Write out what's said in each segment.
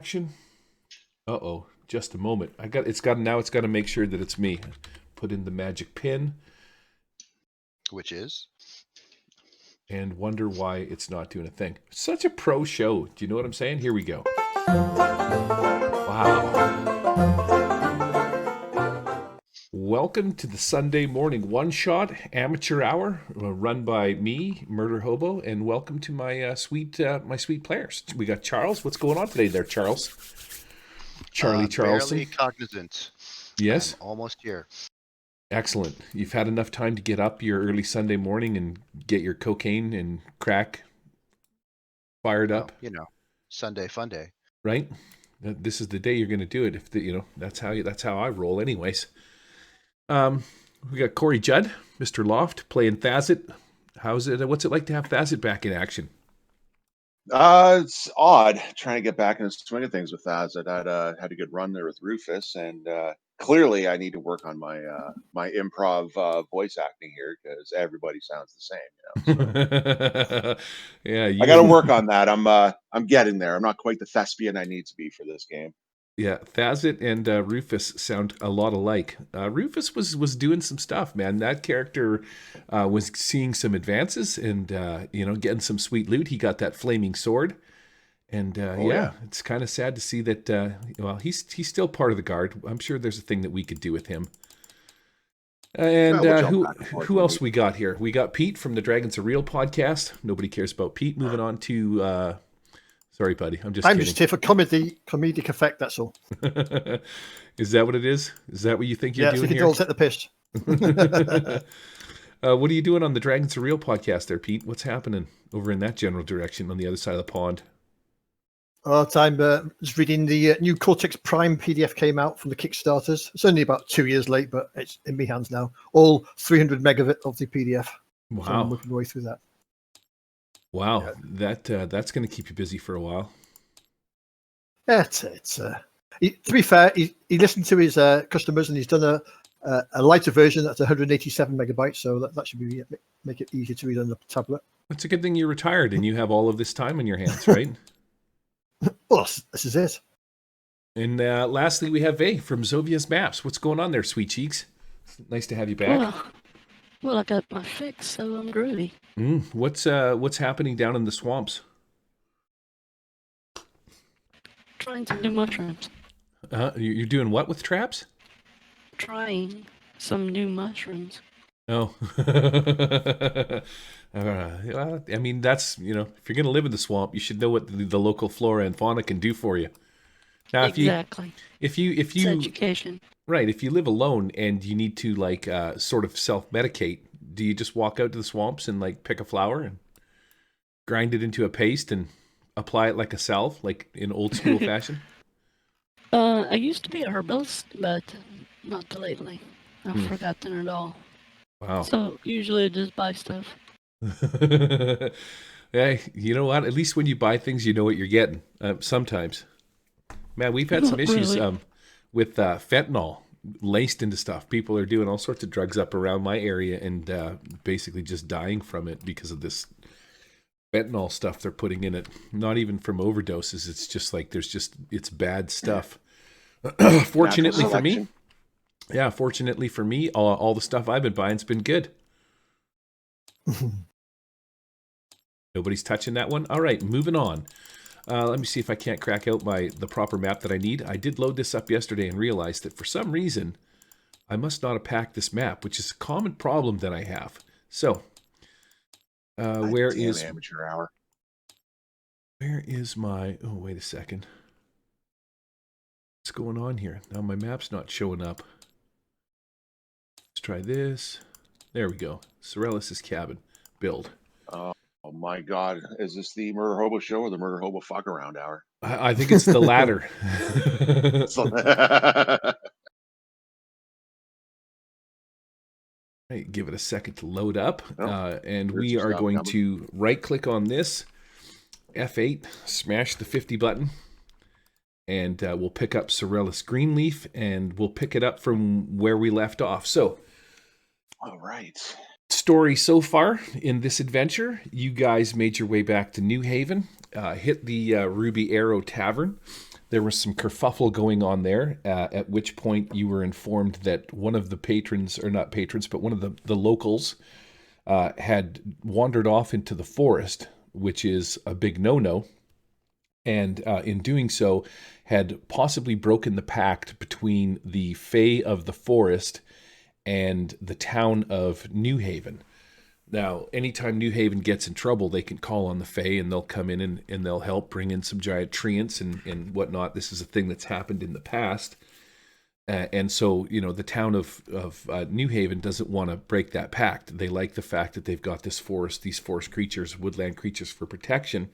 Action. Uh-oh, just a moment. It's got to make sure that it's me. Put in the magic pin. Which is? And wonder why it's not doing a thing. Such a pro show. Do you know what I'm saying? Here we go. Wow. Welcome to the Sunday morning one-shot amateur hour run by me, Murder Hobo, and welcome to my sweet players. We got Charles. What's going on today there, Charles? Charlie Charleston. Barely cognizant. Yes. I'm almost here. Excellent. You've had enough time to get up your early Sunday morning and get your cocaine and crack fired up. You know, Sunday fun day. Right? This is the day you're going to do it. That's how I roll anyways. We got Corey Judd, Mr. Loft, playing Thazit. What's it like to have Thazit back in action? It's odd trying to get back in the swing of things with Thazit. I'd had a good run there with Rufus, and clearly I need to work on my my improv voice acting here because everybody sounds the same. So. Yeah, I got to work on that. I'm getting there. I'm not quite the thespian I need to be for this game. Yeah, Thazit and Rufus sound a lot alike. Rufus was doing some stuff, man. That character was seeing some advances and getting some sweet loot. He got that flaming sword, and it's kind of sad to see that. He's still part of the guard. I'm sure there's a thing that we could do with him. And who else we got here? We got Pete from the Dragons Are Real podcast. Nobody cares about Pete. Moving on to. Sorry, buddy. I'm kidding. Just here for comedic effect, that's all. Is that what it is? Is that what you think you're doing here? Yeah, all set the piss. What are you doing on the Dragons Are Real podcast there, Pete? What's happening over in that general direction on the other side of the pond? I'm just reading the new Cortex Prime PDF came out from the Kickstarters. It's only about 2 years late, but it's in my hands now. All 300 megabit of the PDF. Wow. So I'm working my way through that. Wow, yeah. That's going to keep you busy for a while. Yeah, to be fair, he listened to his customers and he's done a lighter version that's 187 megabytes, so that should make it easier to read on the tablet. It's a good thing you're retired and you have all of this time on your hands, right? Well, this is it. And lastly, we have Vay from Zovia's Maps. What's going on there, sweet cheeks? Nice to have you back. Well, I got my fix, so I'm groovy. What's happening down in the swamps? Trying some new mushrooms. You're doing what with traps? Trying some new mushrooms. Oh. I mean, that's, if you're going to live in the swamp, you should know what the local flora and fauna can do for you. Now, exactly. If you it's education. Right, if you live alone and you need to sort of self-medicate, do you just walk out to the swamps and pick a flower and grind it into a paste and apply it like a salve, like in old school fashion? I used to be a herbalist, but not lately. I've forgotten it all. Wow. So usually I just buy stuff. Yeah, you know what? At least when you buy things, you know what you're getting. Sometimes. Man, we've had some issues with fentanyl laced into stuff. People are doing all sorts of drugs up around my area and basically just dying from it because of this fentanyl stuff they're putting in it. Not even from overdoses. It's just it's bad stuff. Fortunately for me, all the stuff I've been buying's been good. Nobody's touching that one. All right, moving on. Let me see if I can't crack out the proper map that I need. I did load this up yesterday and realized that for some reason I must not have packed this map, which is a common problem that I have. So, where is amateur hour? Where is my? Oh, wait a second. What's going on here? Now my map's not showing up. Let's try this. There we go. Sorellis' cabin build. Oh my God! Is this the Murder Hobo show or the Murder Hobo fuck around hour? I think it's the latter. Right, give it a second to load up, and we are going to right-click on this, F8, smash the 50 button, and we'll pick up Sorellis Greenleaf, and we'll pick it up from where we left off. So, all right. Story so far in this adventure, you guys made your way back to New Haven, hit the Ruby Arrow Tavern. There was some kerfuffle going on there, at which point you were informed that one of the patrons, or not patrons, but one of the locals had wandered off into the forest, which is a big no-no, and in doing so had possibly broken the pact between the Fae of the forest and the town of New Haven. Now, anytime New Haven gets in trouble, they can call on the Fae and they'll come in and they'll help bring in some giant treants and whatnot. This is a thing that's happened in the past. And so, the town of New Haven doesn't want to break that pact. They like the fact that they've got these forest creatures, woodland creatures for protection.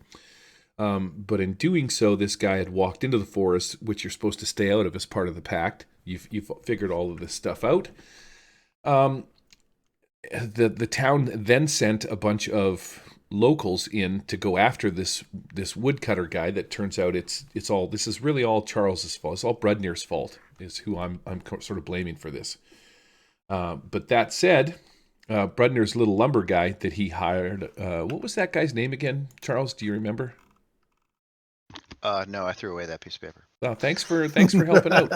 But in doing so, this guy had walked into the forest, which you're supposed to stay out of as part of the pact. You've figured all of this stuff out. The town then sent a bunch of locals in to go after this woodcutter guy. That turns out this is really all Charles's fault. It's all Brudner's fault, is who I'm sort of blaming for this. But that said, Brudner's little lumber guy that he hired, what was that guy's name again? Charles, do you remember? No, I threw away that piece of paper. Thanks for helping out.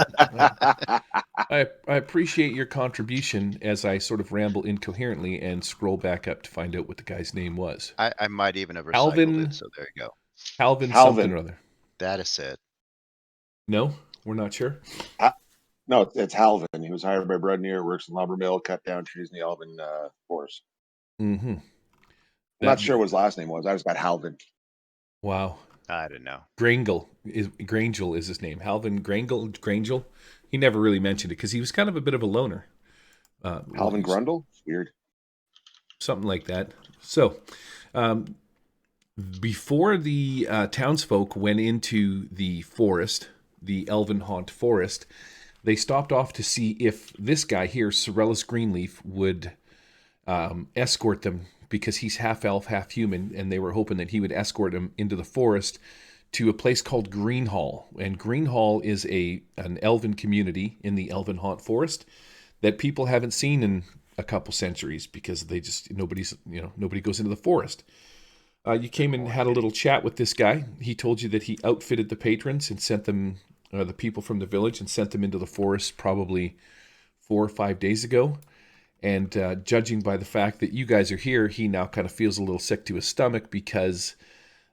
I appreciate your contribution as I sort of ramble incoherently and scroll back up to find out what the guy's name was. I might even have recycled Alvin, it, so there you go. Halvin something or other. That is it. No, we're not sure. No, it's Halvin. He was hired by Brudner, works in lumber mill, cut down trees in the Alvin forest. Mm-hmm. I'm not sure what his last name was. I just got Halvin. Wow. I don't know. Grangel is his name. Halvin Grangel. He never really mentioned it because he was kind of a bit of a loner. Halvin Grundle? Weird. Something like that. So, before the townsfolk went into the forest, the Elven Haunt Forest, they stopped off to see if this guy here, Sorellus Greenleaf, would escort them, because he's half elf, half human, and they were hoping that he would escort him into the forest to a place called Greenhall. And Greenhall is an elven community in the Elven Haunt Forest that people haven't seen in a couple centuries because nobody goes into the forest. You came and had a little chat with this guy. He told you that he outfitted the patrons and sent them, the people from the village, and sent them into the forest probably 4 or 5 days ago. And judging by the fact that you guys are here, he now kind of feels a little sick to his stomach because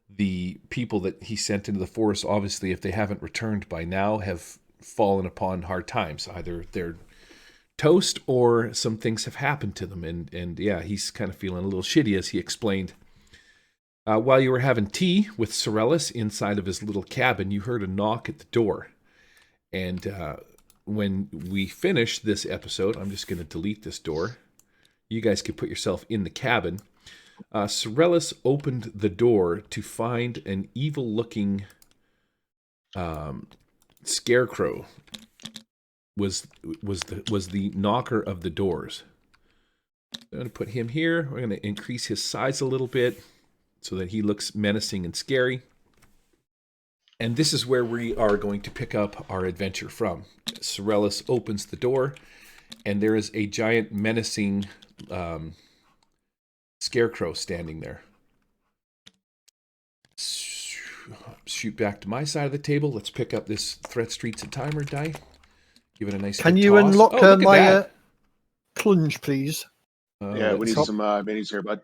the people that he sent into the forest, obviously, if they haven't returned by now, have fallen upon hard times. Either they're toast or some things have happened to them. And yeah, he's kind of feeling a little shitty, as he explained. While you were having tea with Sorellus inside of his little cabin, you heard a knock at the door. And when we finish this episode, I'm just going to delete this door. You guys can put yourself in the cabin. Sorellus opened the door to find an evil-looking Scarecrow. Was the knocker of the doors. I'm going to put him here. We're going to increase his size a little bit so that he looks menacing and scary. And this is where we are going to pick up our adventure from. Sorellus opens the door, and there is a giant menacing Scarecrow standing there. Shoot back to my side of the table. Let's pick up this Threat Streets and Timer die. Give it a nice. Can you toss. unlock Look at my that. clunge, please? Yeah, we need Top. some minis here, bud.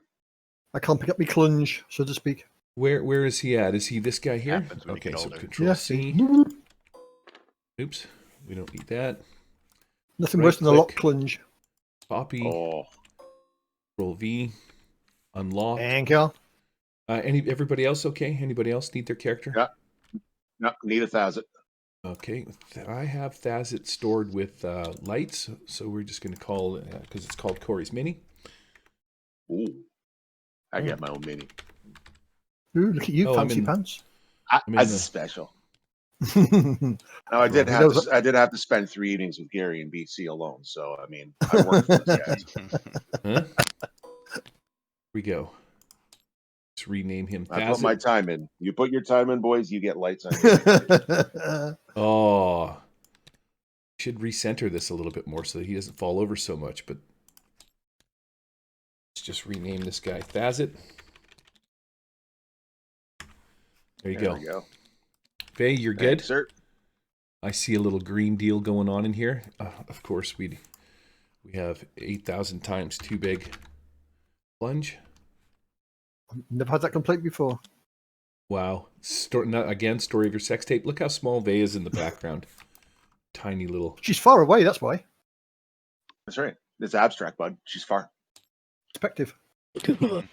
I can't pick up my clunge, so to speak. Where is he at? Is he this guy here? Happens when you Okay, get so older. Control Yeah. C. Oops, we don't need that. Nothing Right worse than a lock click. clunge. Copy. Oh, Control V. Unlock. Thank you. Everybody else okay? Anybody else need their character? Yeah. no, need a Thazit. Okay, I have Thazit stored with lights, so we're just going to call it, because it's called Corey's Mini. Ooh, I get my own mini. Ooh, look at you, Oh, I'm fancy in- pants. in That's the- special. Well, No, I did he have knows to. I did have to spend 3 evenings with Gary in BC alone. So I mean, I worked for this guy. Huh? Here we go. Let's rename him I put Thazit. my time in. You put your time in, boys. You get lights on. Your Oh, should recenter this a little bit more so that he doesn't fall over so much. But let's just rename this guy Thazit. There you There go. we go. Faye, you're good? Thanks, sir. I see a little green deal going on in here. Of course, we have 8,000 times too big. Plunge. Never had that complaint before. Wow. Story of your sex tape. Look how small Faye is in the background. Tiny little. She's far away, that's why. That's right. It's abstract, bud. She's far. Perspective. I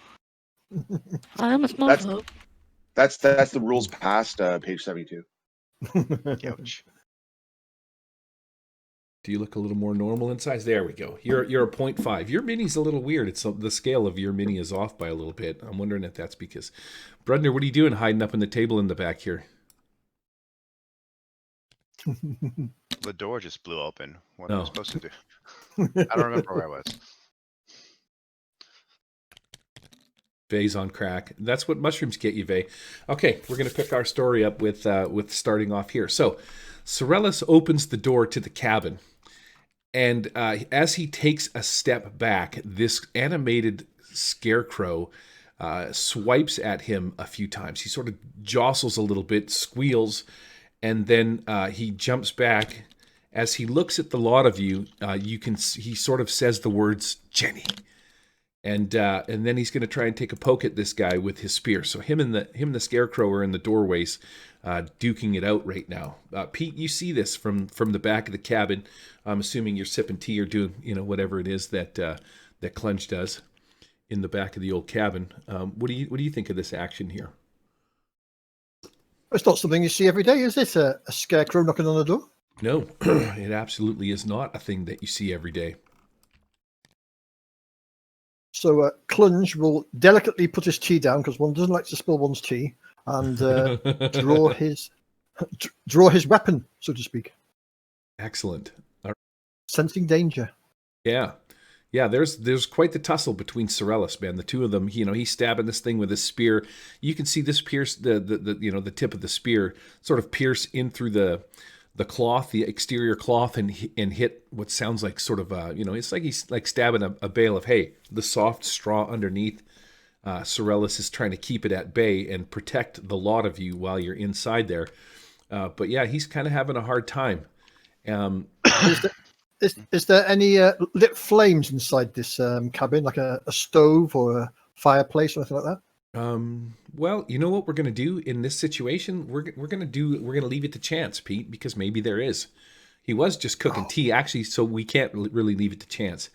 am a small That's- folk. That's the rules past page 72. Ouch. Do you look a little more normal in size? There we go. You're a 0.5. Your mini's a little weird. It's the scale of your mini is off by a little bit. I'm wondering if that's because. Brudner, what are you doing hiding up in the table in the back here? The door just blew open. What am Oh. I supposed to do? I don't remember where I was. Vay's on crack. That's what mushrooms get you, Vay. Okay, we're going to pick our story up with starting off here. So, Sorellis opens the door to the cabin, and as he takes a step back, this animated scarecrow swipes at him a few times. He sort of jostles a little bit, squeals, and then he jumps back. As he looks at the lot of you, he sort of says the words "Jenny." And then he's going to try and take a poke at this guy with his spear. So him and the Scarecrow are in the doorways, duking it out right now. Pete, you see this from the back of the cabin. I'm assuming you're sipping tea or doing whatever it is that Clunge does in the back of the old cabin. What do you think of this action here? It's not something you see every day, is it? A scarecrow knocking on the door? No, it absolutely is not a thing that you see every day. So Clunge will delicately put his tea down, because one doesn't like to spill one's tea, and draw his weapon, so to speak. Excellent. Sensing danger. Yeah. There's quite the tussle between Sorellis, man. The two of them, he's stabbing this thing with his spear. You can see this pierce the tip of the spear sort of pierce in through the cloth, the exterior cloth, and hit what sounds like sort of it's like he's like stabbing a bale of hay. The soft straw underneath. Sorellis is trying to keep it at bay and protect the lot of you while you're inside there. But yeah, he's kind of having a hard time. Is there any lit flames inside this cabin, like a stove or a fireplace or anything like that? Well, you know what we're going to do in this situation? We're going to leave it to chance, Pete, because maybe there is. He was just cooking tea, actually, so we can't really leave it to chance.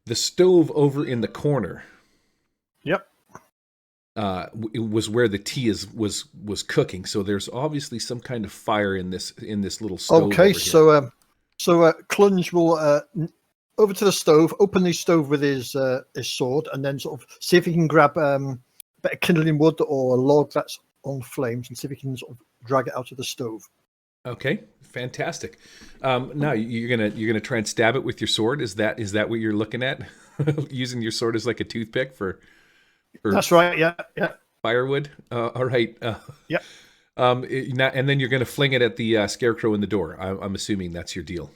The stove over in the corner. Yep. It was where the tea was cooking. So there's obviously some kind of fire in this little stove. Okay, over here. so Clunge will over to the stove, open the stove with his sword, and then sort of see if he can grab a bit of kindling wood or a log that's on flames, and see if he can sort of drag it out of the stove. Okay, fantastic. Now you're gonna try and stab it with your sword. Is that what you're looking at? Using your sword as like a toothpick for That's right. Yeah. firewood. All right. Yep. And then you're gonna fling it at the scarecrow in the door. I'm assuming that's your deal.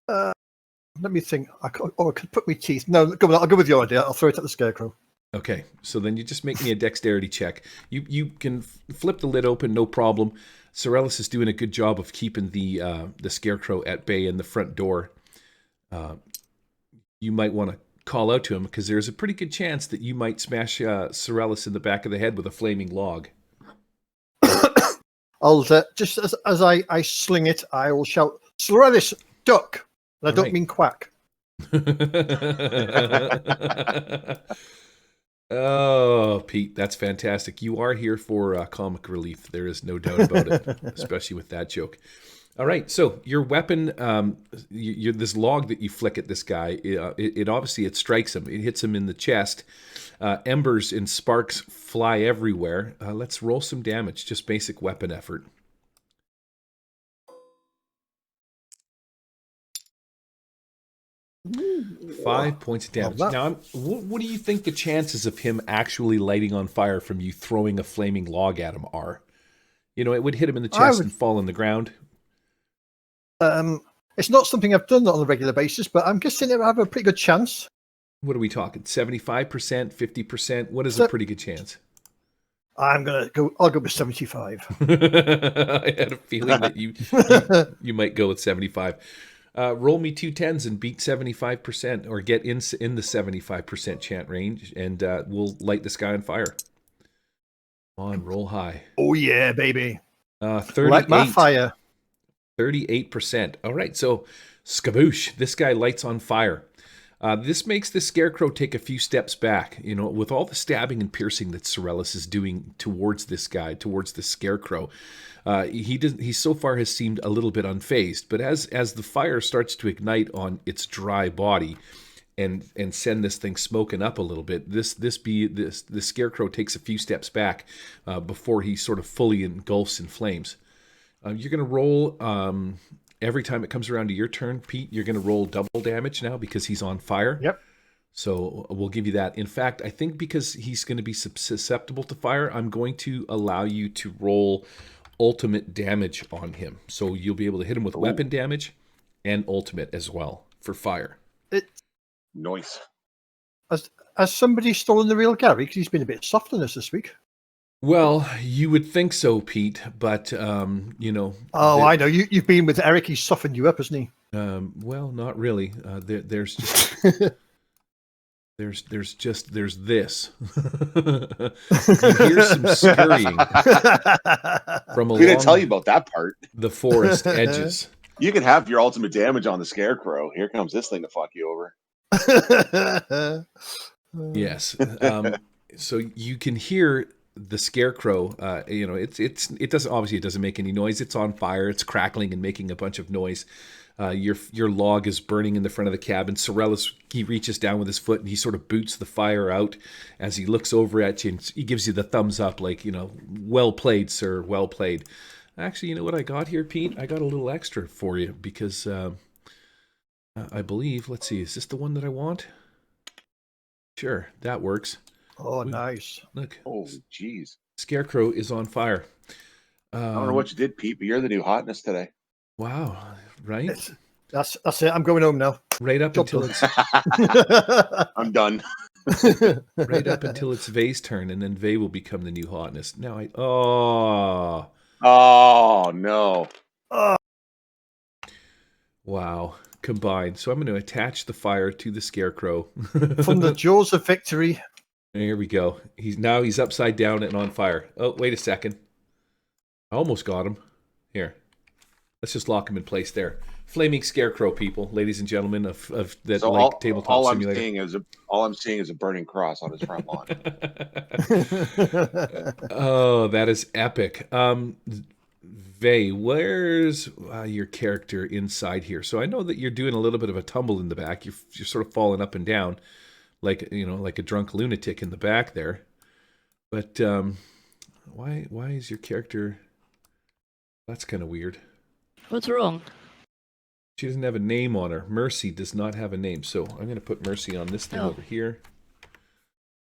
Let me think. I could put my teeth. No, go on, I'll go with your idea. I'll throw it at the scarecrow. Okay, so then you just make me a dexterity check. You can flip the lid open, no problem. Sorellis is doing a good job of keeping the scarecrow at bay in the front door. You might want to call out to him, because there's a pretty good chance that you might smash Sorellis in the back of the head with a flaming log. I'll just as I sling it, I will shout, "Sorellis, duck!" And I don't Right. mean quack. Oh, Pete, that's fantastic. You are here for comic relief. There is no doubt about it, especially with that joke. All right, so your weapon, this log that you flick at this guy, it obviously it strikes him. It hits him in the chest. Embers and sparks fly everywhere. Let's roll some damage, just basic weapon effort. Ooh. 5 points of damage. Well, Now, what do you think the chances of him actually lighting on fire from you throwing a flaming log at him are? It would hit him in the chest and fall on the ground. It's not something I've done on a regular basis, but I'm guessing it will have a pretty good chance. What are we talking? 75%, 50%? What is a pretty good chance? I'm gonna go. I'll go with 75. I had a feeling that you might go with 75. Roll me 2 10s and beat 75%, or get in the 75% chant range, and we'll light this guy on fire. Come on, roll high. Oh yeah, baby. 38. Like my fire. 38%. All right, so skaboosh, this guy lights on fire. This makes the Scarecrow take a few steps back. You know, with all the stabbing and piercing that Sorellis is doing towards this guy, towards the Scarecrow, he so far has seemed a little bit unfazed. But as the fire starts to ignite on its dry body and send this thing smoking up a little bit, the Scarecrow takes a few steps back before he sort of fully engulfs in flames. You're going to roll, every time it comes around to your turn, Pete, you're going to roll double damage now because he's on fire. Yep. So we'll give you that. In fact, I think because he's going to be susceptible to fire, I'm going to allow you to roll ultimate damage on him. So you'll be able to hit him with weapon damage and ultimate as well for fire. Nice. Has somebody stolen the real Gary? Because he's been a bit soft on us this week. Well, you would think so, Pete, but, you know... Oh, I know. You've been with Eric. He's softened you up, hasn't he? Well, not really. There's just... there's this. You hear some scurrying from We didn't tell you along about that part. the forest edges. You can have your ultimate damage on the Scarecrow. Here comes this thing to fuck you over. Yes. So you can hear the Scarecrow. You know, it doesn't make any noise. It's on fire. It's crackling and making a bunch of noise. Your log is burning in the front of the cabin. Sorellis, he reaches down with his foot and he sort of boots the fire out as he looks over at you, and he gives you the thumbs up, like, you know, well played, sir, well played. Actually, you know what I got here, Pete? I got a little extra for you because I believe, let's see, is this the one that I want? Sure, that works. Oh, nice. Look. Oh, jeez. Scarecrow is on fire. I don't know what you did, Pete, but you're the new hotness today. Wow, right? That's it. I'm going home now. Right up until it's I'm done. right up until it's Vay's turn, and then Vay will become the new hotness. Now Oh no. Wow. Combined. So I'm going to attach the fire to the Scarecrow. From the jaws of victory. Here we go. He's upside down and on fire. Oh, wait a second. I almost got him. Here. Let's just lock him in place there. Flaming Scarecrow, people, ladies and gentlemen of that So like tabletop simulator. All I'm seeing is a burning cross on his front lawn. Oh, that is epic. Vay, where's your character inside here? So I know that you're doing a little bit of a tumble in the back. You're sort of falling up and down, like a drunk lunatic in the back there. But why is your character? That's kind of weird. What's wrong? She doesn't have a name on her. Mercy does not have a name. So I'm going to put Mercy on this thing over here.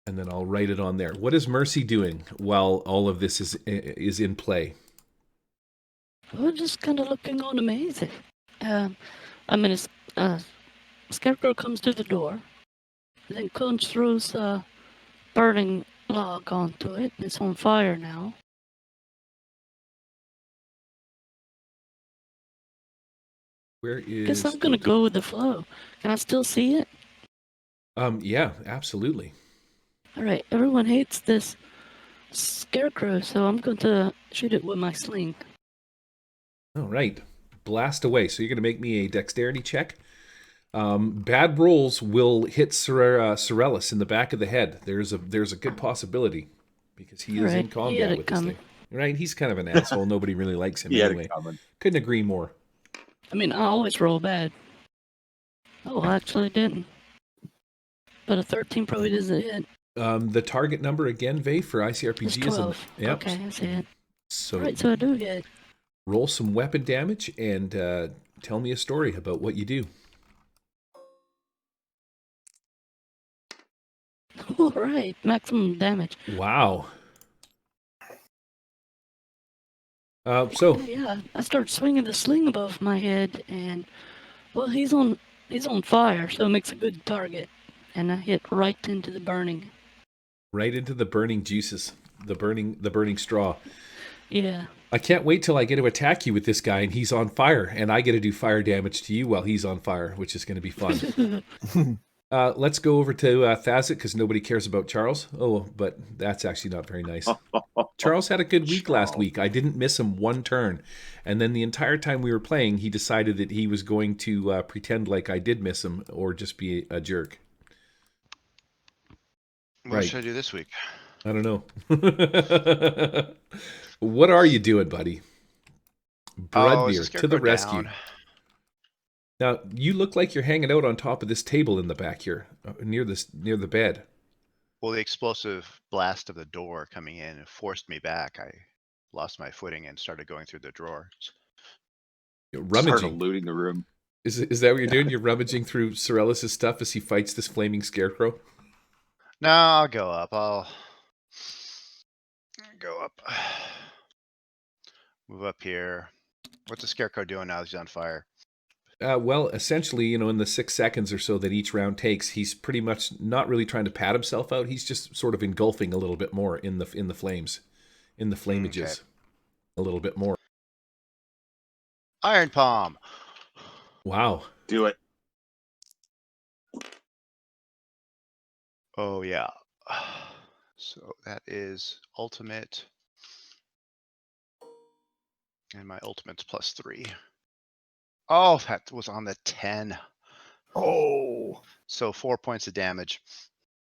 And then I'll write it on there. What is Mercy doing while all of this is in play? We're just kind of looking on amazing. Scarecrow comes to the door, then Conch throws a burning log onto it. It's on fire now. Where is? Guess I'm gonna go with the flow. Can I still see it? Yeah, absolutely. All right. Everyone hates this Scarecrow, so I'm going to shoot it with my sling. All right, blast away. So you're going to make me a dexterity check. Bad rolls will hit Sorellis in the back of the head. There's a good possibility because he is in combat with this thing. Right? He's kind of an asshole. Nobody really likes him anyway. Couldn't agree more. I mean, I always roll bad. Oh, I actually didn't. But a 13 probably doesn't hit. The target number again, Vay, for ICRPG is 12. Yep. Okay, I see it. So, right, so I do hit. Roll some weapon damage and tell me a story about what you do. All right, maximum damage. Wow. Yeah, I start swinging the sling above my head, and well, he's on fire, so it makes a good target, and I hit right into the burning. Right into the burning juices. the burning straw. Yeah. I can't wait till I get to attack you with this guy and he's on fire, and I get to do fire damage to you while he's on fire, which is going to be fun. Let's go over to Thazit because nobody cares about Charles. Oh, but that's actually not very nice. Charles had a good week last week. I didn't miss him one turn. And then the entire time we were playing, he decided that he was going to pretend like I did miss him or just be a jerk. What Right. should I do this week? I don't know. What are you doing, buddy? Is Brodnir, to the Scarecrow rescue. down? Now, you look like you're hanging out on top of this table in the back here, near the bed. Well, the explosive blast of the door coming in forced me back. I lost my footing and started going through the drawers. Started Rummaging. looting the room. Is that what you're doing? You're rummaging through Sorellis' stuff as he fights this flaming scarecrow? No, I'll go up. I'll go up. Move up here. What's the Scarecrow doing now that he's on fire? Well, essentially, in the 6 seconds or so that each round takes, he's pretty much not really trying to pat himself out. He's just sort of engulfing a little bit more in the flames, in the flamages, Okay. a little bit more. Iron Palm. Wow. Do it. Oh, yeah. So that is ultimate. And my ultimate's +3. Oh, that was on the 10. Oh, So 4 points of damage.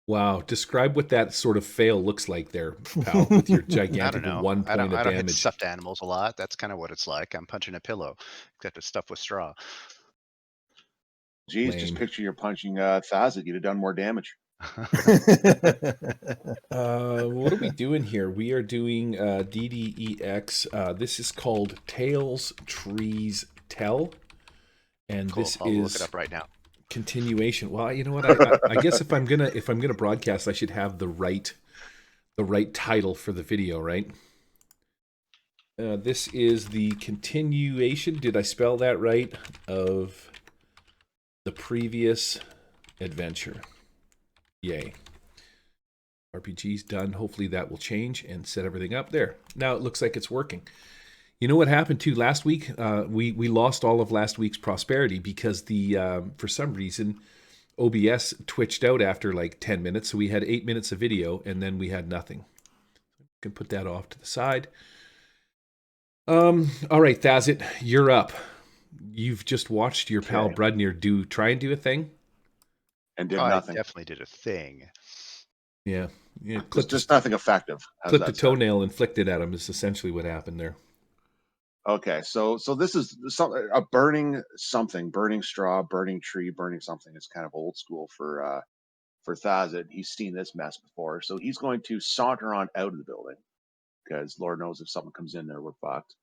Wow. Describe what that sort of fail looks like there, pal, with your I gigantic don't know. 1 point I don't of hit damage. stuffed animals a lot. That's kind of what it's like. I'm punching a pillow, except it's stuffed with straw. Geez, Lame. just picture you're punching Thazit. You'd have done more damage. What are we doing here? We are doing DDEX. This is called Tales, Trees, Tell. And Cool. this I'll look is it up right now. continuation. Well, you know what? I guess if I'm gonna broadcast, I should have the right title for the video, right? This is the continuation. Did I spell that right? Of the previous adventure. Yay. RPG's done. Hopefully that will change and set everything up there. Now it looks like it's working. You know what happened too last week? We lost all of last week's prosperity because for some reason OBS twitched out after like 10 minutes. So we had 8 minutes of video and then we had nothing. You can put that off to the side. All right, Thazit, you're up. You've just watched your pal Okay. Brodnir try and do a thing. And did Oh, I nothing. definitely did a thing. Yeah. Just nothing effective. How's Clip the that sound? toenail and flicked it at him is essentially what happened there. Okay, so this is a burning straw, burning tree, burning something. Is kind of old school for Thazit. He's seen this mess before, so he's going to saunter on out of the building because Lord knows if someone comes in there, we're fucked.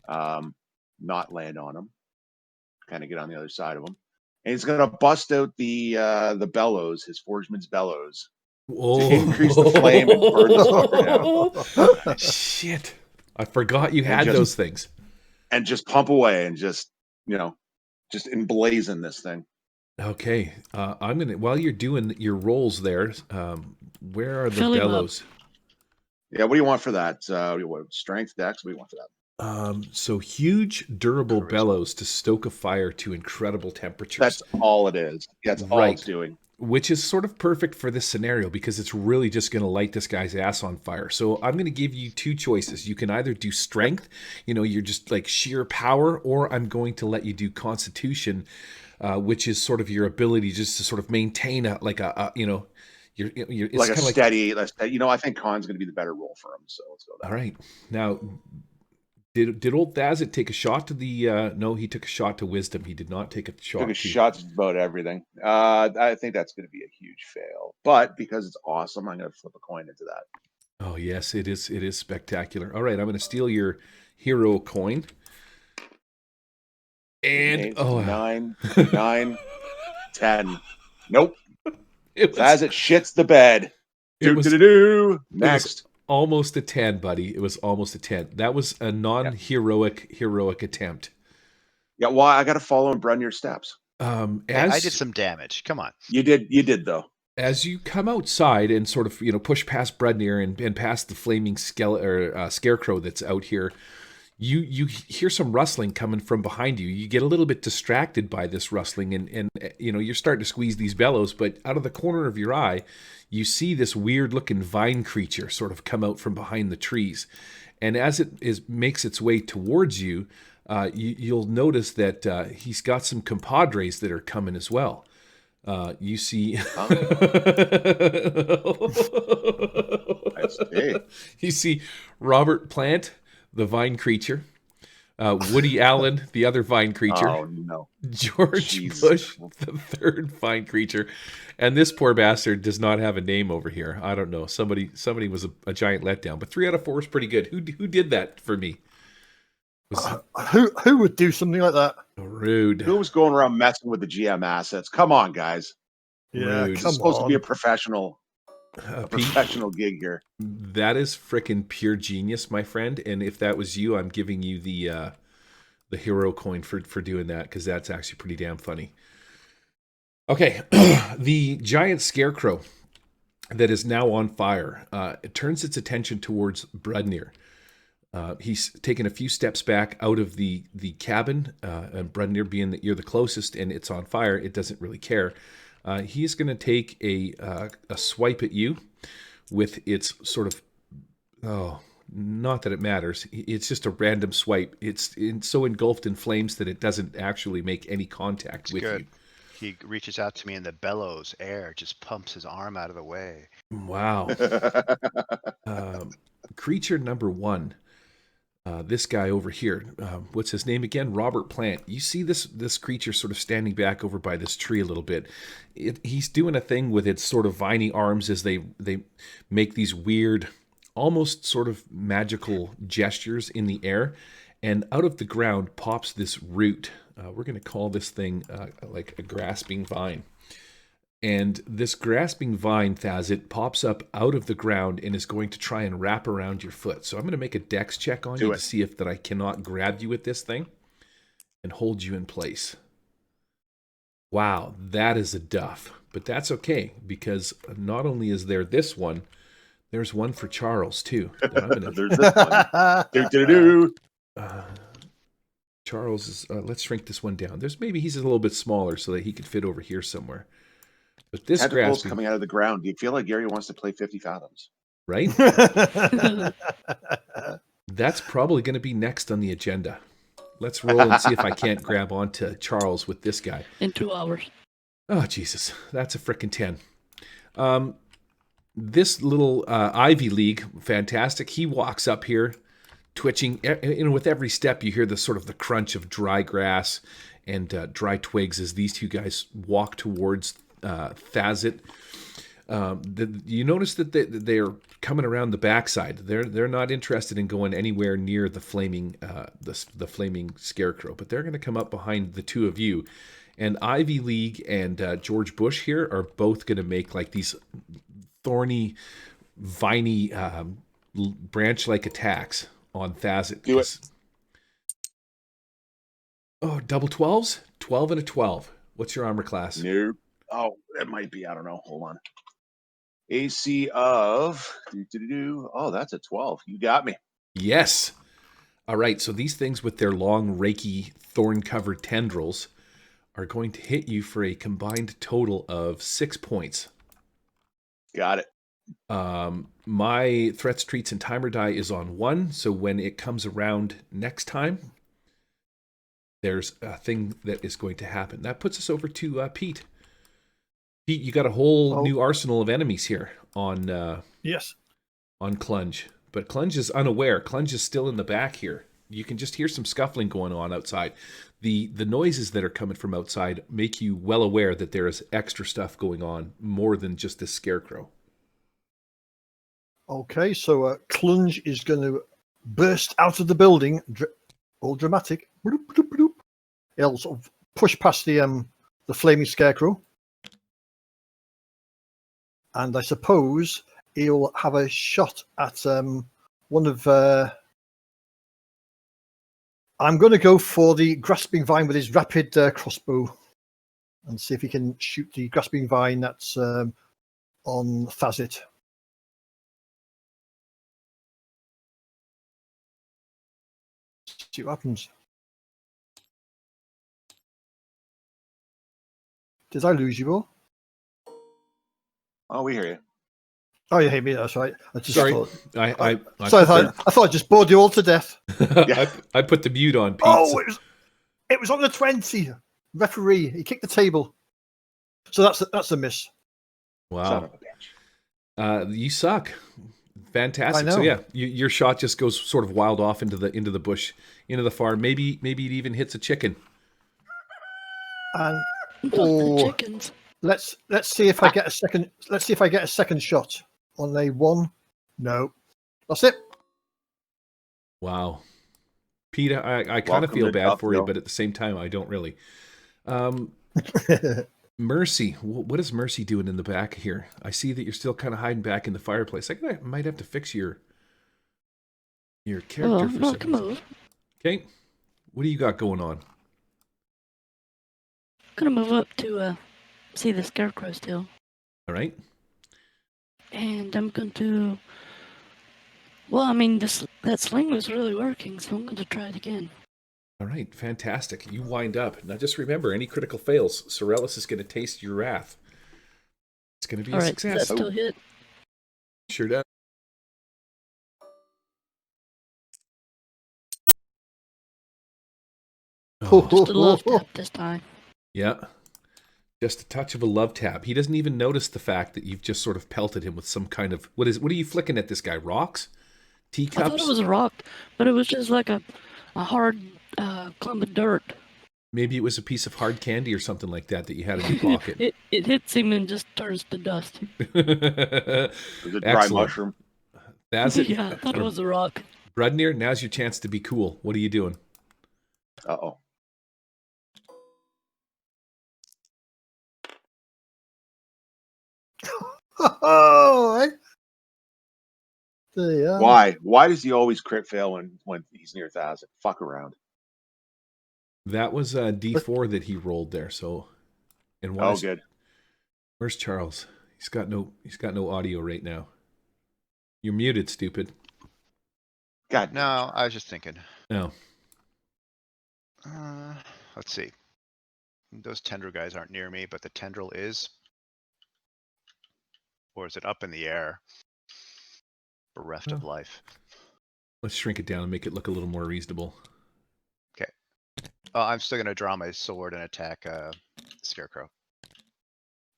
Not land on him, kind of get on the other side of him, and he's gonna bust out the bellows, his forgeman's bellows, Whoa. to increase the flame and burn the sucker down. Shit. I forgot you And had just- those things. And just pump away and just emblazon this thing. Okay. I'm going to, while you're doing your rolls there, where are the Fill him up. bellows? Yeah, what do you want for that? Strength, dex? What do you want for that? So huge, durable Charisma. bellows to stoke a fire to incredible temperatures. That's all it is. That's all Right. it's doing. Which is sort of perfect for this scenario because it's really just going to light this guy's ass on fire. So I'm going to give you two choices. You can either do strength, you're just like sheer power, or I'm going to let you do constitution, which is sort of your ability just to sort of maintain it's Like a kind of like, steady. I think Khan's going to be the better role for him. So let's go with that. all right. Now, did old Thazit take a shot to the? No, he took a shot to wisdom. He did not take a shot. Took a to shot to about everything. I think that's going to be a huge fail. But because it's awesome, I'm going to flip a coin into that. Oh yes, it is. It is spectacular. All right, I'm going to steal your hero coin. And 9, 10. Nope. it was, As it shits the bed. it was Next. almost a 10, buddy. It was almost a 10. That was a non-heroic attempt. Yeah, well, I got to follow in Brodnir's steps. Hey, I did some damage. Come on. You did though. As you come outside and sort of, push past Brednir and past the flaming scarecrow that's out here, you hear some rustling coming from behind you. You get a little bit distracted by this rustling, and you're starting to squeeze these bellows, but out of the corner of your eye, you see this weird-looking vine creature sort of come out from behind the trees. And as it makes its way towards you, you'll notice that he's got some compadres that are coming as well. You see, you see Robert Plant, the vine creature, Woody Allen, the other vine creature, Oh no, George Jesus. Bush, the third vine creature, and this poor bastard does not have a name over here. I don't know. Somebody was a giant letdown, but 3 out of 4 is pretty good. Who did that for me? Who would do something like that? Rude. Who was going around messing with the GM assets? Come on, guys. Yeah, Rude. It's come supposed to on. be a professional Pete, gig here. that is frickin' pure genius, my friend. And if that was you, I'm giving you the hero coin for doing that, because that's actually pretty damn funny. Okay, the giant scarecrow that is now on fire, it turns its attention towards Brednir. He's taken a few steps back out of the cabin, and Brednir, being that you're the closest and it's on fire, it doesn't really care. He's going to take a swipe at you with its sort of, not that it matters. It's just a random swipe. It's so engulfed in flames that it doesn't actually make any contact with you. He reaches out to me, and the bellows air just pumps his arm out of the way. Wow. Creature number 1. This guy over here, what's his name again? Robert Plant. You see this creature sort of standing back over by this tree a little bit. He's doing a thing with its sort of viney arms as they make these weird, almost sort of magical gestures in the air. And out of the ground pops this root. We're going to call this thing like a grasping vine. And this grasping vine, Thazit, pops up out of the ground and is going to try and wrap around your foot. So I'm going to make a dex check on you to see if that I cannot grab you with this thing and hold you in place. Wow, that is a duff. But that's okay, because not only is there this one, there's one for Charles, too. There's this one. Do-do-do. Charles is, let's shrink this one down. He's a little bit smaller so that he could fit over here somewhere. But this tentacles coming out of the ground. Do you feel like Gary wants to play 50 Fathoms? Right? That's probably going to be next on the agenda. Let's roll and see if I can't grab onto Charles with this guy. In 2 hours. Oh, Jesus. That's a frickin' 10. This little Ivy League, fantastic. He walks up here, twitching. With every step, you hear the sort of the crunch of dry grass and dry twigs as these two guys walk towards Thazit. You notice that they're coming around the backside. They're not interested in going anywhere near the flaming the flaming scarecrow, but they're going to come up behind the two of you. And Ivy League and George Bush here are both going to make like these thorny, viney, branch-like attacks on Thazit. Do it. Oh, double 12s? 12 and a 12. What's your armor class? Nope. Oh, it might be. I don't know. Hold on. AC of... Oh, that's a 12. You got me. Yes. All right, so these things with their long, raky, thorn-covered tendrils are going to hit you for a combined total of 6 points. Got it. My threats, treats, and timer die is on 1, so when it comes around next time, there's a thing that is going to happen. That puts us over to Pete. Pete, you got a whole new arsenal of enemies here on yes, on Clunge. But Clunge is unaware. Clunge is still in the back here. You can just hear some scuffling going on outside. The noises that are coming from outside make you well aware that there is extra stuff going on, more than just this scarecrow. Okay, so Clunge is going to burst out of the building, all dramatic. Bloop, bloop, bloop. He'll sort of push past the flaming scarecrow, and I suppose he'll have a shot at one of. I'm going to go for the grasping vine with his rapid crossbow, and see if he can shoot the grasping vine that's on Fazit. See what happens. Did I lose you all? Oh, we hear you. Oh, you hate me. That's right. I just Sorry, thought. I I thought I just bored you all to death. I put the mute on, Pete. Oh, it was on the 20. Referee, he kicked the table. So that's a miss. Son Wow. of a bitch. You suck. Fantastic. I So know. yeah, your shot just goes sort of wild off into the bush, into the farm. Maybe it even hits a chicken. And Not the oh, chickens. let's see if I get a second. Let's see if I get a second shot on a 1. No, that's it. Wow. Peter, I kind of Welcome feel to bad for you, Duffville. but at the same time, I don't really. Mercy, what is Mercy doing in the back here? I see that you're still kind of hiding back in the fireplace. I might have to fix your character Oh, for no, some come reason. over. Okay, what do you got going on? Gonna move up to see the Scarecrow still. All right. And I'm going to... Well, I mean, that sling was really working, so I'm going to try it again. All right, fantastic. You wind up. Now just remember, any critical fails, Sorellis is going to taste your wrath. It's going to be All a right, success. does that still hit? Sure does. Oh, Just a love tap this time. yeah. Just a touch of a love tap. He doesn't even notice the fact that you've just sort of pelted him with some kind of... What are you flicking at this guy? Rocks? Teacups? I thought it was a rock, but it was just like a hard clump of dirt. Maybe it was a piece of hard candy or something like that you had in your pocket. it hits him and just turns to dust. Is it dry Excellent. mushroom? That's it. Yeah, I thought it was a rock. Brudnir, now's your chance to be cool. What are you doing? Uh-oh. Oh, there you are. Why? Why does he always crit fail when he's near 1,000? Fuck around. That was a D4 that he rolled there. So, and why Oh, is- good. Where's Charles? He's got no audio right now. You're muted, stupid. God, No, I was just thinking. No. Let's see. Those tendril guys aren't near me, but the tendril is. Or is it up in the air? Bereft of life. Let's shrink it down and make it look a little more reasonable. Oh, I'm still gonna draw my sword and attack Scarecrow.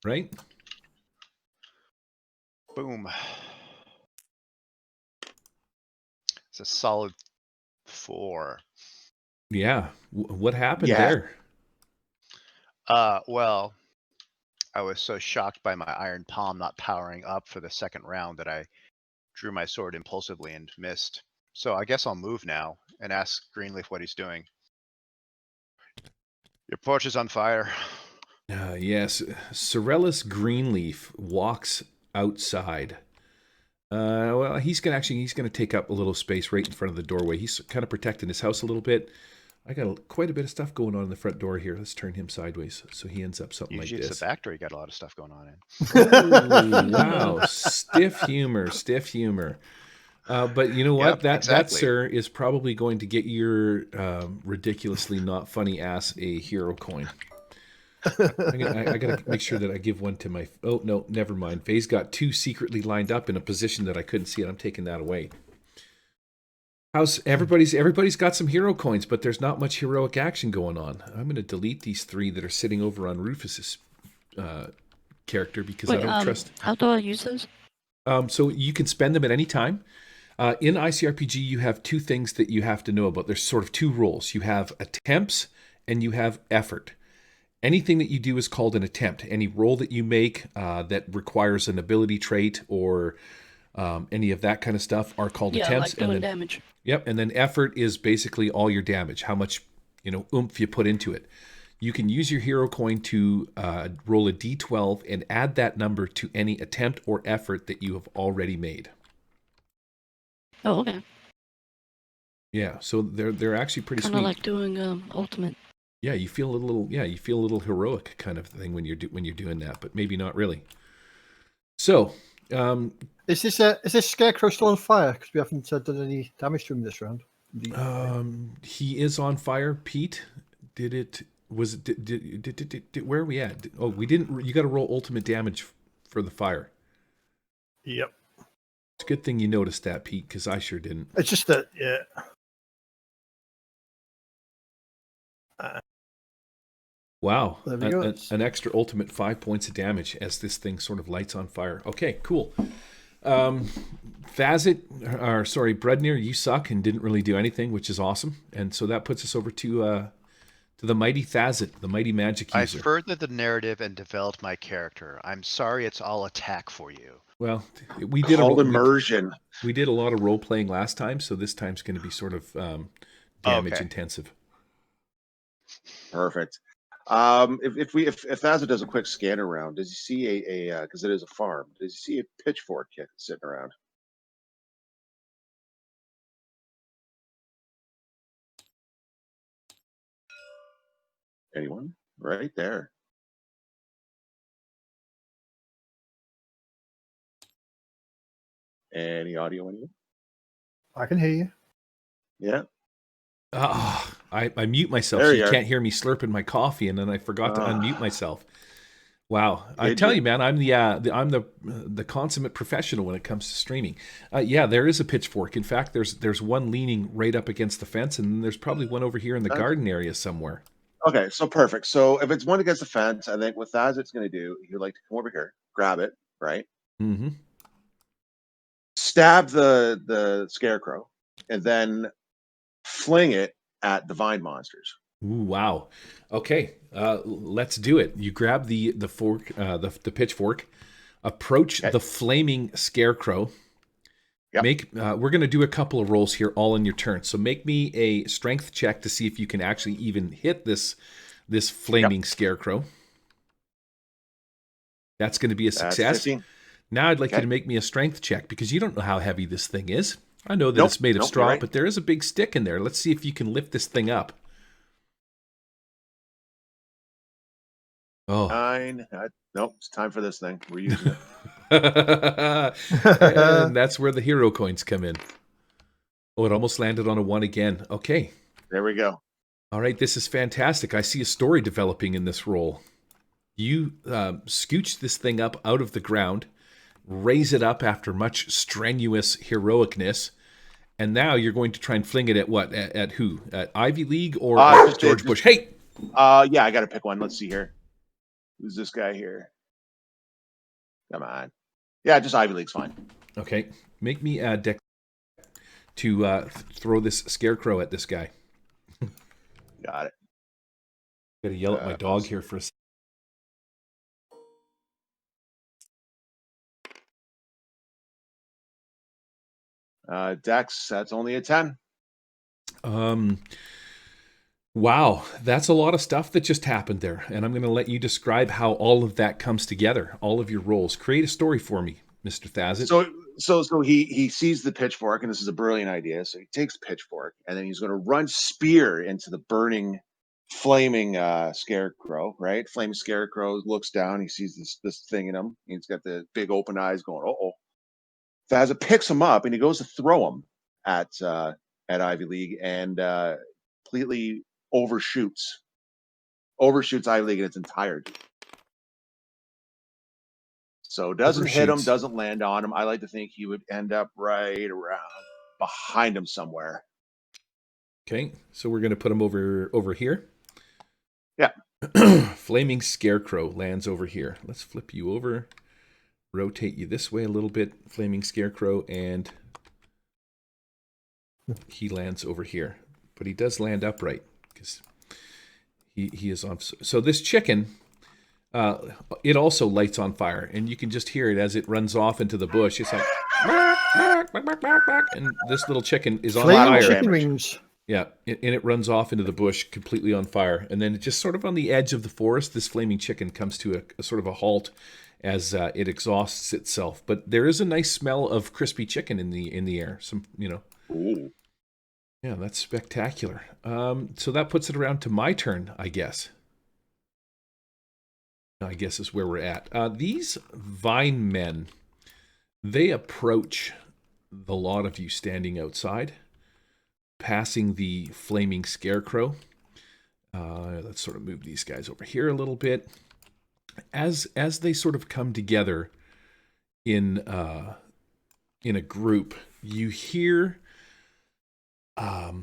Right? Boom. It's a solid 4. Yeah. What happened Yeah. there? Well, I was so shocked by my iron palm not powering up for the second round that I drew my sword impulsively and missed. So I guess I'll move now and ask Greenleaf what he's doing. Your porch is on fire. Yes. Sorellis Greenleaf walks outside. Well, he's gonna take up a little space right in front of the doorway. He's kind of protecting his house a little bit. I got quite a bit of stuff going on in the front door here. Let's turn him sideways so he ends up something Usually like it's this. the back door you got a lot of stuff going on in. Ooh, wow, stiff humor. But you know what? Yep, That exactly. sir is probably going to get your ridiculously not funny ass a hero coin. I gotta make sure that I give one to my. Oh no, never mind. Faye's got 2 secretly lined up in a position that I couldn't see, and I'm taking that away. How's everybody's got some hero coins, but there's not much heroic action going on. I'm gonna delete these 3 that are sitting over on Rufus's character because I don't trust. How do I use those? So you can spend them at any time. In ICRPG, you have 2 things that you have to know about. There's sort of 2 roles. You have attempts and you have effort. Anything that you do is called an attempt. Any roll that you make that requires an ability trait or any of that kind of stuff are called attempts. Like doing damage. Yep, and then effort is basically all your damage, how much oomph you put into it. You can use your hero coin to roll a d12 and add that number to any attempt or effort that you have already made. Oh, okay. Yeah, so they're actually pretty Kind sweet. of like doing ultimate. Yeah, you feel a little heroic kind of thing when you're doing that, but maybe not really. So, Is this Scarecrow still on fire? Because we haven't done any damage to him this round. he is on fire. Pete, did it? Was it? Where are we at? Oh, we didn't. You got to roll ultimate damage for the fire. Yep. It's a good thing you noticed that, Pete, because I sure didn't. It's just that, yeah. Wow. There we go. An extra ultimate 5 points of damage as this thing sort of lights on fire. Okay, cool. Brednir, you suck and didn't really do anything, which is awesome. And so that puts us over to the mighty Thazit, the mighty magic I user. furthered the narrative and developed my character. I'm sorry it's all attack for you. Well, we did Called immersion. We did a lot of role playing last time, so this time's going to be sort of damage intensive. Perfect. If Thazza does a quick scan around, does he see a because it is a farm? Does he see a pitchfork kit sitting around? Anyone? Right there. Any audio? Anyone? I can hear you. Yeah. I mute myself There so you you are. can't hear me slurping my coffee, and then I forgot to unmute myself. Wow, I Did tell you? you, man, I'm the consummate professional when it comes to streaming. Yeah, there is a pitchfork. In fact, there's one leaning right up against the fence, and then there's probably one over here in the garden area somewhere. Okay, so perfect. So if it's one against the fence, I think what Thazit's going to do, he'd like to come over here, grab it, right? Mm-hmm. Stab the scarecrow, and then fling it at the vine monsters. Ooh, wow. Okay, let's do it. You grab the fork, the pitchfork, approach the flaming scarecrow. Yep. We're going to do a couple of rolls here, all in your turn. So make me a strength check to see if you can actually even hit this flaming scarecrow. That's going to be a success. Now I'd like you to make me a strength check because you don't know how heavy this thing is. I know that it's made of straw, but there is a big stick in there. Let's see if you can lift this thing up. Oh. 9. Nope, it's time for this thing. We're using it. And that's where the hero coins come in. Oh, it almost landed on a 1 again. Okay. There we go. All right, this is fantastic. I see a story developing in this roll. You scooch this thing up out of the ground, raise it up after much strenuous heroicness, and now you're going to try and fling it at what? At who? At Ivy League or at George Bush? Hey! Yeah, I got to pick one. Let's see here. Who's this guy here? Come on. Yeah, just Ivy League's fine. Okay. Make me a deck to throw this scarecrow at this guy. Got it. Gotta yell at my dog here for a second. Dex, that's only a 10. Wow, that's a lot of stuff that just happened there. And I'm going to let you describe how all of that comes together, all of your roles. Create a story for me, Mr. Thazit. So he sees the pitchfork, and this is a brilliant idea. So he takes pitchfork, and then he's going to run spear into the burning, flaming scarecrow, right? Flaming scarecrow looks down. He sees this thing in him. He's got the big open eyes going, uh-oh. Thazit picks him up, and he goes to throw him at Ivy League, and completely overshoots Ivy League in its entirety. So doesn't hit him, doesn't land on him. I like to think he would end up right around behind him somewhere. Okay, so we're going to put him over here. Yeah. Flaming Scarecrow lands over here. Let's flip you over, rotate you this way a little bit, Flaming Scarecrow, and he lands over here. But he does land upright because he is on. So this chicken, it also lights on fire, and you can just hear it as it runs off into the bush. It's like, and this little chicken is on fire. Chicken wings. Yeah, and it runs off into the bush completely on fire. And then just sort of on the edge of the forest, this flaming chicken comes to a sort of a halt as it exhausts itself. But there is a nice smell of crispy chicken in the air. Ooh. Yeah, that's spectacular. So that puts it around to my turn, I guess. I guess is where we're at. These vine men, they approach the lot of you standing outside, passing the flaming scarecrow. Let's sort of move these guys over here a little bit. As they sort of come together in a group, you hear a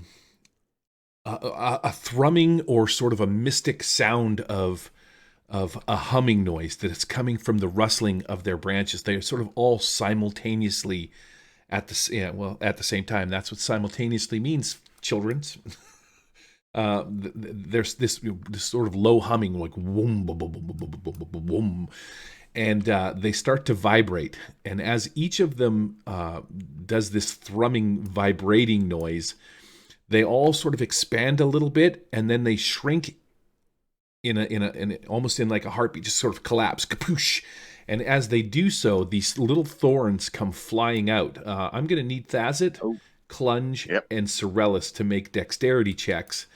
thrumming or sort of a mystic sound of a humming noise that is coming from the rustling of their branches. They are sort of all simultaneously at the same time. That's what simultaneously means, children's. There's this sort of low humming, like whoom, boom, boom, boom, boom, boom, boom, boom, boom, and they start to vibrate. And as each of them does this thrumming, vibrating noise, they all sort of expand a little bit, and then they shrink in almost in like a heartbeat, just sort of collapse, kapoosh. And as they do so, these little thorns come flying out. I'm going to need Thazit, Clunge, and Sorellis to make dexterity checks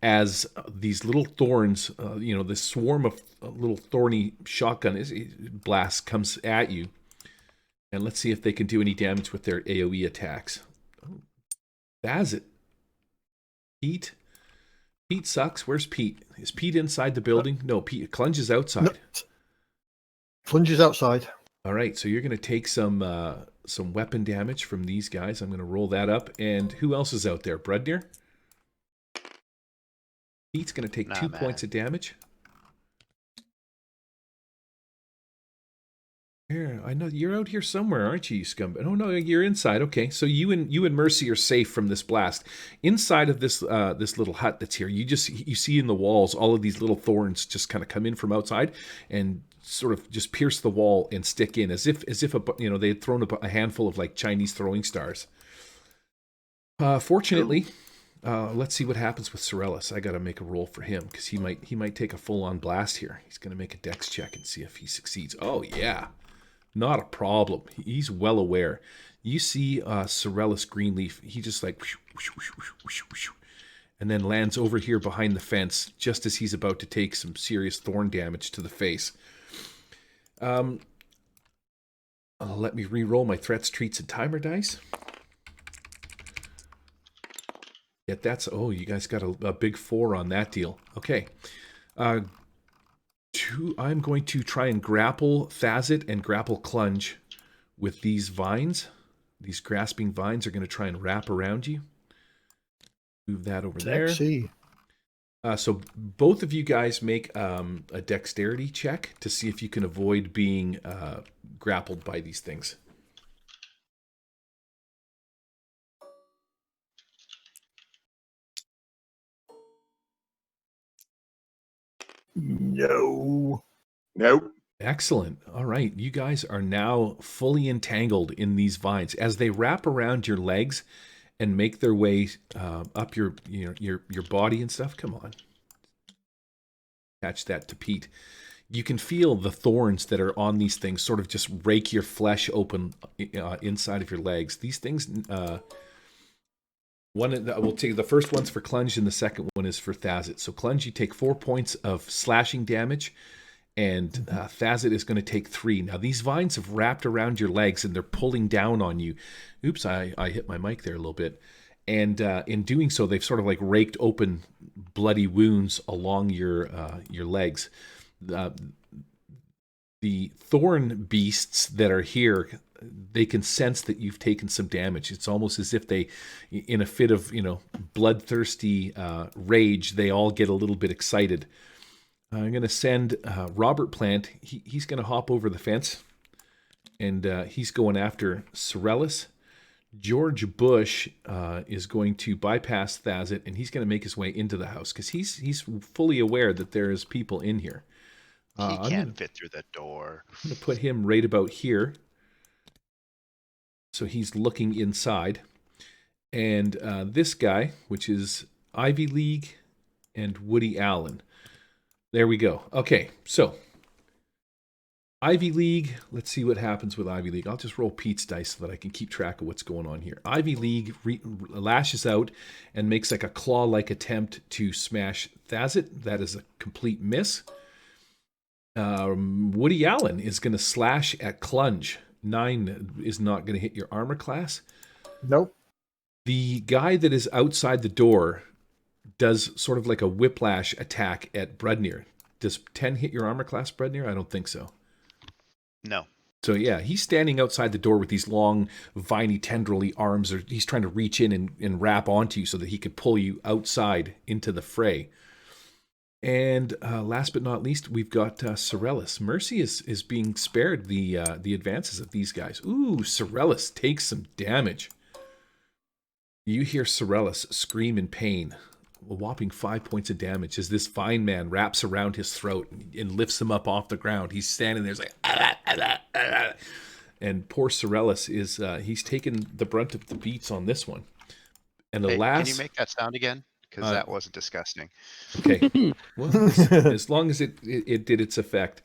as these little thorns, this swarm of little thorny shotgun blast comes at you. And let's see if they can do any damage with their AoE attacks. Thazit. Pete sucks. Where's Pete? Is Pete inside the building? No, Pete. Clunge is outside. No. Clunge is outside. All right, so you're going to take some weapon damage from these guys. I'm going to roll that up. And who else is out there? Brudnir? Pete's going to take 2 points of damage. Here, I know you're out here somewhere, aren't you, scumbag? Oh no, you're inside. Okay, so you and Mercy are safe from this blast. Inside of this little hut that's here, you see in the walls all of these little thorns just kind of come in from outside and sort of just pierce the wall and stick in as if they had thrown a handful of like Chinese throwing stars. Fortunately, let's see what happens with Sorellis. I got to make a roll for him because he might take a full-on blast here. He's going to make a dex check and see if he succeeds. Oh yeah. Not a problem. He's well aware. You see Sorellis Greenleaf. He just like whoosh, whoosh, whoosh, whoosh, whoosh, whoosh, and then lands over here behind the fence just as he's about to take some serious thorn damage to the face. Let me re-roll my threats, treats, and timer dice. Yet that's... Oh, you guys got a big 4 on that deal. Okay. I'm going to try and grapple Thazit and grapple Clunge with these vines. These grasping vines are going to try and wrap around you. Move that over there. So both of you guys make a dexterity check to see if you can avoid being grappled by these things. No. Nope. Excellent. All right. You guys are now fully entangled in these vines. As they wrap around your legs and make their way up your body and stuff. Come on. Attach that to Pete. You can feel the thorns that are on these things sort of just rake your flesh open inside of your legs. These things... we'll take the first one's for Clunge and the second one is for Thazit. So Clunge, you take 4 points of slashing damage, and Thazit is going to take 3. Now these vines have wrapped around your legs and they're pulling down on you. Oops, I hit my mic there a little bit. And in doing so, they've sort of like raked open bloody wounds along your legs. The thorn beasts that are here, they can sense that you've taken some damage. It's almost as if they, in a fit of, bloodthirsty rage, they all get a little bit excited. I'm going to send Robert Plant. He's going to hop over the fence, and he's going after Sorellis. George Bush is going to bypass Thazit, and he's going to make his way into the house because he's fully aware that there is people in here. He can't fit through the door. I'm going to put him right about here. So he's looking inside. And this guy, which is Ivy League and Woody Allen. There we go. Okay, so Ivy League, let's see what happens with Ivy League. I'll just roll Pete's dice so that I can keep track of what's going on here. Ivy League lashes out and makes like a claw-like attempt to smash Thazit. That is a complete miss. Woody Allen is going to slash at Clunge. 9 is not going to hit your armor class. Nope. The guy that is outside the door does sort of like a whiplash attack at Brudnir. Does 10 hit your armor class, Brudnir? I don't think so. No. So yeah, he's standing outside the door with these long, viney, tendrily arms. Or he's trying to reach in and wrap onto you so that he could pull you outside into the fray. And last but not least, we've got Sorellis. Mercy is being spared the advances of these guys. Ooh, Sorellis takes some damage. You hear Sorellis scream in pain. A whopping 5 points of damage as this vine man wraps around his throat and lifts him up off the ground. He's standing there, like, ah, ah, ah, ah. And poor Sorellis is he's taken the brunt of the beats on this one. And the Hey, last, can you make that sound again? Because that wasn't disgusting. okay, well, as long as it did its effect.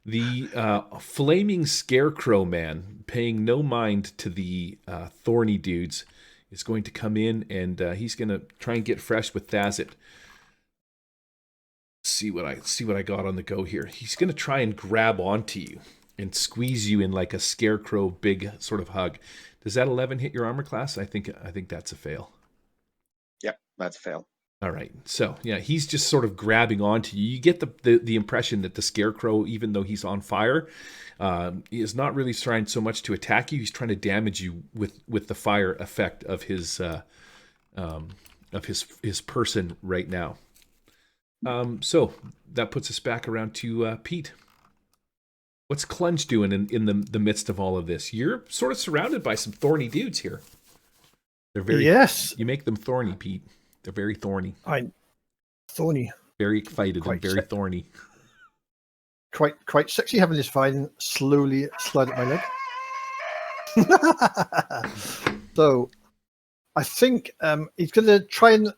The flaming Scarecrow man, paying no mind to the thorny dudes, is going to come in and he's going to try and get fresh with Thazit. See what I got on the go here. He's going to try and grab onto you and squeeze you in like a Scarecrow big sort of hug. Does that 11 hit your armor class? I think that's a fail. Yep, that's a fail. All right. So, yeah, he's just sort of grabbing onto you. You get the impression that the Scarecrow, even though he's on fire, is not really trying so much to attack you. He's trying to damage you with the fire effect of his person right now. So that puts us back around to Pete. What's Clunge doing in the midst of all of this? You're sort of surrounded by some thorny dudes here. They're very Yes. You make them thorny, Pete. They're very thorny. Thorny. Very excited and Quite very sick. thorny. Quite sexy having this vine slowly slide up my leg. So I think he's going to try and,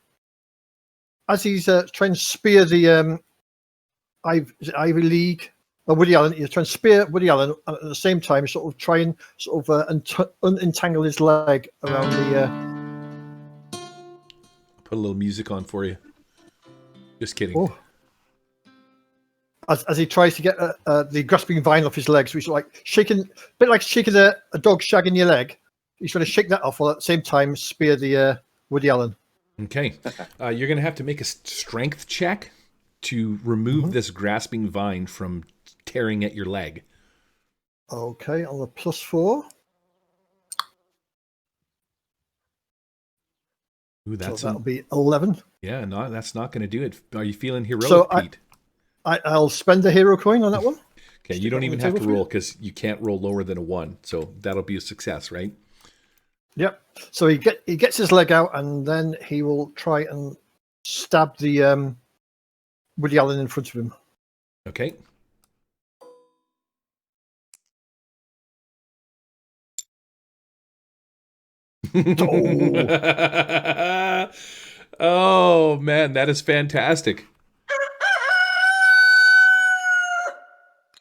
as he's trying to spear the Ivy League, or Woody Allen, he's trying to spear Woody Allen, and at the same time sort of try and sort of unentangle his leg around the... Put a little music on for you. Just kidding. Oh. As he tries to get the grasping vine off his legs, so he's like shaking, a bit like shaking a dog shagging your leg. He's trying to shake that off while at the same time spear the Woody Allen. Okay. You're going to have to make a strength check to remove this grasping vine from tearing at your leg. Okay, on the +4. Ooh, that's So that'll be 11. Yeah, no, that's not going to do it. Are you feeling heroic, So Pete? I'll spend a hero coin on that one. Okay, you don't even have to roll because you can't roll lower than a 1. So that'll be a success, right? Yep. So he gets his leg out, and then he will try and stab the Woody Allen in front of him. Okay. Oh man, that is fantastic.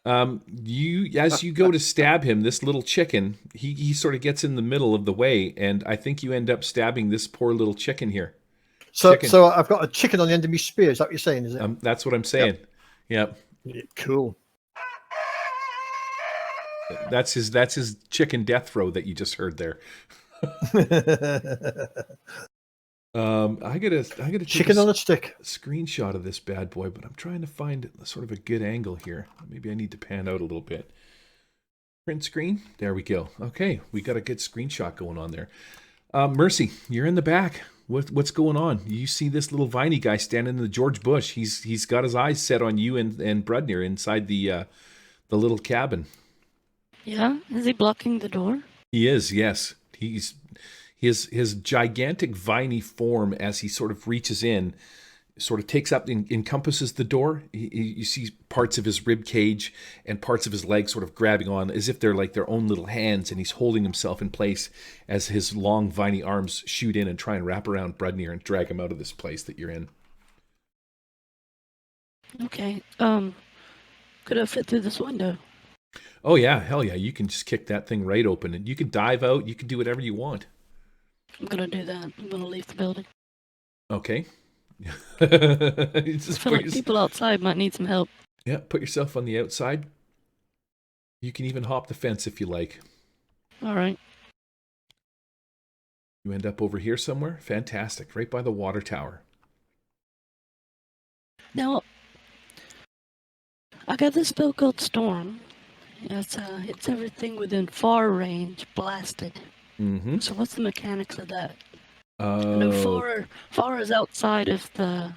As you go to stab him, this little chicken, he sort of gets in the middle of the way, and I think you end up stabbing this poor little chicken here. So I've got a chicken on the end of my spear. Is that what you're saying? Is it? That's what I'm saying. Yep. Yeah, cool. That's his chicken death throw that you just heard there. I gotta chicken on a stick. Screenshot of this bad boy, but I'm trying to find sort of a good angle here. Maybe I need to pan out a little bit. Print screen. There we go. Okay, we got a good screenshot going on there. Mercy, you're in the back. What's going on? You see this little viney guy standing in the George Bush. He's got his eyes set on you and Brudnir inside the little cabin. Yeah, is he blocking the door? He is. Yes, his gigantic viney form as he sort of reaches in, sort of takes up and encompasses the door. You see parts of his rib cage and parts of his legs sort of grabbing on as if they're like their own little hands, and he's holding himself in place as his long viney arms shoot in and try and wrap around Brudnir and drag him out of this place that you're in. Okay. Could I fit through this window? Oh yeah, hell yeah! You can just kick that thing right open, and you can dive out. You can do whatever you want. I'm gonna do that. I'm gonna leave the building. Okay. I feel like people outside might need some help. Yeah, put yourself on the outside. You can even hop the fence if you like. All right. You end up over here somewhere? Fantastic. Right by the water tower. Now, I got this spell called Storm. It's everything within far range blasted. Mm-hmm. So what's the mechanics of that? I know far is outside of the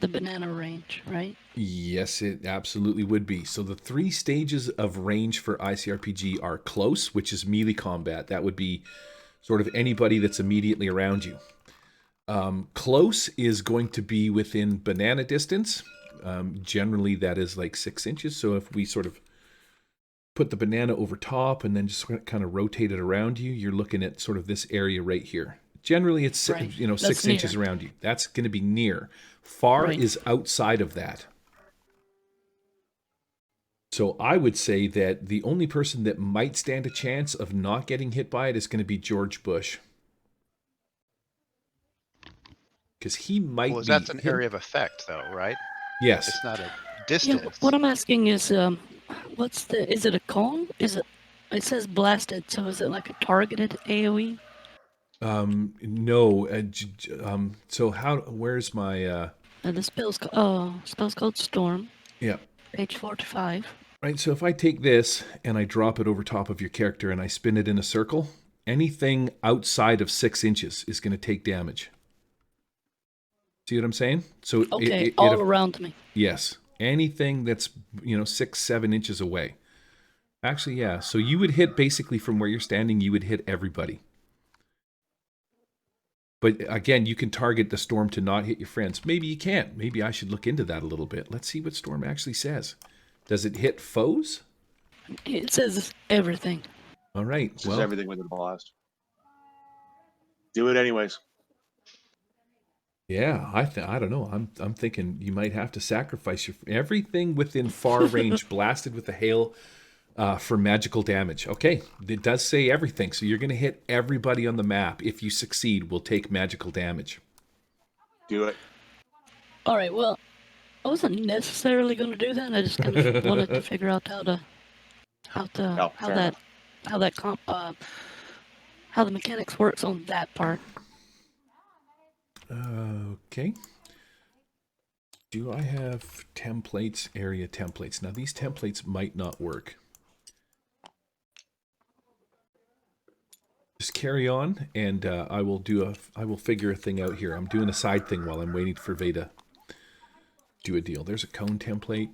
banana range, right? Yes, it absolutely would be. So the 3 stages of range for ICRPG are close, which is melee combat. That would be sort of anybody that's immediately around you. Close is going to be within banana distance. Generally, that is like 6 inches. So if we sort of put the banana over top and then just kind of rotate it around you, you're looking at sort of this area right here. Generally, it's Right. 6 That's inches near. around you. That's going to be near. Far Right. is outside of that. So I would say that the only person that might stand a chance of not getting hit by it is going to be George Bush. Because he might Well, be that's an hit- area of effect, though, right? Yes. It's not a Yeah. distance. What I'm asking is, is it a cone? It says blasted, so is it like a targeted AOE? No. So where's my, The spell's called Storm, yeah. page 45. Right, so if I take this and I drop it over top of your character and I spin it in a circle, anything outside of 6 inches is going to take damage. See what I'm saying? So Okay, all around me. Yes, anything that's 6, 7 inches away. Actually, yeah. So you would hit basically from where you're standing. You would hit everybody. But again, you can target the storm to not hit your friends. Maybe you can't. Maybe I should look into that a little bit. Let's see what storm actually says. Does it hit foes? It says everything. All right. This is everything with the blast. Do it anyways. Yeah, I don't know. I'm thinking you might have to sacrifice everything within far range blasted with the hail for magical damage. Okay, it does say everything, so you're going to hit everybody on the map. If you succeed, will take magical damage. Do it. All right. Well, I wasn't necessarily going to do that. I just kind of wanted to figure out how the mechanics works on that part. Okay. Do I have templates, area templates? Now these templates might not work. Just carry on, and I will figure a thing out here. I'm doing a side thing while I'm waiting for Veda. Do a deal. There's a cone template.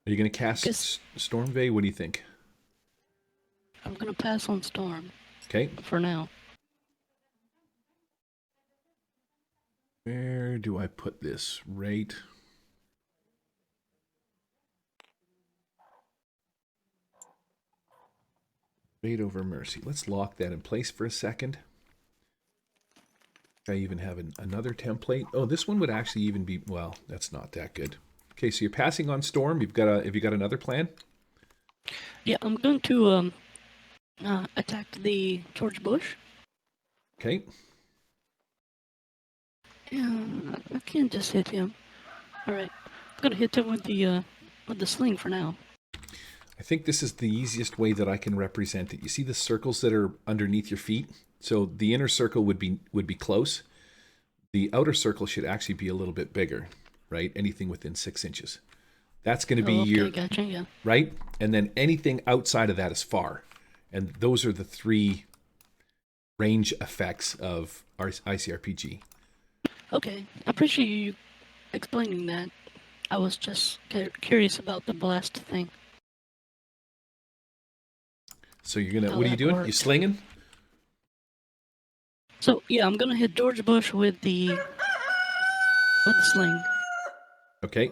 Are you going to cast Storm, Vey? What do you think? I'm going to pass on Storm. Okay. For now. Where do I put this? Right. Fate over Mercy. Let's lock that in place for a second. I even have another template. Oh, this one would actually even be, well, that's not that good. Okay, so you're passing on Storm. Have you got another plan? Yeah, I'm going to attack the George Bush. Okay. Yeah, I can't just hit him. All right, I'm gonna hit him with the sling for now. I think this is the easiest way that I can represent it. You see the circles that are underneath your feet? So the inner circle would be close. The outer circle should actually be a little bit bigger, right? Anything within 6 inches. That's going to be your... Gotcha, yeah. Right? And then anything outside of that is far. And those are the 3 range effects of our ICRPG. Okay, I appreciate you explaining that. I was just curious about the blast thing. So you're going to... How What are you that doing? works. You slinging? So, yeah, I'm gonna hit George Bush with the sling. Okay.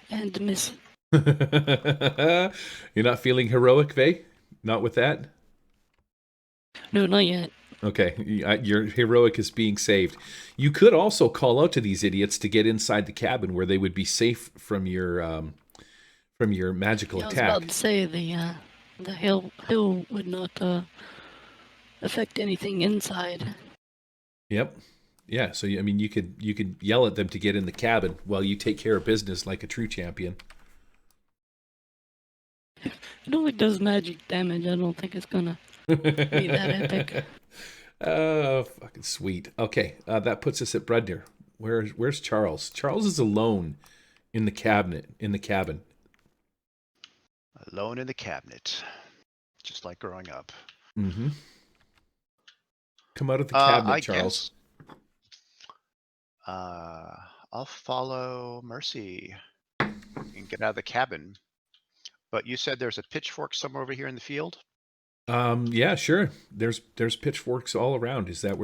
And miss. You're not feeling heroic, Vey? Not with that? No, not yet. Okay, your heroic is being saved. You could also call out to these idiots to get inside the cabin where they would be safe from your magical Yeah, I was attack. about to say the The hail would not affect anything inside. Yep. Yeah. So I mean, you could yell at them to get in the cabin while you take care of business like a true champion. It only does magic damage. I don't think it's gonna be that epic. Oh, fucking sweet. Okay, that puts us at Brudner. Where's Charles? Charles is alone in the cabin. Alone in the cabinet. Just like growing up. Mm-hmm. Come out of the cabinet, I Charles. guess. I'll follow Mercy and get out of the cabin. But you said there's a pitchfork somewhere over here in the field? Yeah, sure. There's pitchforks all around. Is that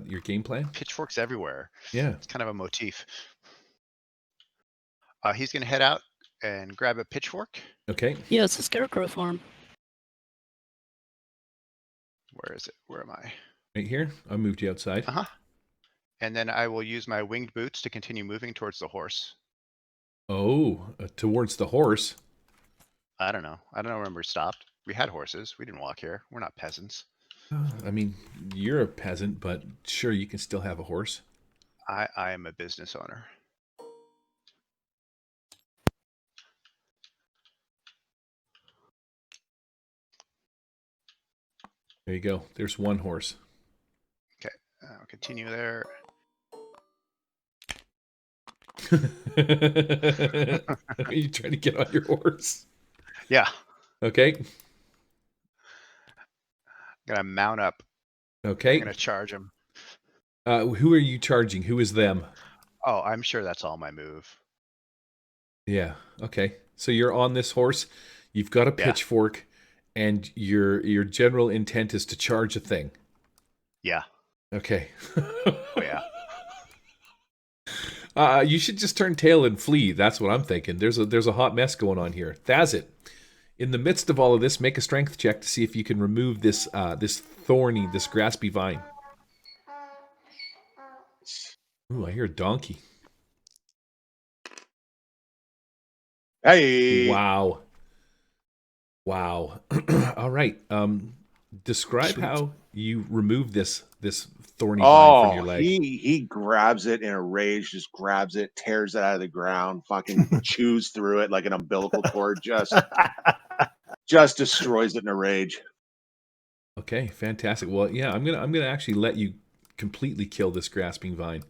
your game plan? Pitchforks everywhere. Yeah. It's kind of a motif. He's gonna head out and grab a pitchfork. Okay. Yeah, it's a Scarecrow farm. Where is it? Where am I? Right here. I moved you outside. Uh-huh. And then I will use my winged boots to continue moving towards the horse. Oh, towards the horse. I don't know when we stopped. We had horses. We didn't walk here. We're not peasants. I mean, you're a peasant, but sure, you can still have a horse. I am a business owner. There you go. There's one horse. Okay, I'll continue there. Are you trying to get on your horse? Yeah. Okay. Gonna mount up. Okay. I'm gonna charge him. Who are you charging? Who is them? Oh, I'm sure that's all my move. Yeah. Okay. So you're on this horse. You've got a pitchfork, and your general intent is to charge a thing. Yeah. Okay. Oh yeah. You should just turn tail and flee. That's what I'm thinking. There's a hot mess going on here. Thazit, in the midst of all of this, make a strength check to see if you can remove this this graspy vine. Ooh, I hear a donkey. Hey. Wow. All right. Describe Sweet. how you remove this thorny vine from your leg. He grabs it in a rage, just grabs it, tears it out of the ground, fucking chews through it like an umbilical cord, just destroys it in a rage. Okay, fantastic. Well, yeah, I'm gonna actually let you completely kill this grasping vine.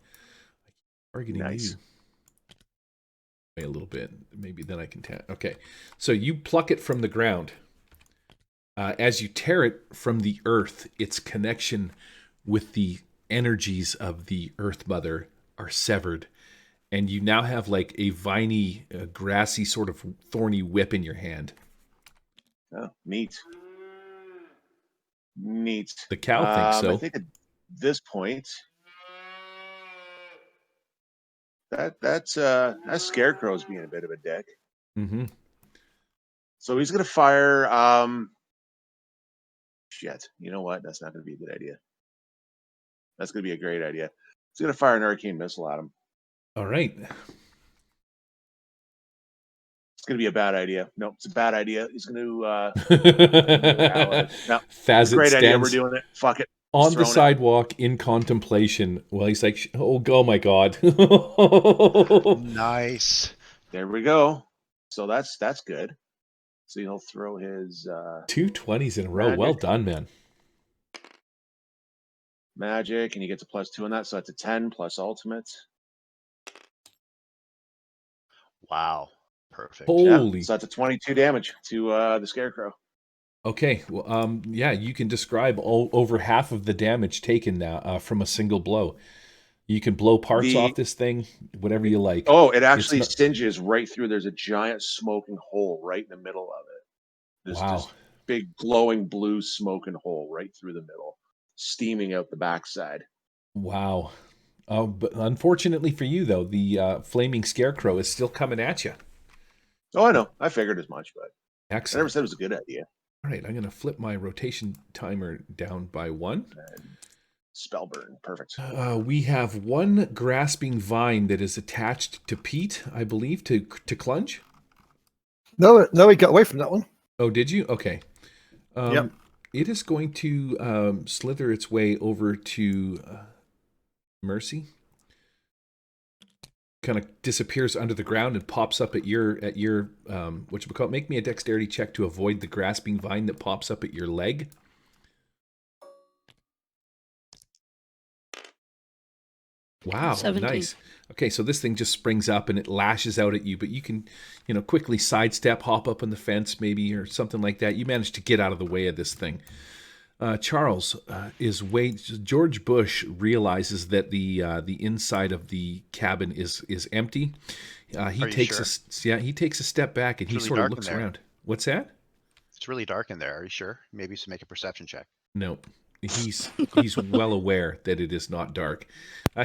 Targeting Nice. you. Wait a little bit. Maybe then I can okay. So you pluck it from the ground. As you tear it from the earth, its connection with the energies of the Earth Mother are severed. And you now have like a viney, grassy, sort of thorny whip in your hand. Oh, neat. The cow thinks so. I think at this point, that's Scarecrow's being a bit of a dick. Mm-hmm. So he's gonna fire. Shit. You know what? That's not gonna be a good idea. That's gonna be a great idea. He's gonna fire an Arcane Missile at him. All right. It's gonna be a bad idea. No, it's a bad idea. He's gonna. No, Thazit great idea. We're stands doing it. Fuck it. on the sidewalk in contemplation. Well, he's like, oh my god. Nice. There we go. So that's good. So he'll throw his 2 20s in a row. Magic. Well done, man. magic, and he gets a +2 on that, so that's a 10 plus ultimate. Wow. Perfect. Holy. Yeah, so that's a 22 damage to the Scarecrow. Okay. Well, yeah, you can describe over half of the damage taken now from a single blow. You can blow parts off this thing, whatever you like. Oh, it actually singes right through. There's a giant smoking hole right in the middle of it. This big glowing blue smoking hole right through the middle, steaming out the backside. Wow. But unfortunately for you, though, the flaming Scarecrow is still coming at you. Oh, I know. I figured as much, but excellent. I never said it was a good idea. All right, I'm going to flip my rotation timer down by 1. And spell burn. Perfect. We have one grasping vine that is attached to Pete, I believe, to Clunge. No, he got away from that one. Oh, did you? Okay. Yep. It is going to slither its way over to Mercy. Kind of disappears under the ground and pops up at your whatchamacallit. Make me a dexterity check to avoid the grasping vine that pops up at your leg. Wow, 17. nice. Okay, so this thing just springs up and it lashes out at you, but you can, quickly sidestep, hop up on the fence maybe or something like that. You manage to get out of the way of this thing. Charles George Bush realizes that the inside of the cabin is empty. He takes a step back and he really sort of dark looks in there. around. What's that? It's really dark in there. Are you sure? Maybe you should make a perception check. Nope. He's well aware that it is not dark.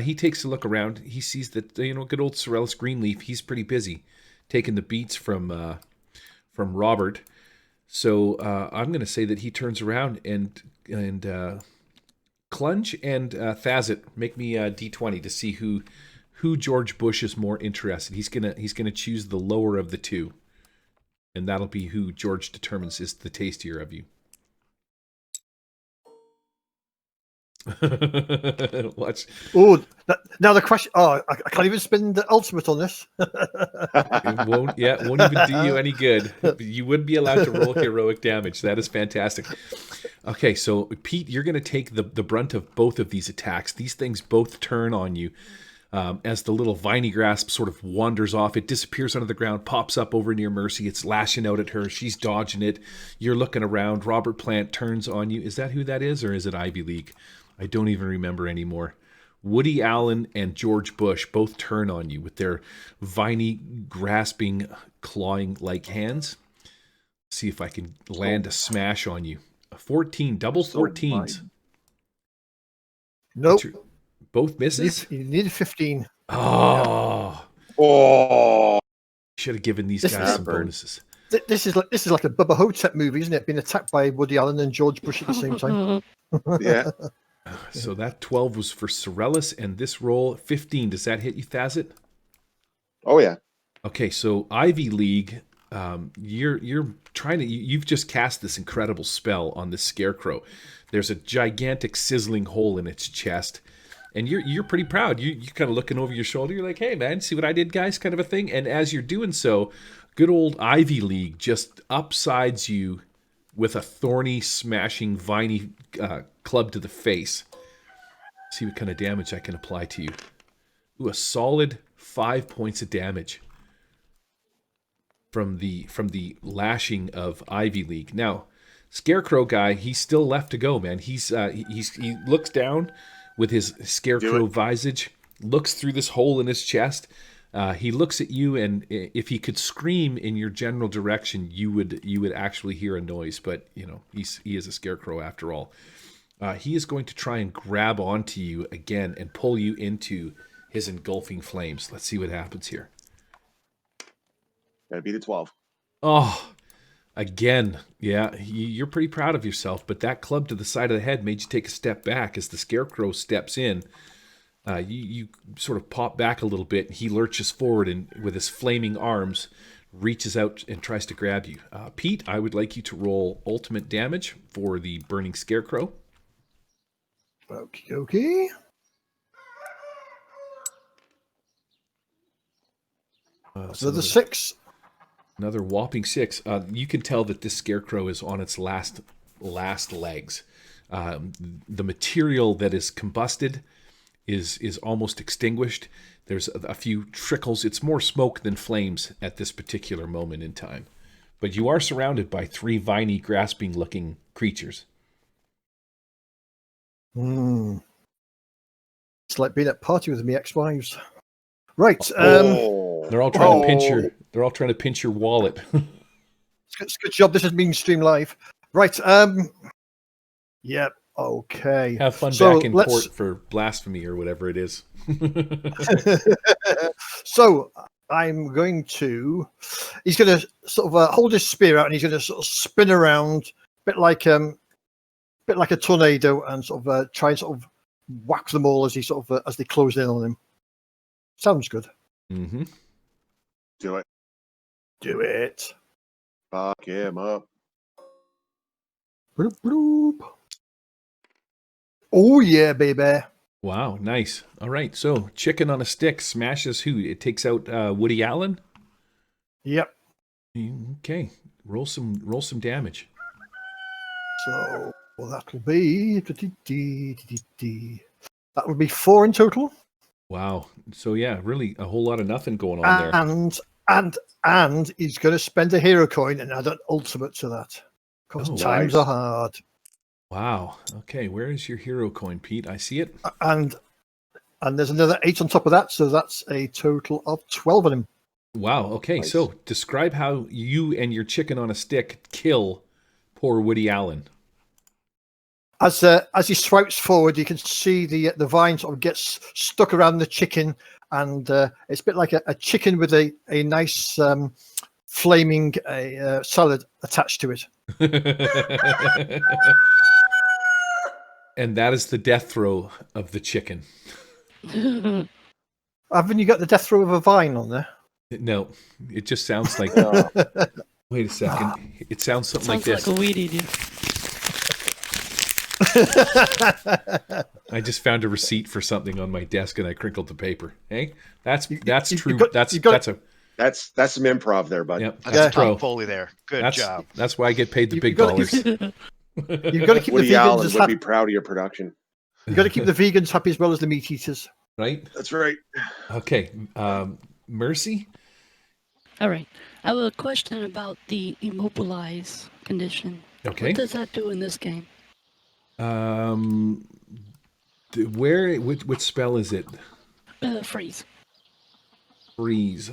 He takes a look around. He sees that good old Sorellus Greenleaf. He's pretty busy, taking the beats from Robert. So I'm going to say that he turns around and Clunge and Thazit make me a D20 to see who George Bush is more interested. He's gonna choose the lower of the two, and that'll be who George determines is the tastier of you. Watch. Oh, now the question. Oh, I can't even spin the ultimate on this. It won't even do you any good. You would be allowed to roll heroic damage. That is fantastic. Okay, so Pete, you're going to take the brunt of both of these attacks. These things both turn on you. As the little viney grasp sort of wanders off, it disappears under the ground, pops up over near Mercy. It's lashing out at her. She's dodging it. You're looking around. Robert Plant turns on you. Is that who that is, or is it Ivy League? I don't even remember anymore. Woody Allen and George Bush both turn on you with their viney, grasping, clawing-like hands. See if I can land a smash on you. A 14, double 14s. Nope. Both misses? You need 15. Oh. Oh. Should have given these guys some bonuses. This is like a Bubba Hotep movie, isn't it? Being attacked by Woody Allen and George Bush at the same time. Yeah. So that 12 was for Sorellus, and this roll 15. Does that hit you, Thazit? Oh yeah. Okay, so Ivy League, you're trying to. You've just cast this incredible spell on this Scarecrow. There's a gigantic sizzling hole in its chest, and you're pretty proud. You're kind of looking over your shoulder. You're like, "Hey, man, see what I did, guys?" Kind of a thing. And as you're doing so, good old Ivy League just upsides you with a thorny, smashing, viney club to the face. See what kind of damage I can apply to you. Ooh, a solid 5 points of damage from the lashing of Ivy League. Now, Scarecrow guy, he's still left to go, man. He looks down with his Scarecrow visage, looks through this hole in his chest. He looks at you, and if he could scream in your general direction, you would actually hear a noise. But he is a Scarecrow after all. He is going to try and grab onto you again and pull you into his engulfing flames. Let's see what happens here. Gotta beat a 12. Oh, again, yeah, you're pretty proud of yourself, but that club to the side of the head made you take a step back as the Scarecrow steps in. You sort of pop back a little bit, and he lurches forward and with his flaming arms reaches out and tries to grab you. Pete, I would like you to roll ultimate damage for the burning Scarecrow. Okay. So the 6. Another whopping 6. You can tell that this Scarecrow is on its last legs. The material that is combusted is almost extinguished. There's a few trickles. It's more smoke than flames at this particular moment in time. But you are surrounded by 3 viney, grasping-looking creatures. It's like being at a party with me ex-wives. Right. They're all trying to pinch your. They're all trying to pinch your wallet. It's a good job. This is mainstream live. Right. Yep. Okay. Have fun back in court for blasphemy or whatever it is. So I'm going to. He's going to sort of hold his spear out, and he's going to sort of spin around, a bit like a tornado, and sort of try and sort of whack them all as as they close in on him. Sounds good. Mm-hmm. Do it. Do it. Fuck him up. Bloop, bloop. Oh, yeah, baby. Wow, nice. All right, so chicken on a stick smashes who? It takes out Woody Allen. Yep. Okay, roll some damage. So that will be that would be 4 in total. Wow. So yeah, really a whole lot of nothing going on there. And he's going to spend a hero coin and add an ultimate to that because Oh, times nice. are hard. Wow. Okay, where is your hero coin, Pete? I see it. And there's another 8 on top of that, so that's a total of 12 on him. Wow. Okay, Nice. so describe how you and your chicken on a stick kill poor Woody Allen. As he swipes forward, you can see the vine sort of gets stuck around the chicken, and it's a bit like a chicken with a nice flaming salad attached to it. And that is the death throw of the chicken. Haven't you got the death throw of a vine on there? No, it just sounds like. Oh, Wait a second. It sounds something like Sounds this. like a weed eater. I just found a receipt for something on my desk and I crinkled the paper. Hey, that's You- true. you got- That's you got- a that's some improv there, bud. yep. That's Yeah. pro. Tom Foley there. Good That's job. that's why I get paid the You big gotta dollars. You've got to keep Woody the vegans Allen as would happy. be proud of your production. You've got to keep the vegans happy as well as the meat eaters. Right? That's right. Okay. Mercy. All right. I have a question about the immobilize condition. Okay. What does that do in this game? Which spell is it? Freeze. Freeze.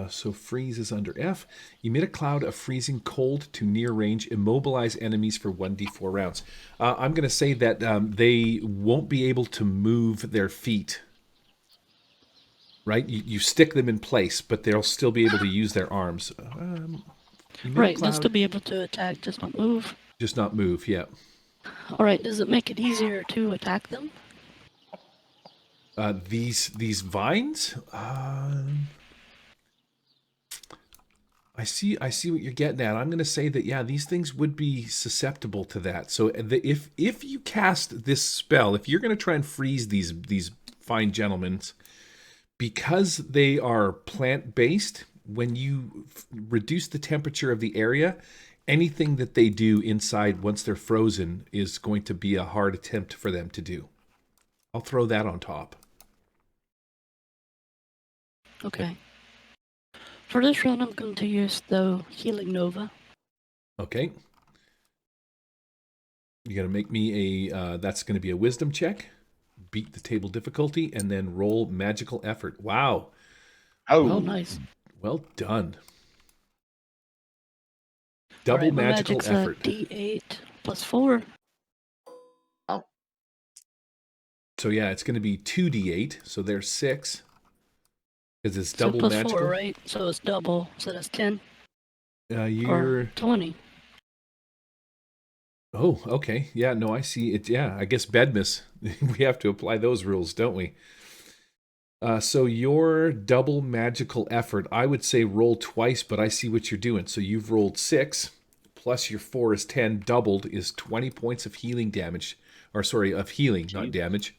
So freeze is under F. Emit a cloud of freezing cold to near range. Immobilize enemies for 1d4 rounds. I'm going to say that they won't be able to move their feet. Right? You stick them in place, but they'll still be able to use their arms. Emit a Right. They'll cloud, still be able to attack, just not move. just not move. Yeah. All right. Does it make it easier to attack them? These vines. I see what you're getting at. I'm going to say that yeah, these things would be susceptible to that. So if you cast this spell, if you're going to try and freeze these fine gentlemen, because they are plant based, when you reduce the temperature of the area, anything that they do inside once they're frozen is going to be a hard attempt for them to do. I'll throw that on top. Okay. For this round, I'm going to use the Healing Nova. Okay. You got to make me a, that's going to be a wisdom check, beat the table difficulty, and then roll magical effort. Wow. Oh, Oh, nice. Well done. All Double right, my magical magic's effort. D8 plus 4. So yeah, it's going to be 2d8. So there's 6. Because it's So double plus magical. 4, right? So it's double. So that's 10 You're... or 20. Oh, okay. Yeah, no, I see it. Yeah, I guess Bedmas. We have to apply those rules, don't we? So your double magical effort, I would say roll twice, but I see what you're doing. So you've rolled 6, plus your 4 is 10, doubled is 20 points of healing damage, or sorry, of healing, not damage,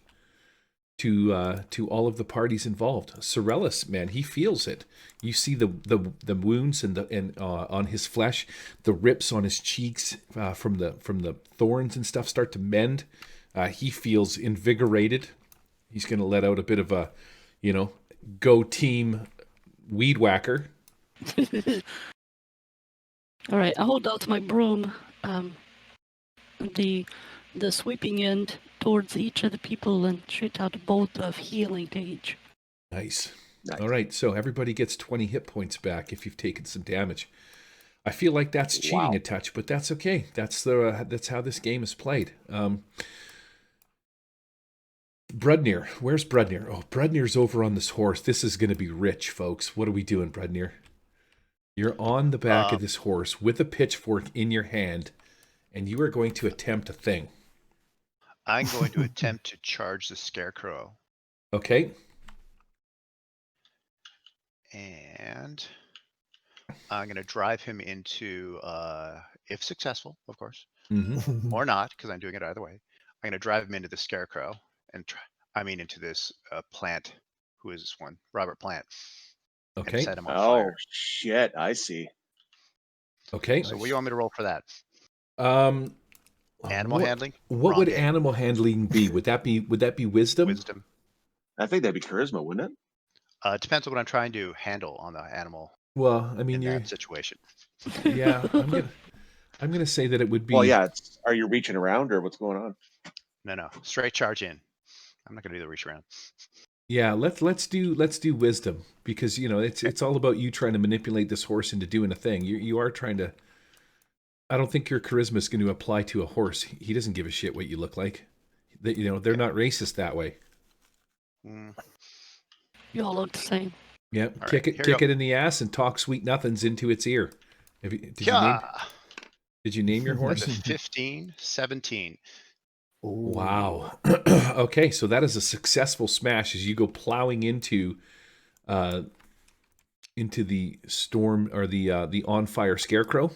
to all of the parties involved. Sorellis, man, he feels it. You see the wounds and on his flesh, the rips on his cheeks from the thorns and stuff start to mend. He feels invigorated. He's going to let out a bit of a, go team weed whacker. All right, I hold out my broom, the sweeping end towards each of the people and shoot out a bolt of healing to each. Nice. Nice. All right, so everybody gets 20 hit points back if you've taken some damage. I feel like that's cheating Wow. a touch, but that's okay. That's how this game is played. Brudnir, where's Brudnir? Oh, Brudnir's over on this horse. This is going to be rich, folks. What are we doing, Brudnir? You're on the back of this horse with a pitchfork in your hand, and you are going to attempt a thing. I'm going to attempt to charge the Scarecrow. Okay? And I'm going to drive him into, if successful, of course, Mm-hmm. or not, because I'm doing it either way. I'm going to drive him into the Scarecrow and into this Plant. Who is this one? Robert Plant. And Okay. set him on Oh fire. shit! I see. Okay. So what do you want me to roll for that? Animal what, handling? What Wrong would game. animal handling be? Would that be wisdom? Wisdom. I think that'd be charisma, wouldn't it? It depends on what I'm trying to handle on the animal Well, I mean, in you're that situation. yeah. I'm gonna say that it would be. Well, yeah. Are you reaching around or what's going on? No. Straight charge in. I'm not going to do the reach around. Yeah, let's do wisdom, because it's all about you trying to manipulate this horse into doing a thing. You are trying to. I don't think your charisma is going to apply to a horse. He doesn't give a shit what you look like. They're not racist that way. Mm, You all look the same. Yeah, All kick right, it here you go. in the ass and talk sweet nothings into its ear. Did you name your That's horse? a 15, 17. Wow. Okay, so that is a successful smash as you go plowing into the storm, or the on fire Scarecrow.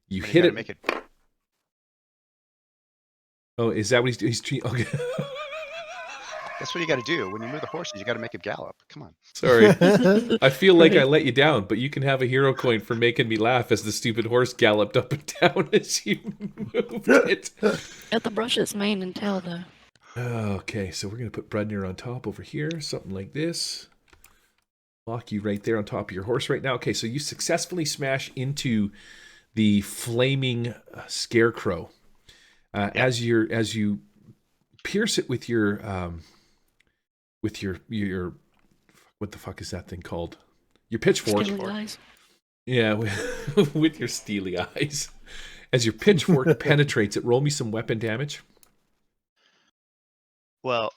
You But you hit gotta it. make it. Oh, is that what he's okay. That's what you got to do when you move the horses. You got to make it gallop. Come on. Sorry. I feel like I let you down, but you can have a hero coin for making me laugh as the stupid horse galloped up and down as you moved it. Got the brush its mane and tail though. Okay, so we're going to put Brudner on top over here, something like this. Lock you right there on top of your horse right now. Okay, so you successfully smash into the flaming Scarecrow. As you pierce it with your what the fuck is that thing called? Your pitchfork. Steely eyes. Yeah, with your steely eyes. As your pitchfork penetrates it, roll me some weapon damage. Well,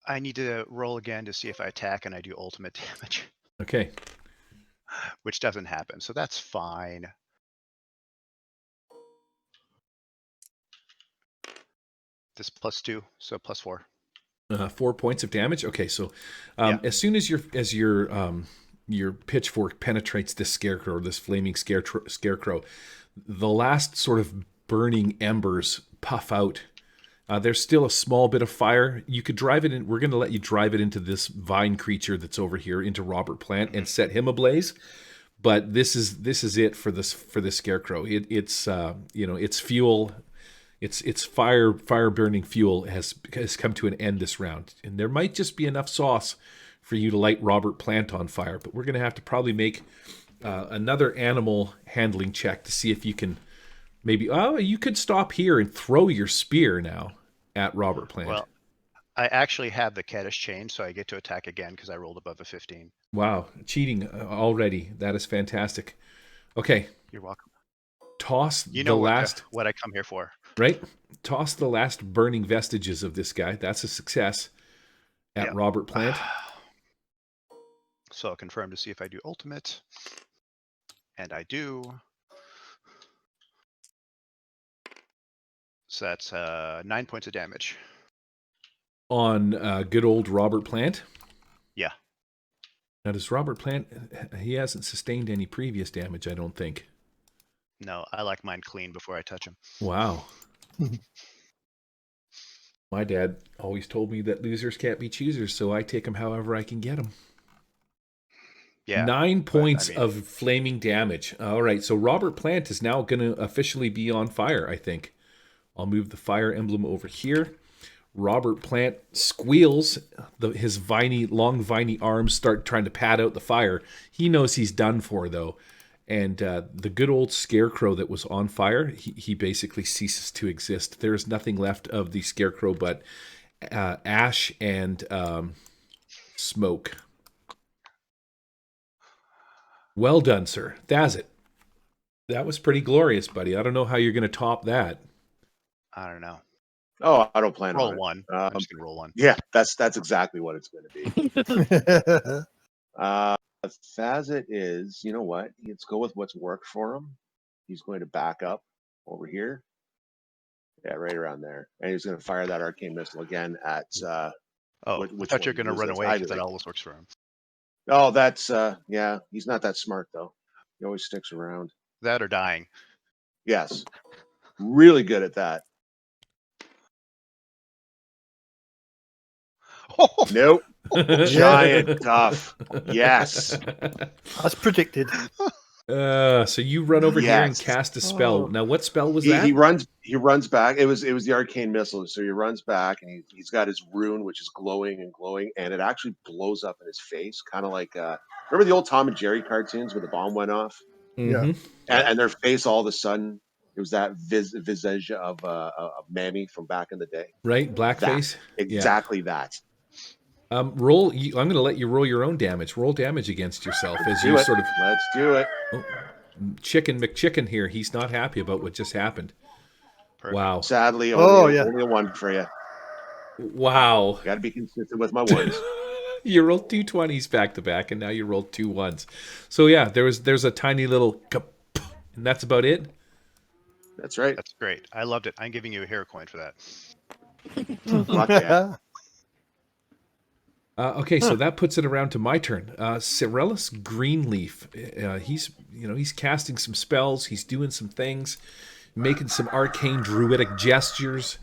I need to roll again to see if I attack and I do ultimate damage, Okay. which doesn't happen. So that's fine. This +2, so +4. 4 points of damage. Okay, so as soon as your pitchfork penetrates this Scarecrow, this flaming Scarecrow, the last sort of burning embers puff out. There's still a small bit of fire. You could drive it in. We're going to let you drive it into this vine creature that's over here, into Robert Plant, and set him ablaze. But this is it for this Scarecrow. It's its fuel. Its fire burning fuel has come to an end this round, and there might just be enough sauce for you to light Robert Plant on fire. But we're going to have to probably make another animal handling check to see if you can maybe. Oh, you could stop here and throw your spear now at Robert Plant. Well, I actually have the Kaddish chain, so I get to attack again because I rolled above a 15. Wow, cheating already. That is fantastic. Okay, You're welcome. toss You know the last. what I come here for. Right? Toss the last burning vestiges of this guy. That's a success at Robert Plant. So I'll confirm to see if I do ultimate. And I do. So that's 9 points of damage. On good old Robert Plant? Yeah. Now, does Robert Plant, he hasn't sustained any previous damage, I don't think. No, I like mine clean before I touch him. Wow. My dad always told me that losers can't be choosers, so I take them however I can get them. Yeah. 9 points of flaming damage. All right, so Robert Plant is now going to officially be on fire, I think. I'll move the fire emblem over here. Robert Plant squeals. His long viney arms start trying to pad out the fire. He knows he's done for, though. And the good old Scarecrow that was on fire, he basically ceases to exist. There is nothing left of the Scarecrow but ash and smoke. Well done, sir. That's it. That was pretty glorious, buddy. I don't know how you're going to top that. I don't know. Oh, I don't plan Roll on it. one. I'm just going to roll one. Yeah, that's exactly what it's going to be. Fazit is, you know what? Let's go with what's worked for him. He's going to back up over here. Yeah, right around there. And he's going to fire that Arcane Missile again at... I thought you were going to run away because that always works for him. Oh, that's... yeah, he's not that smart, though. He always sticks around. That or dying. Yes. Really good at that. Nope. Giant tough. Yes. As predicted. So you run over here and Yes. cast a spell. Oh. Now, what spell was He that? runs back. It was the arcane missile. So he runs back and he's got his rune, which is glowing, and it actually blows up in his face, kind of like remember the old Tom and Jerry cartoons where the bomb went off, Mhm. and their face all of a sudden it was that visage of Mammy from back in the day. Right, blackface. Exactly that. Roll. I'm going to let you roll your own damage. Roll damage against yourself as Let's you do it. sort of Let's do it. Chicken McChicken here. He's not happy about what just happened. Perfect. Wow. Sadly, Oh, only, yeah. only a one for you. Wow. Got to be consistent with my ones. You rolled 2 20s back to back, and now you rolled 2 1s. So yeah, there's a tiny little, and that's about it. That's right. That's great. I loved it. I'm giving you a hero coin for that. Fuck yeah. Okay, so that puts it around to my turn. Cyrellus Greenleaf. He's casting some spells. He's doing some things, making some arcane druidic gestures.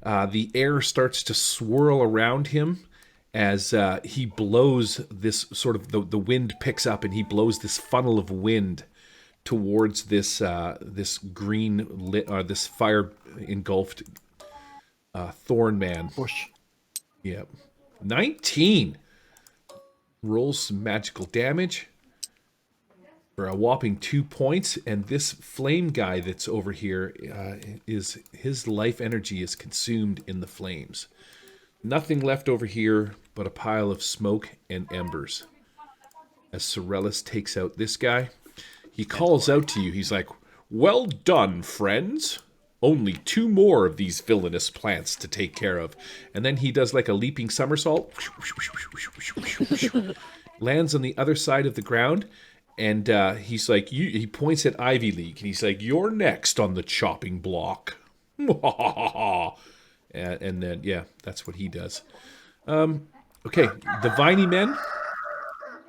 The air starts to swirl around him as he blows this sort of the wind picks up and he blows this funnel of wind towards this green lit this fire engulfed thorn man. Bush. Yep. 19 rolls some magical damage for a whopping 2 points, and this flame guy that's over here is his life energy is consumed in the flames. Nothing left over here but a pile of smoke and embers. As Cyrellus takes out this guy, he calls out to you. He's like, "Well done, friends. Only 2 more of these villainous plants to take care of." And then he does like a leaping somersault, lands on the other side of the ground, and he's like, he points at Ivy League, and he's like, "You're next on the chopping block." And then, yeah, that's what he does. Okay, the Viney Men.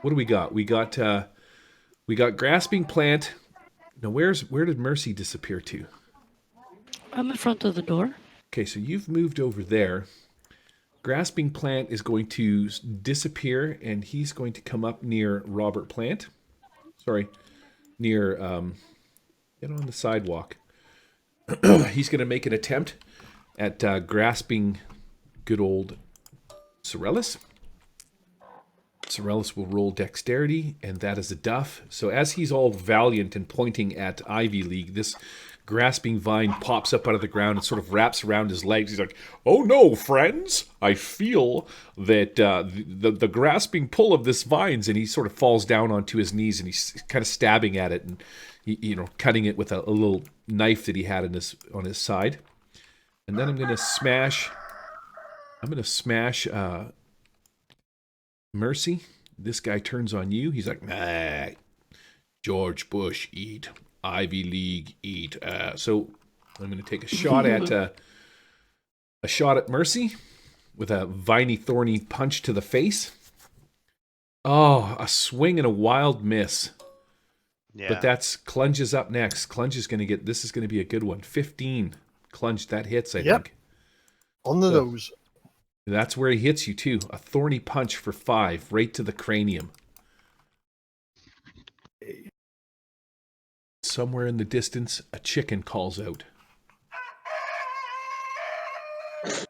What do we got? We got Grasping Plant. Now, where did Mercy disappear to? I'm in front of the door. Okay, so you've moved over there. Grasping Plant is going to disappear, and he's going to come up near Robert Plant. Sorry, near, get on the sidewalk. He's going to make an attempt at grasping good old Cyrellus. Cyrellus will roll dexterity, and that is a duff. So as he's all valiant and pointing at Ivy League, this grasping vine pops up out of the ground and sort of wraps around his legs. He's like, "Oh no, friends! I feel that the grasping pull of this vines," and he sort of falls down onto his knees and he's kind of stabbing at it and cutting it with a little knife that he had on his side. And then I'm gonna smash Mercy. This guy turns on you. He's like, "Nah, George Bush, eat. Ivy League, eat." So I'm going to take a shot at Mercy with a viney, thorny punch to the face. Oh, a swing and a wild miss. Yeah. But that's Clunge is up next. Clunge is going to this is going to be a good one. 15. Clunge, that hits, I think. On the nose. That's where he hits you, too. A thorny punch for 5, right to the cranium. Somewhere in the distance, a chicken calls out.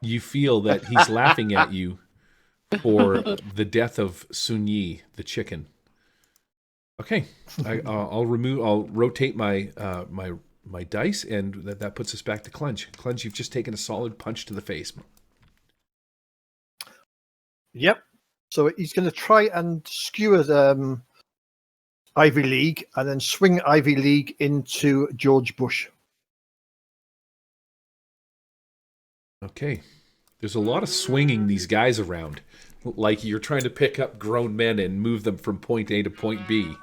You feel that he's laughing at you for the death of Sun Yi, the chicken. Okay, I'll rotate my my dice, and that puts us back to Clunge. Clunge, you've just taken a solid punch to the face. Yep. So he's going to try and skewer Ivy League and then swing Ivy League into George Bush. Okay. There's a lot of swinging these guys around. Like you're trying to pick up grown men and move them from point A to point B.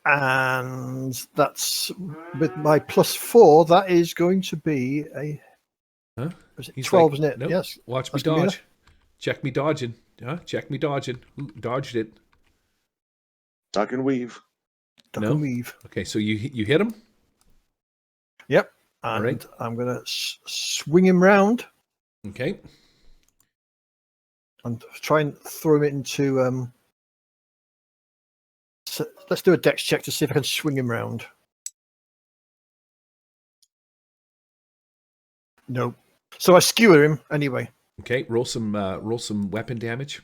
And that's with my +4. That is going to be a. Huh? Is it He's 12, like, isn't it? "Nope, Yes. Watch me That's gonna be dodge. Check me dodging. Check me dodging. Ooh, dodged it. Duck and weave. duck No? and weave. Okay, so you hit him? Yep. All And right. I'm going to swing him round Okay. and try and throw him into. So let's do a dex check to see if I can swing him round. No. So I skewer him anyway. Okay, roll some weapon damage.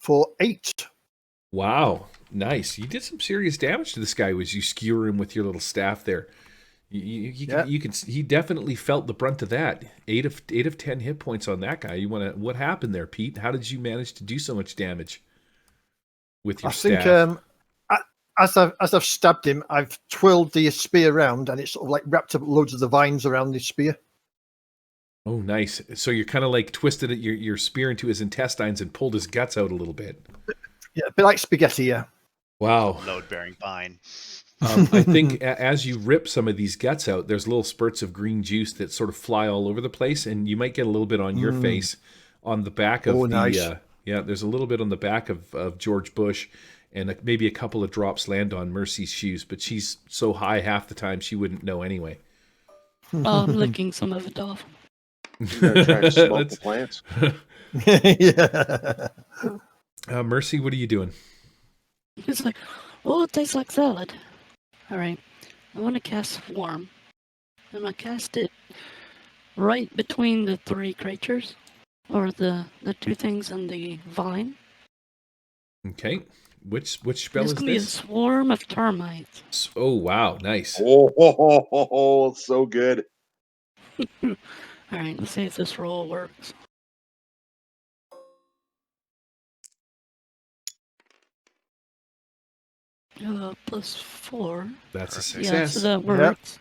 For 8. Wow, nice. You did some serious damage to this guy as you skewer him with your little staff there. He definitely felt the brunt of that. 8 of 10 hit points on that guy. What happened there, Pete? How did you manage to do so much damage with your staff? I think as I've stabbed him, I've twirled the spear around, and it's sort of like wrapped up loads of the vines around the spear. Oh, nice. So you're kind of like twisted your spear into his intestines and pulled his guts out a little bit. Yeah, a bit like spaghetti, yeah. Wow. Load-bearing vine. I think as you rip some of these guts out, there's little spurts of green juice that sort of fly all over the place, and you might get a little bit on your face, on the back of nice. There's a little bit on the back of George Bush, and maybe a couple of drops land on Mercy's shoes, but she's so high half the time she wouldn't know anyway. I'm licking some of it off. You're trying to smoke the plants. Yeah. Mercy, what are you doing? It's like, oh, it tastes like salad. All right, I want to cast Swarm. I'm going to cast it right between the 3 creatures, or the 2 things in the vine. Okay. Which spell It's is going to be a this? swarm of termites. Oh, wow. Nice. Oh, so good. All right, let's see if this roll works. +4. That's a Perfect. success. Yeah, so that works.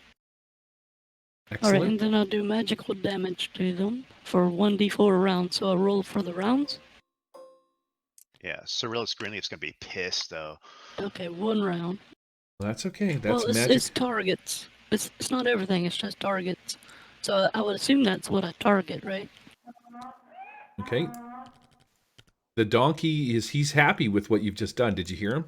Excellent. Alright, and then I'll do magical damage to them for 1d4 rounds. So I'll roll for the rounds. Yeah, Cyrilus Greenleaf's gonna be pissed though. Okay, 1 round. That's okay. That's well, magic. it's targets. It's not everything, it's just targets. So I would assume that's what I target, right? Okay. The donkey he's happy with what you've just done. Did you hear him?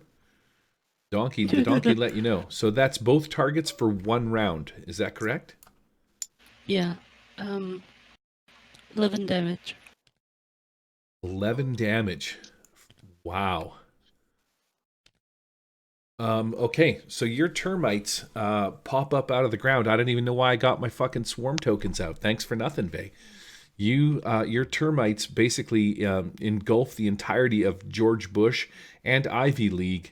The donkey let you know. So that's both targets for 1 round. Is that correct? Yeah. 11 damage. 11 damage. Wow. Okay, so your termites pop up out of the ground. I don't even know why I got my fucking swarm tokens out. Thanks for nothing, Vay. Your termites basically engulf the entirety of George Bush and Ivy League,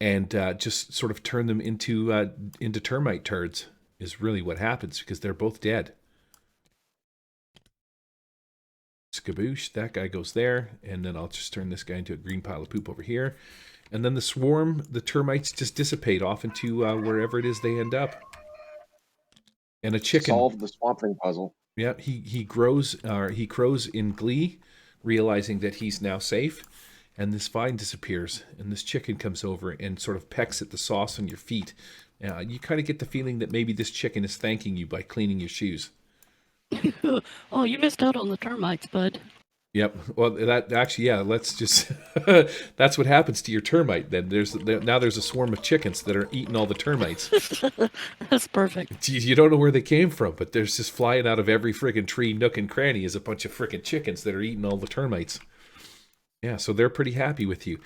and just sort of turn them into termite turds. Is really what happens, because they're both dead. Skaboosh, that guy goes there, and then I'll just turn this guy into a green pile of poop over here. And then the termites just dissipate off into wherever it is they end up. And a chicken. Solve the Swamp Thing puzzle. Yeah, he crows in glee, realizing that he's now safe. And this vine disappears, and this chicken comes over and sort of pecks at the sauce on your feet. You kind of get the feeling that maybe this chicken is thanking you by cleaning your shoes. Oh, you missed out on the termites, bud. Yep. Well, that actually, yeah. Let's just. That's what happens to your termite. Then now there's a swarm of chickens that are eating all the termites. That's perfect. Geez, you don't know where they came from, but there's just flying out of every friggin' tree, nook, and cranny is a bunch of friggin' chickens that are eating all the termites. Yeah, so they're pretty happy with you.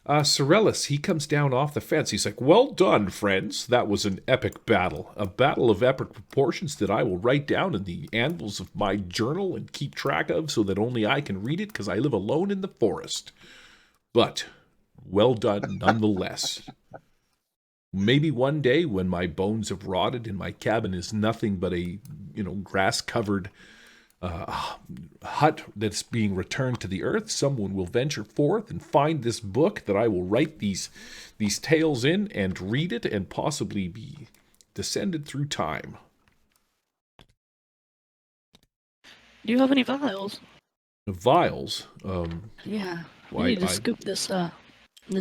Sorellus, he comes down off the fence. He's like, well done, friends. That was an epic battle. A battle of epic proportions that I will write down in the anvils of my journal and keep track of so that only I can read it because I live alone in the forest. But, well done nonetheless. Maybe one day when my bones have rotted and my cabin is nothing but a, grass-covered hut that's being returned to the earth, someone will venture forth and find this book that I will write these tales in and read it and possibly be descended through time. Do you have any vials? Vials? Yeah. Why, I need to scoop this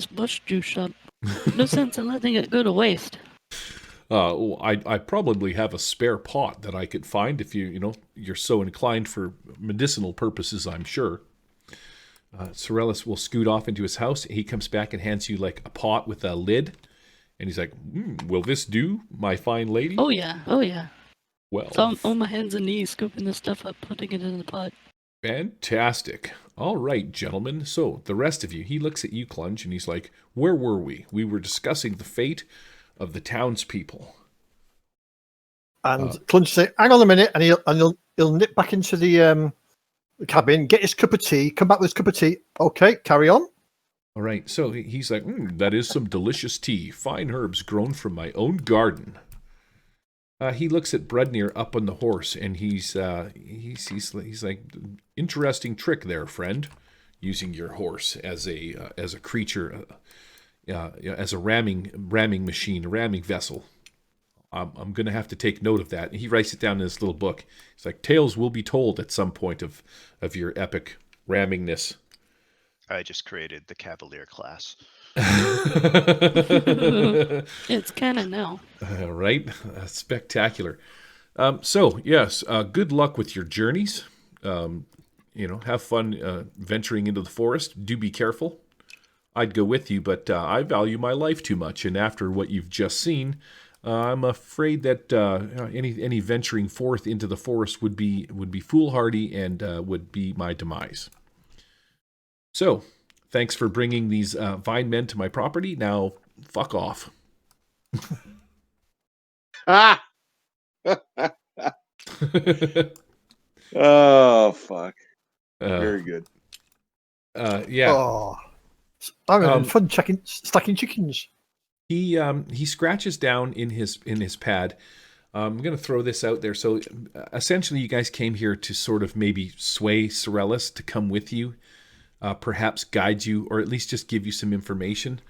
bush juice up. No sense in letting it go to waste. I probably have a spare pot that I could find if you're so inclined for medicinal purposes, I'm sure. Sorellis will scoot off into his house. He comes back and hands you like a pot with a lid. And he's like, will this do, my fine lady? Oh yeah, oh yeah. Well, So I'm on my hands and knees scooping this stuff up, putting it in the pot. fantastic. All right, gentlemen. So the rest of you, he looks at you, Clunge, and he's like, where were we? We were discussing the fate of the townspeople. And Clunge say, "Hang on a minute," and he'll nip back into the cabin, get his cup of tea, come back with his cup of tea. Okay, carry on. All right, so he's like, that is some delicious tea, fine herbs grown from my own garden. He looks at Brudnir up on the horse, and he's like, interesting trick there, friend, using your horse as a creature, as a ramming machine, a ramming vessel. I'm going to have to take note of that. And he writes it down in his little book. He's like, tales will be told at some point of your epic rammingness. I just created the Cavalier class. It's canon now. Right? Spectacular. So, yes, good luck with your journeys. Have fun venturing into the forest. Do be careful. I'd go with you, but I value my life too much. And after what you've just seen, I'm afraid that any venturing forth into the forest would be foolhardy and would be my demise. So, thanks for bringing these vine men to my property. Now, fuck off. Ah! Oh, fuck. Very good. Yeah. Oh, I'm having fun stacking chickens. He scratches down in his pad. I'm going to throw this out there. So, essentially, you guys came here to sort of maybe sway Sorellis to come with you. Perhaps guide you, or at least just give you some information.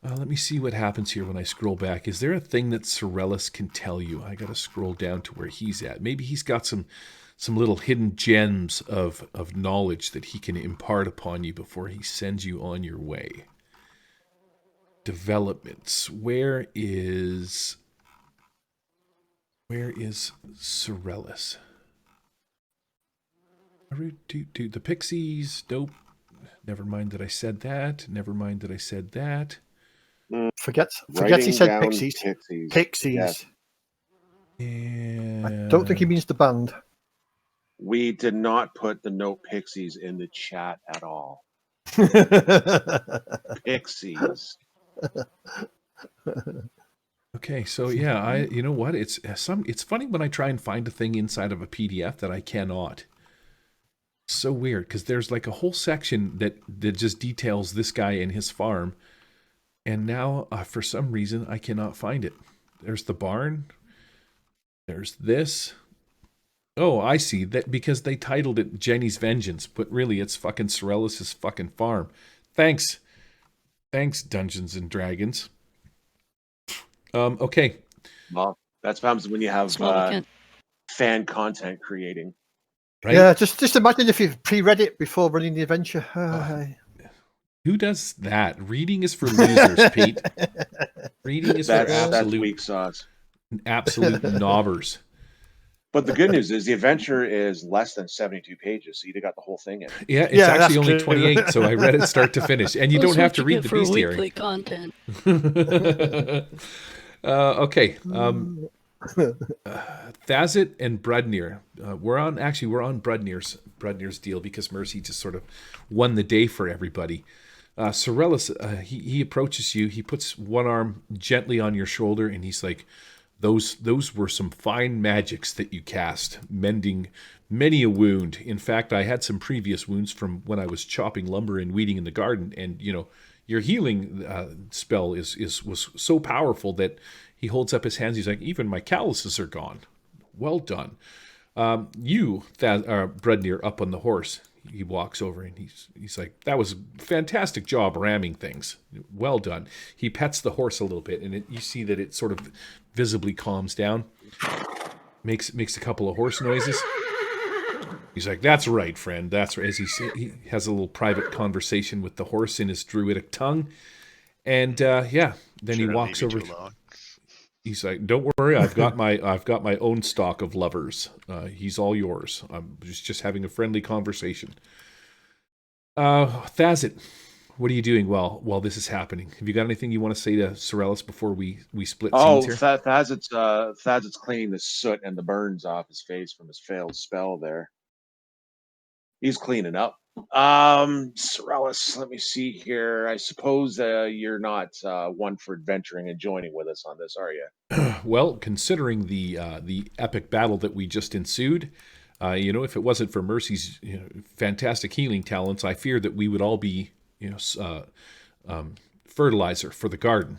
Let me see what happens here when I scroll back. Is there a thing that Sorellis can tell you? I got to scroll down to where he's at. Maybe he's got some little hidden gems of knowledge that he can impart upon you before he sends you on your way. Developments. Where is Sorellis? The pixies. Nope. Never mind that I said that. Forget Writing he said down pixies. Pixies. Yes. And I don't think he means the band. We did not put the note Pixies in the chat at all. Pixies. Okay, so yeah, you know what? It's funny when I try and find a thing inside of a PDF that I cannot. So weird, because there's like a whole section that just details this guy and his farm, and now for some reason I cannot find it. There's the barn. There's this. Oh, I see that, because they titled it Jenny's Vengeance, but really it's fucking Sorellis' fucking farm. Thanks, Dungeons and Dragons. Okay. Well, that's what happens when you have fan content creating. Right? Yeah, just imagine if you've pre-read it before running the adventure. Who does that? Reading is for losers, Pete. Reading is for That's weak sauce. Absolute knobbers. But the good news is the adventure is less than 72 pages, so you got the whole thing in. Yeah, it's actually only 28, so I read it start to finish. And you don't have to read the bestiary. Weekly content. Okay. Thazit and Brudnir. We're on Brudnir's deal, because Mercy just sort of won the day for everybody. Sorellis, he approaches you. He puts one arm gently on your shoulder, and he's like, Those were some fine magics that you cast, mending many a wound. In fact, I had some previous wounds from when I was chopping lumber and weeding in the garden, and your healing spell was so powerful that he holds up his hands. He's like, even my calluses are gone. Well done. Brudnir, up on the horse. He walks over and he's like, that was a fantastic job ramming things. Well done. He pets the horse a little bit, and you see that it sort of visibly calms down. Makes a couple of horse noises. He's like, that's right, friend. That's right. As he has a little private conversation with the horse in his druidic tongue. And then he walks over. He's like, don't worry, I've got my own stock of lovers. He's all yours. I'm just having a friendly conversation. Thazit, what are you doing while this is happening? Have you got anything you want to say to Sorellis before we split scenes here? Thazit's cleaning the soot and the burns off his face from his failed spell there. He's cleaning up. Sorellis, let me see here. I suppose you're not one for adventuring and joining with us on this, are you? Well, considering the epic battle that we just ensued, if it wasn't for Mercy's fantastic healing talents, I fear that we would all be fertilizer for the garden.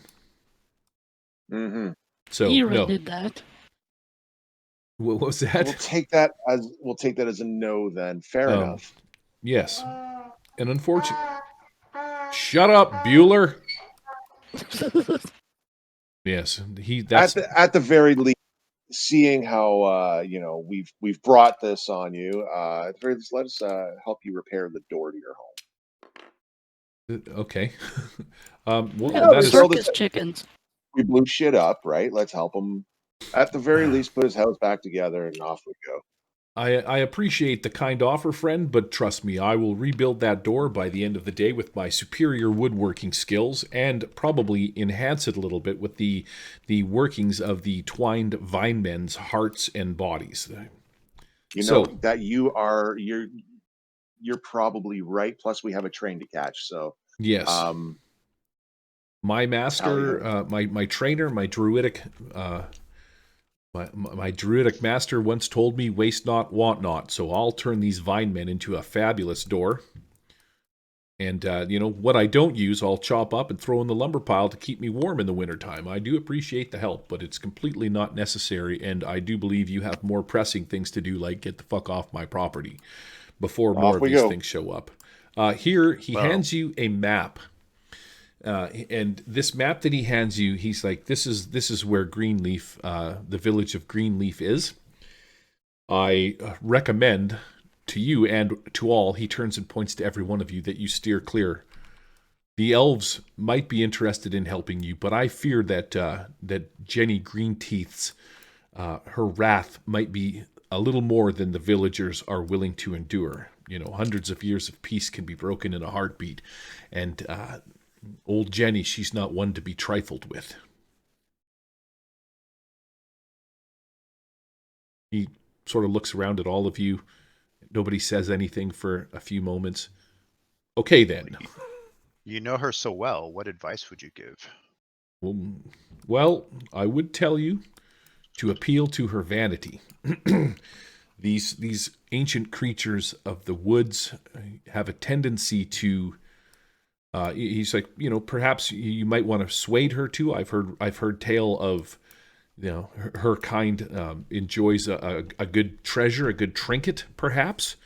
Mm-hmm. So You no. did that. What was that? We'll take that as a no then. Fair enough. Yes. And unfortunately, shut up, Bueller. Yes, that's at the very least, seeing how we've brought this on you. At the very least, let us help you repair the door to your home. Okay. That is circus chickens. We blew shit up, right? Let's help him. At the very least, put his house back together, and off we go. I appreciate the kind offer, friend, but trust me, I will rebuild that door by the end of the day with my superior woodworking skills and probably enhance it a little bit with the workings of the twined vine men's hearts and bodies. That you're probably right. Plus, we have a train to catch. So yes, my master, my trainer, my druidic. My druidic master once told me, waste not, want not. So I'll turn these vine men into a fabulous door. And, what I don't use, I'll chop up and throw in the lumber pile to keep me warm in the wintertime. I do appreciate the help, but it's completely not necessary. And I do believe you have more pressing things to do, like get the fuck off my property before more of these things show up. Here, he hands you a map. And this map that he hands you, he's like, this is where Greenleaf, the village of Greenleaf is. I recommend to you and to all, he turns and points to every one of you, that you steer clear. The elves might be interested in helping you, but I fear that Jenny Greenteeth's, her wrath might be a little more than the villagers are willing to endure. Hundreds of years of peace can be broken in a heartbeat. And, old Jenny, she's not one to be trifled with. He sort of looks around at all of you. Nobody says anything for a few moments. Okay, then. You know her so well. What advice would you give? Well, I would tell you to appeal to her vanity. These ancient creatures of the woods have a tendency to... he's like, perhaps you might want to sway her too. I've heard tale of, her kind enjoys a good treasure, a good trinket. Perhaps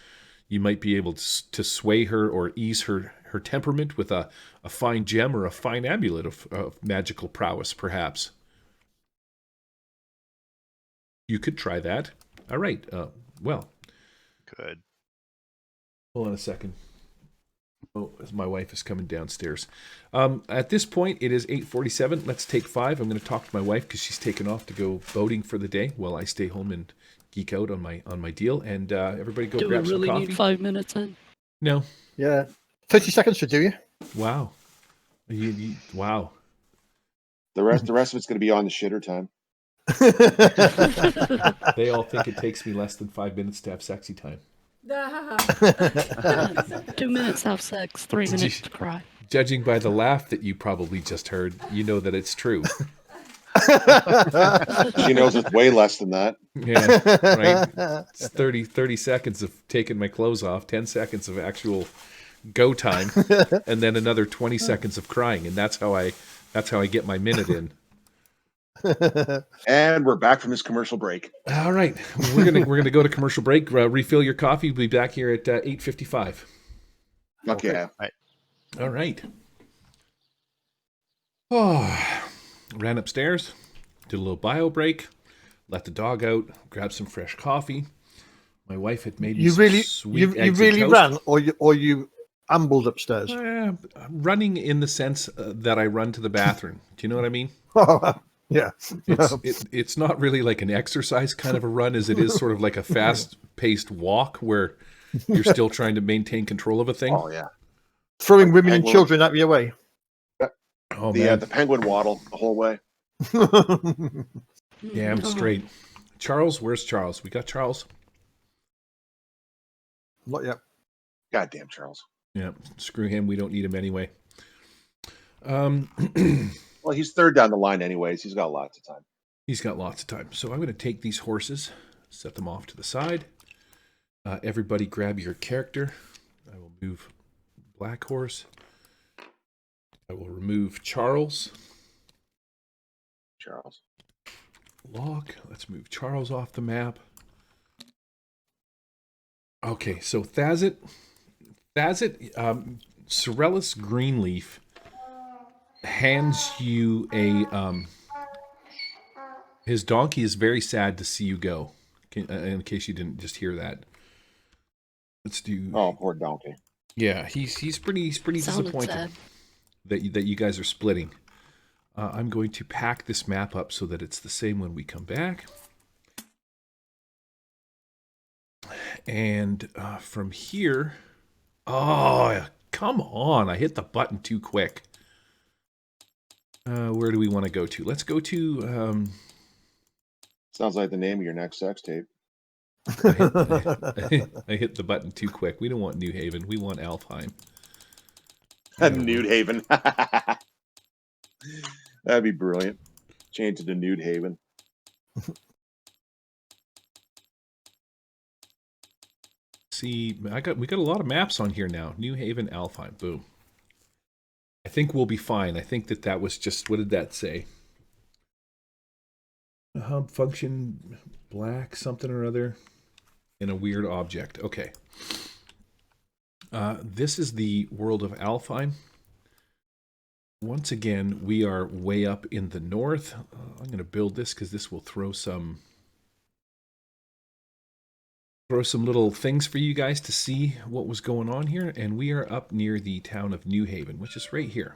you might be able to sway her or ease her temperament with a fine gem or a fine amulet of magical prowess. Perhaps you could try that. All right. Well, good. Hold on a second. Oh, my wife is coming downstairs. At this point, it is 8:47. Let's take 5. I'm going to talk to my wife because she's taken off to go boating for the day while I stay home and geek out on my deal. And everybody go grab some coffee. Do we really need 5 minutes then? No. Yeah. 30 seconds should do you. Wow. Wow. The rest of it's going to be on the shitter time. They all think it takes me less than 5 minutes to have sexy time. 2 minutes to have sex, 3 minutes to cry. Judging by the laugh that you probably just heard, you know that it's true. She knows it's way less than that. Yeah, right. It's 30 seconds of taking my clothes off, 10 seconds of actual go time, and then another 20 seconds of crying, and that's how I get my minute in. And we're back from this commercial break. All right, we're gonna go to commercial break. Refill your coffee. We'll be back here at 8:55. Okay. Yeah. All right. Oh, ran upstairs, did a little bio break, let the dog out, grabbed some fresh coffee. My wife had made me sweet eggs you really and ran, or you ambled upstairs. Running in the sense that I run to the bathroom. Do you know what I mean? Yeah. It's not really like an exercise kind of a run as it is sort of like a fast-paced walk where you're still trying to maintain control of a thing. Oh, yeah. Throwing women and Penguin- children out of your way. Oh man, the penguin waddle the whole way. damn straight. Charles, where's Charles? We got Charles. Not yet. Goddamn Charles. Yeah, screw him. We don't need him anyway. Well, he's third down the line anyways. He's got lots of time. He's got lots of time. So I'm going to take these horses, set them off to the side. Everybody grab your character. I will move Black Horse. I will remove Charles. Charles. Lock. Let's move Charles off the map. Okay, so Thazit, Sorellus Greenleaf hands you a, his donkey is very sad to see you go, in case you didn't just hear that. Let's do, Oh, poor donkey. yeah, he's pretty Sounded disappointed sad. that you guys are splitting. I'm going to pack this map up so that it's the same when we come back. And from here, oh, come on. I hit the button too quick. Where do we want to go to? Let's go to... Sounds like the name of your next sex tape. I hit the button too quick. We don't want New Haven. We want Alfheim. Nude Haven. That'd be brilliant. Change it to Nude Haven. See, we got a lot of maps on here now. New Haven, Alfheim. Boom. I think we'll be fine. I think that was just... What did that say? A hub function black something or other in a weird object. Okay. This is the world of Alfheim. Once again, we are way up in the north. I'm going to build this because this will throw some little things for you guys to see what was going on here. And we are up near the town of New Haven, which is right here.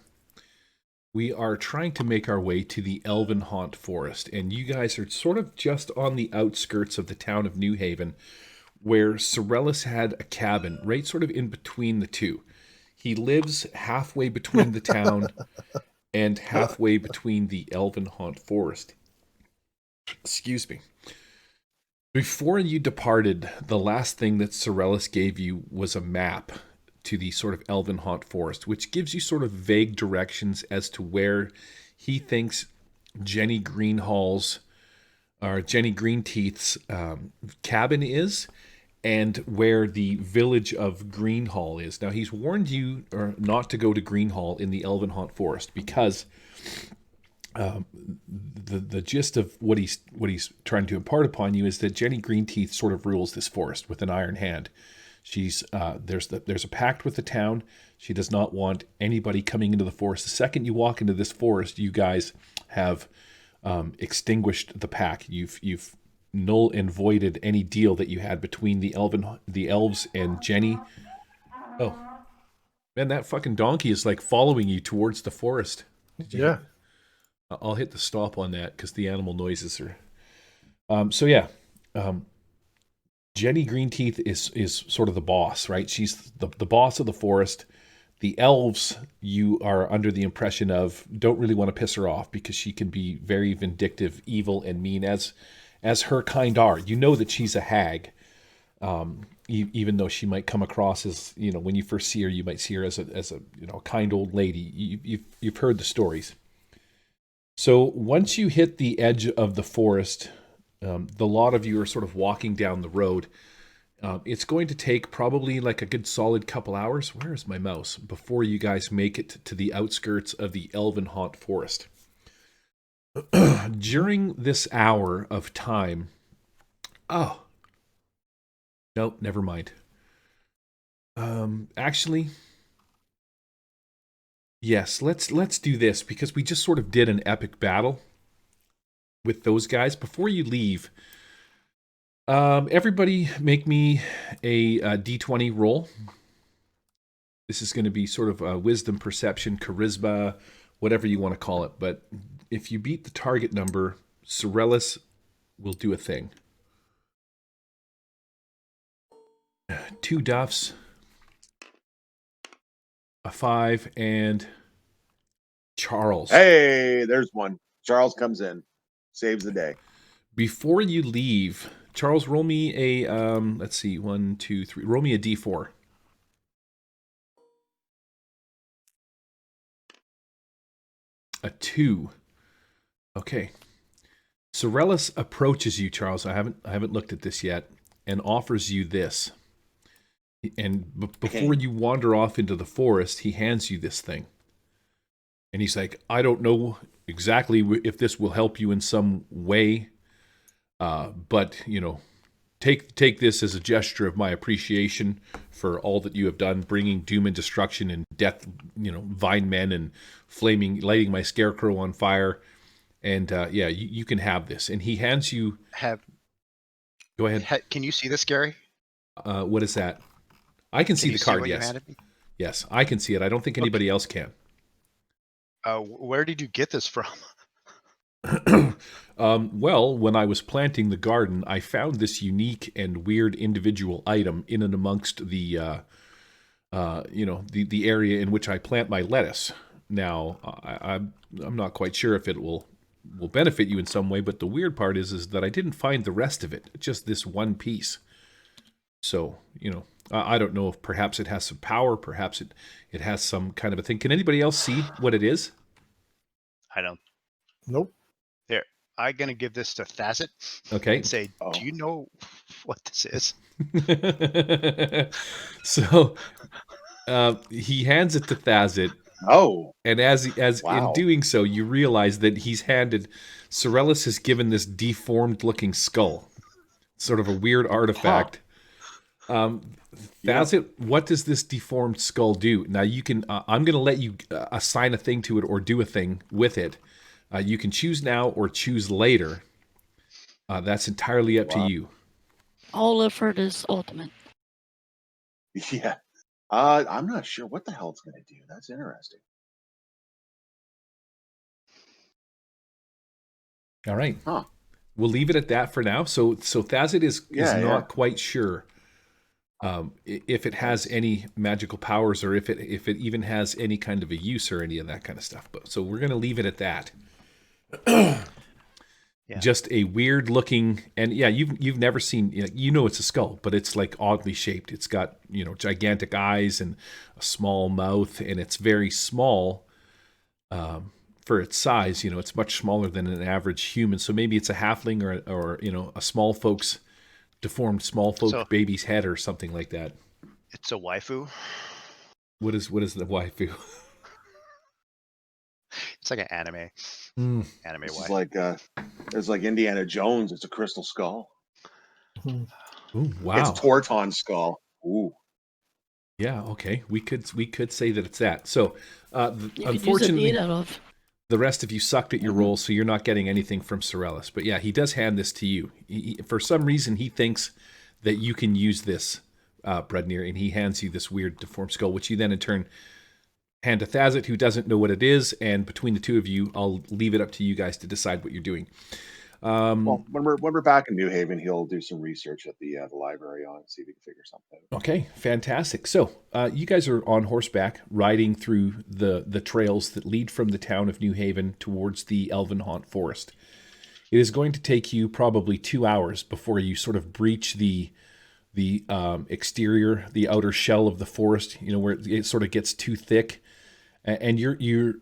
We are trying to make our way to the Elven Haunt Forest, and you guys are sort of just on the outskirts of the town of New Haven, where Sorellus had a cabin, right sort of in between the two. He lives halfway between the town and halfway between the Elven Haunt Forest. Excuse me. Before you departed, the last thing that Sorellus gave you was a map to the sort of Elven Haunt Forest, which gives you sort of vague directions as to where he thinks Jenny Greenteeth's cabin is, and where the village of Greenhall is. Now, he's warned you not to go to Greenhall in the Elven Haunt Forest because the gist of what he's trying to impart upon you is that Jenny Greenteeth sort of rules this forest with an iron hand. She's there's a pact with the town. She does not want anybody coming into the forest. The second you walk into this forest, you guys have extinguished the pact. You've null and voided any deal that you had between the elves and Jenny. Oh, man, that fucking donkey is like following you towards the forest. Yeah. I'll hit the stop on that because the animal noises are. So yeah. Jenny Greenteeth is sort of the boss, right? She's the boss of the forest. The elves, you are under the impression of, don't really want to piss her off because she can be very vindictive, evil, and mean, as her kind are. You know that she's a hag, even though she might come across as, when you first see her, you might see her as a kind old lady. You've heard the stories. So once you hit the edge of the forest, the lot of you are sort of walking down the road. It's going to take probably like a good solid couple hours. Where is my mouse? Before you guys make it to the outskirts of the Elven Haunt Forest. During this hour of time... Oh. Nope, never mind. Actually... Yes, let's do this because we just sort of did an epic battle with those guys. Before you leave, everybody make me a D20 roll. This is going to be sort of wisdom, perception, charisma, whatever you want to call it. But if you beat the target number, Sorellus will do a thing. 2 duffs. a 5, and Charles. Hey, there's one. Charles comes in, saves the day. Before you leave, Charles, roll me a let's see, 1, 2, 3. Roll me a D4. A 2. Okay. Sorellis approaches you, Charles. I haven't looked at this yet, and offers you this. And before you wander off into the forest, he hands you this thing. And he's like, I don't know exactly if this will help you in some way, but, take this as a gesture of my appreciation for all that you have done, bringing doom and destruction and death, vine men and lighting my scarecrow on fire. And, you can have this. And he hands you... Go ahead. Can you see this, Gary? What is that? I can see the card, yes. Yes, I can see it. I don't think anybody else can. Where did you get this from? Well, when I was planting the garden, I found this unique and weird individual item in and amongst the area in which I plant my lettuce. Now, I'm not quite sure if it will benefit you in some way, but the weird part is that I didn't find the rest of it, just this one piece. So, I don't know if perhaps it has some power, perhaps it has some kind of a thing. Can anybody else see what it is? I don't. Nope. There. I'm going to give this to Thazit. Okay. And say, do you know what this is? So, he hands it to Thazit. Oh. And as Wow. in doing so, you realize that Sorellis has given this deformed looking skull. Sort of a weird artifact. Thazit, what does this deformed skull do? Now you can, I'm going to let you assign a thing to it or do a thing with it. You can choose now or choose later. That's entirely up to you. All effort is ultimate. Yeah. I'm not sure what the hell it's going to do. That's interesting. All right. Huh. We'll leave it at that for now. So Thazit is not quite sure if it has any magical powers or if it even has any kind of a use or any of that kind of stuff. But so we're going to leave it at that. Just a weird looking, and you've never seen, it's a skull, but it's like oddly shaped. It's got gigantic eyes and a small mouth, and it's very small for its size. It's much smaller than an average human. So maybe it's a halfling or a deformed small folk baby's head or something like that. It's a waifu. What is the waifu? It's like an anime. Anime It's waifu. It's like Indiana Jones. It's a crystal skull. Ooh, wow. It's Torton skull. Ooh. Yeah. Okay. We could say that it's that. So, unfortunately, the rest of you sucked at your roll, so you're not getting anything from Sorellis. But yeah, he does hand this to you. For some reason, he thinks that you can use this, Brednir, and he hands you this weird deformed skull, which you then in turn hand to Thazit, who doesn't know what it is. And between the two of you, I'll leave it up to you guys to decide what you're doing. Well, when we're back in New Haven, he'll do some research at the library on it, see if he can figure something out. Okay, fantastic. So you guys are on horseback, riding through the trails that lead from the town of New Haven towards the Elvenhaunt Forest. It is going to take you probably 2 hours before you sort of breach the exterior, the outer shell of the forest. Where it sort of gets too thick, and you're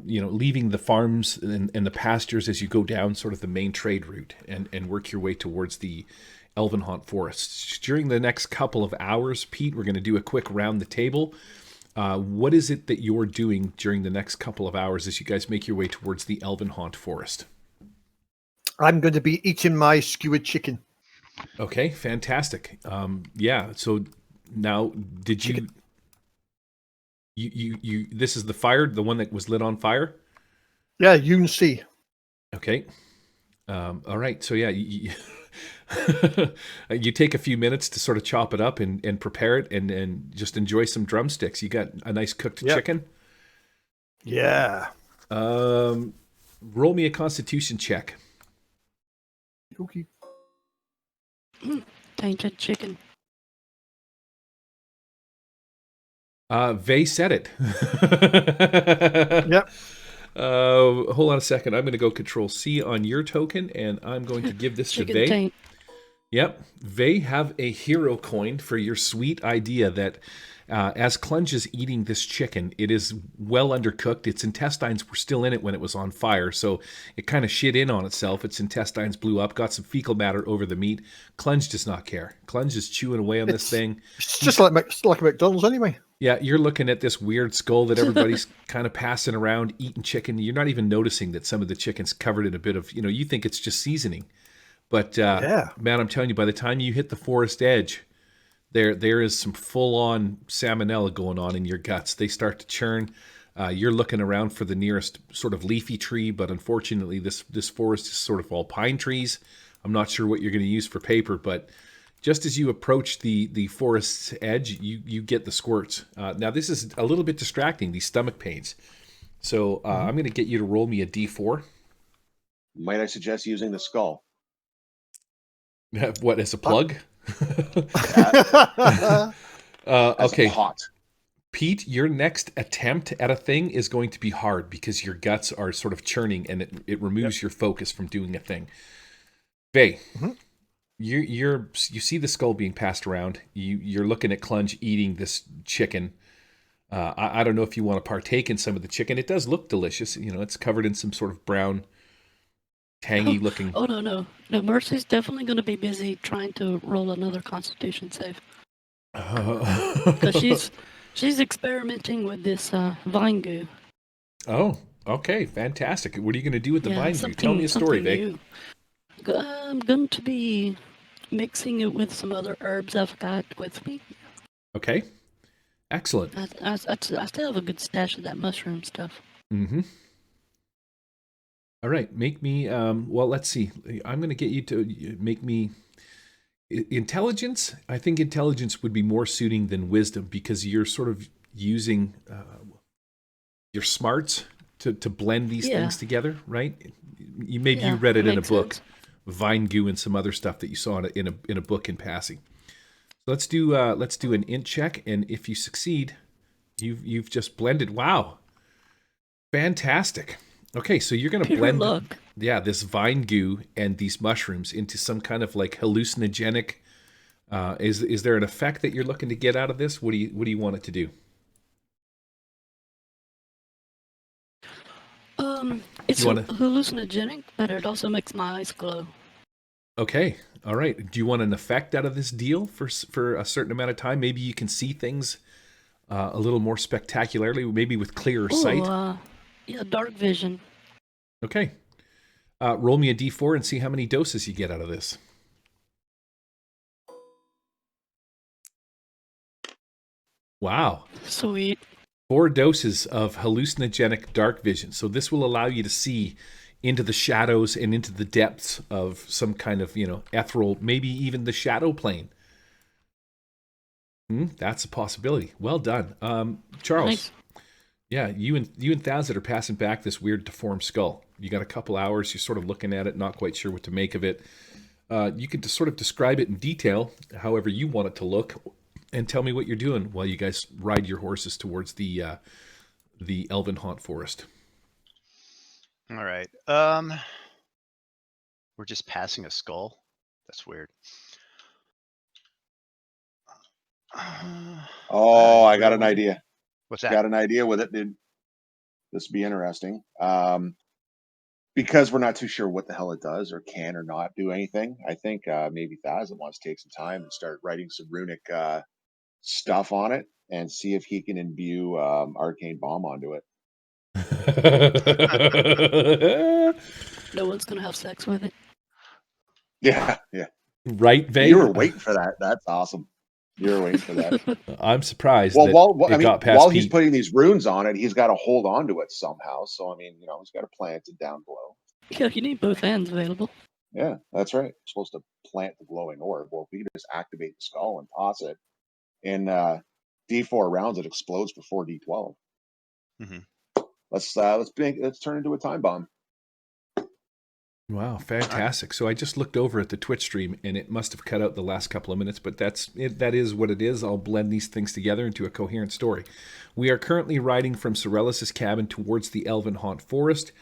leaving the farms and the pastures as you go down sort of the main trade route and work your way towards the Elvenhaunt Forest. During the next couple of hours, Pete, we're going to do a quick round the table. What is it that you're doing during the next couple of hours as you guys make your way towards the Elvenhaunt Forest? I'm going to be eating my skewered chicken. Okay, fantastic. So now, did you... You this is the one that was lit on fire? Yeah, you can see. Okay. All right. So yeah, you take a few minutes to sort of chop it up and prepare it and just enjoy some drumsticks. You got a nice cooked chicken? Yeah. Roll me a Constitution check. Okay. Tainted chicken. Vey said it. Yep. Hold on a second. I'm going to go Control C on your token, and I'm going to give this to Chicken Vey. taint. Yep. They have a hero coin for your sweet idea that as Clunge is eating this chicken, it is well undercooked. Its intestines were still in it when it was on fire, so it kind of shit in on itself. Its intestines blew up, got some fecal matter over the meat. Clunge does not care. Clunge is chewing away on this thing. It's just like a McDonald's anyway. Yeah, you're looking at this weird skull that everybody's kind of passing around, eating chicken. You're not even noticing that some of the chicken's covered in a bit of, you think it's just seasoning. But man, I'm telling you, by the time you hit the forest edge, there is some full-on salmonella going on in your guts. They start to churn. You're looking around for the nearest sort of leafy tree, but unfortunately, this forest is sort of all pine trees. I'm not sure what you're going to use for paper, but just as you approach the forest's edge, you get the squirts. Now, this is a little bit distracting, these stomach pains. So I'm going to get you to roll me a D4. Might I suggest using the skull? What, as a plug? As Okay. a pot. Pete, your next attempt at a thing is going to be hard because your guts are sort of churning and it removes your focus from doing a thing. Vey, you see the skull being passed around. You're looking at Clunge eating this chicken. I don't know if you want to partake in some of the chicken. It does look delicious. It's covered in some sort of brown, tangy looking. Oh, no. No, Mercy's definitely going to be busy trying to roll another Constitution save. Because she's experimenting with this vine goo. Oh, okay, fantastic. What are you going to do with the vine goo? Tell me a story, Vey. I'm going to be mixing it with some other herbs I've got with me. Okay, excellent. I still have a good stash of that mushroom stuff. Mm-hmm. All right, make me, well, let's see. I'm going to get you to make me intelligence. I think intelligence would be more suiting than wisdom because you're sort of using your smarts to blend these things together, right? You read it in a book, sense. Vine goo and some other stuff that you saw in a book in passing. So let's do an int check, and if you succeed, you've just blended. Wow, fantastic. Okay, so you're going to blend this vine goo and these mushrooms into some kind of like hallucinogenic. Is there an effect that you're looking to get out of this? What do you want it to do? It's hallucinogenic, but it also makes my eyes glow. Okay, all right. Do you want an effect out of this deal for a certain amount of time? Maybe you can see things a little more spectacularly, maybe with clearer sight. Yeah, dark vision. Okay. Roll me a d4 and see how many doses you get out of this. Wow. Sweet. 4 doses of hallucinogenic dark vision. So this will allow you to see into the shadows and into the depths of some kind of, ethereal, maybe even the shadow plane. That's a possibility. Well done. Charles. Nice. Yeah, you and Thazit are passing back this weird deformed skull. You got a couple hours, you're sort of looking at it, not quite sure what to make of it. You can just sort of describe it in detail, however you want it to look, and tell me what you're doing while you guys ride your horses towards the Elven Haunt Forest. All right. We're just passing a skull. That's weird. Oh, I got an idea. What's that? Got an idea with it, dude. This would be interesting. Because we're not too sure what the hell it does or can or not do anything. I think maybe Thazit wants to take some time and start writing some runic stuff on it and see if he can imbue arcane bomb onto it. No one's gonna have sex with it. Yeah. Right, Vey? You were waiting for that. That's awesome. You were waiting for that. I'm surprised While Pete. he's putting these runes on it, he's got to hold on to it somehow. So, he's got to plant it down below. Yeah, you need both hands available. Yeah, that's right. You're supposed to plant the glowing orb. Well, if we just activate the skull and toss it, in D4 rounds, it explodes for 4d12. Mm-hmm. Let's turn into a time bomb. Wow, fantastic. So I just looked over at the Twitch stream and it must have cut out the last couple of minutes, but that's it. That is what it is. I'll blend these things together into a coherent story. We are currently riding from Sorellis' cabin towards the Elven Haunt Forest.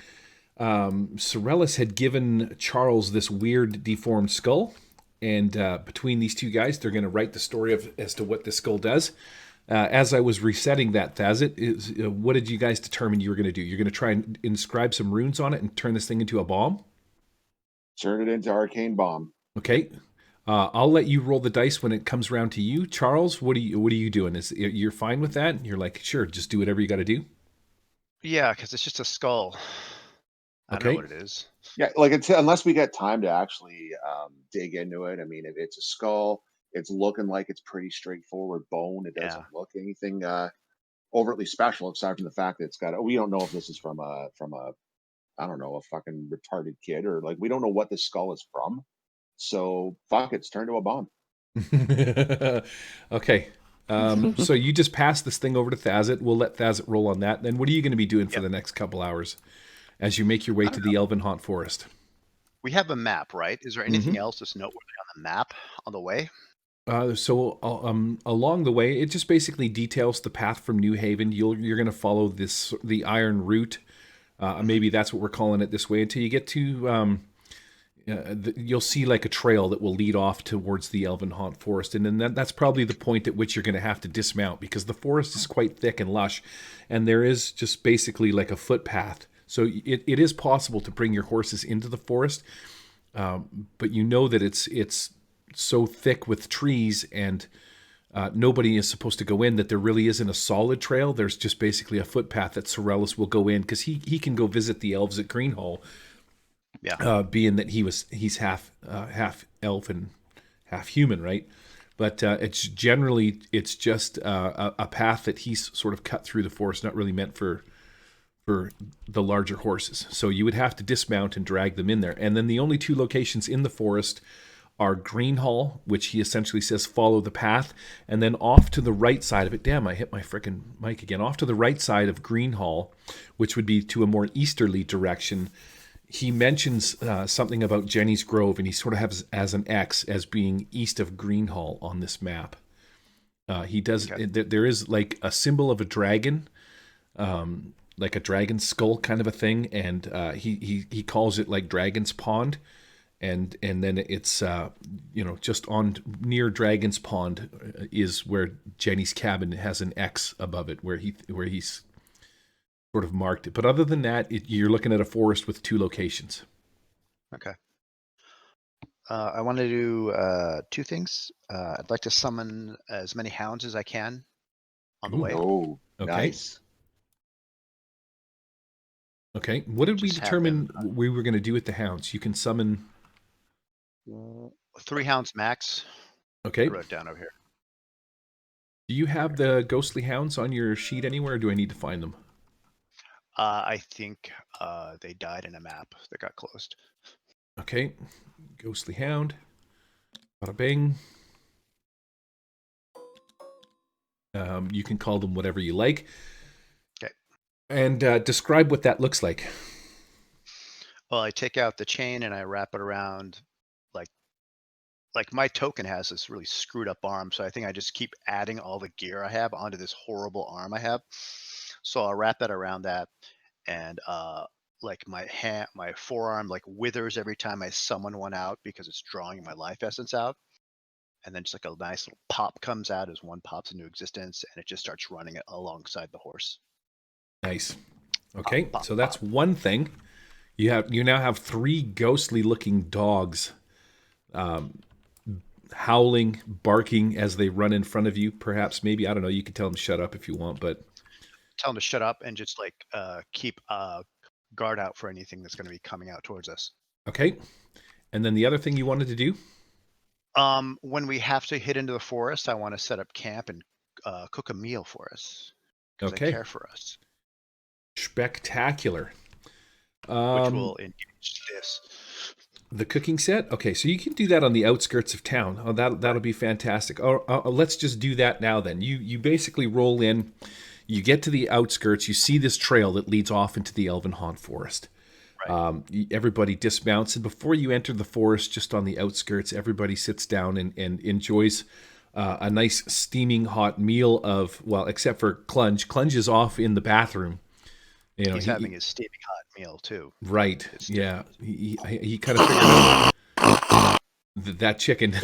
Sorellis had given Charles this weird deformed skull, and between these two guys, they're going to write the story as to what this skull does. As I was resetting that, Thazit, what did you guys determine you were going to do? You're going to try and inscribe some runes on it and turn this thing into a bomb? Turn it into arcane bomb. Okay. I'll let you roll the dice when it comes around to you. Charles, what are you doing? You're fine with that? You're like, sure, just do whatever you got to do? Yeah, because it's just a skull. I don't know what it is. Yeah, like unless we get time to actually dig into it. I mean, if it's a skull, it's looking like it's pretty straightforward bone. It doesn't look anything overtly special, aside from the fact that it's got. We don't know if this is from a I don't know, a fucking retarded kid, or like we don't know what this skull is from. So fuck, it's turned to a bomb. Okay. So you just pass this thing over to Thazit. We'll let Thazit roll on that. Then what are you going to be doing for the next couple hours as you make your way to the Elven Haunt Forest? We have a map, right? Is there anything else that's noteworthy on the map on the way? So along the way, it just basically details the path from New Haven. You're going to follow the Iron Route. Maybe that's what we're calling it this way until you get to. You'll see like a trail that will lead off towards the Elven Haunt Forest, and then that's probably the point at which you're going to have to dismount because the forest is quite thick and lush, and there is just basically like a footpath. So it is possible to bring your horses into the forest, but you know that it's so thick with trees and nobody is supposed to go in that there really isn't a solid trail. There's just basically a footpath that Sorellis will go in because he can go visit the elves at Greenhall. Yeah. Being that he's half elf and half human, right? But it's just a path that he's sort of cut through the forest, not really meant for the larger horses. So you would have to dismount and drag them in there. And then the only two locations in the forest are Greenhall, which he essentially says follow the path, and then off to the right side of it. Damn, I hit my frickin' mic again. Off to the right side of Greenhall, which would be to a more easterly direction. He mentions something about Jenny's Grove, and he sort of has as an X as being east of Greenhall on this map. He does. Okay. There is like a symbol of a dragon, like a dragon skull kind of a thing, and he calls it like Dragon's Pond, and then it's just on near Dragon's Pond is where Jenny's cabin has an X above it, where he's sort of marked it. But other than that, you're looking at a forest with two locations. Okay. I want to do two things. I'd like to summon as many hounds as I can on the way. Oh, okay. Nice. Okay. What did we determine we were going to do with the hounds? You can summon 3 hounds max. Okay. I wrote down over here. Do you have the ghostly hounds on your sheet anywhere, or do I need to find them? I think they died in a map that got closed. Okay. Ghostly hound. Bada bing. You can call them whatever you like. Okay. And describe what that looks like. Well, I take out the chain and I wrap it around like my token has this really screwed up arm. So I think I just keep adding all the gear I have onto this horrible arm I have. So I'll wrap it around that, and like my forearm like withers every time I summon one out because it's drawing my life essence out. And then just like a nice little pop comes out as one pops into existence, and it just starts running it alongside the horse. Nice. Okay, pop, so that's one thing. You now have 3 ghostly looking dogs howling, barking as they run in front of you. Perhaps, maybe, I don't know, you can tell them to shut up if you want, but tell them to shut up and just like keep guard out for anything that's going to be coming out towards us. Okay. And then the other thing you wanted to do? When we have to hit into the forest, I want to set up camp and cook a meal for us. Okay. I care for us. Spectacular. Which will engage this. The cooking set? Okay, so you can do that on the outskirts of town. Oh, that'll be fantastic. Let's just do that now then. You basically roll in, you get to the outskirts, you see this trail that leads off into the Elven Haunt Forest. Right. Everybody dismounts, and before you enter the forest, just on the outskirts, everybody sits down and enjoys a nice steaming hot meal of, well, except for Clunge. Clunge is off in the bathroom. You know, He's having his steaming hot meal too. right. It's Yeah, he kind of figured that chicken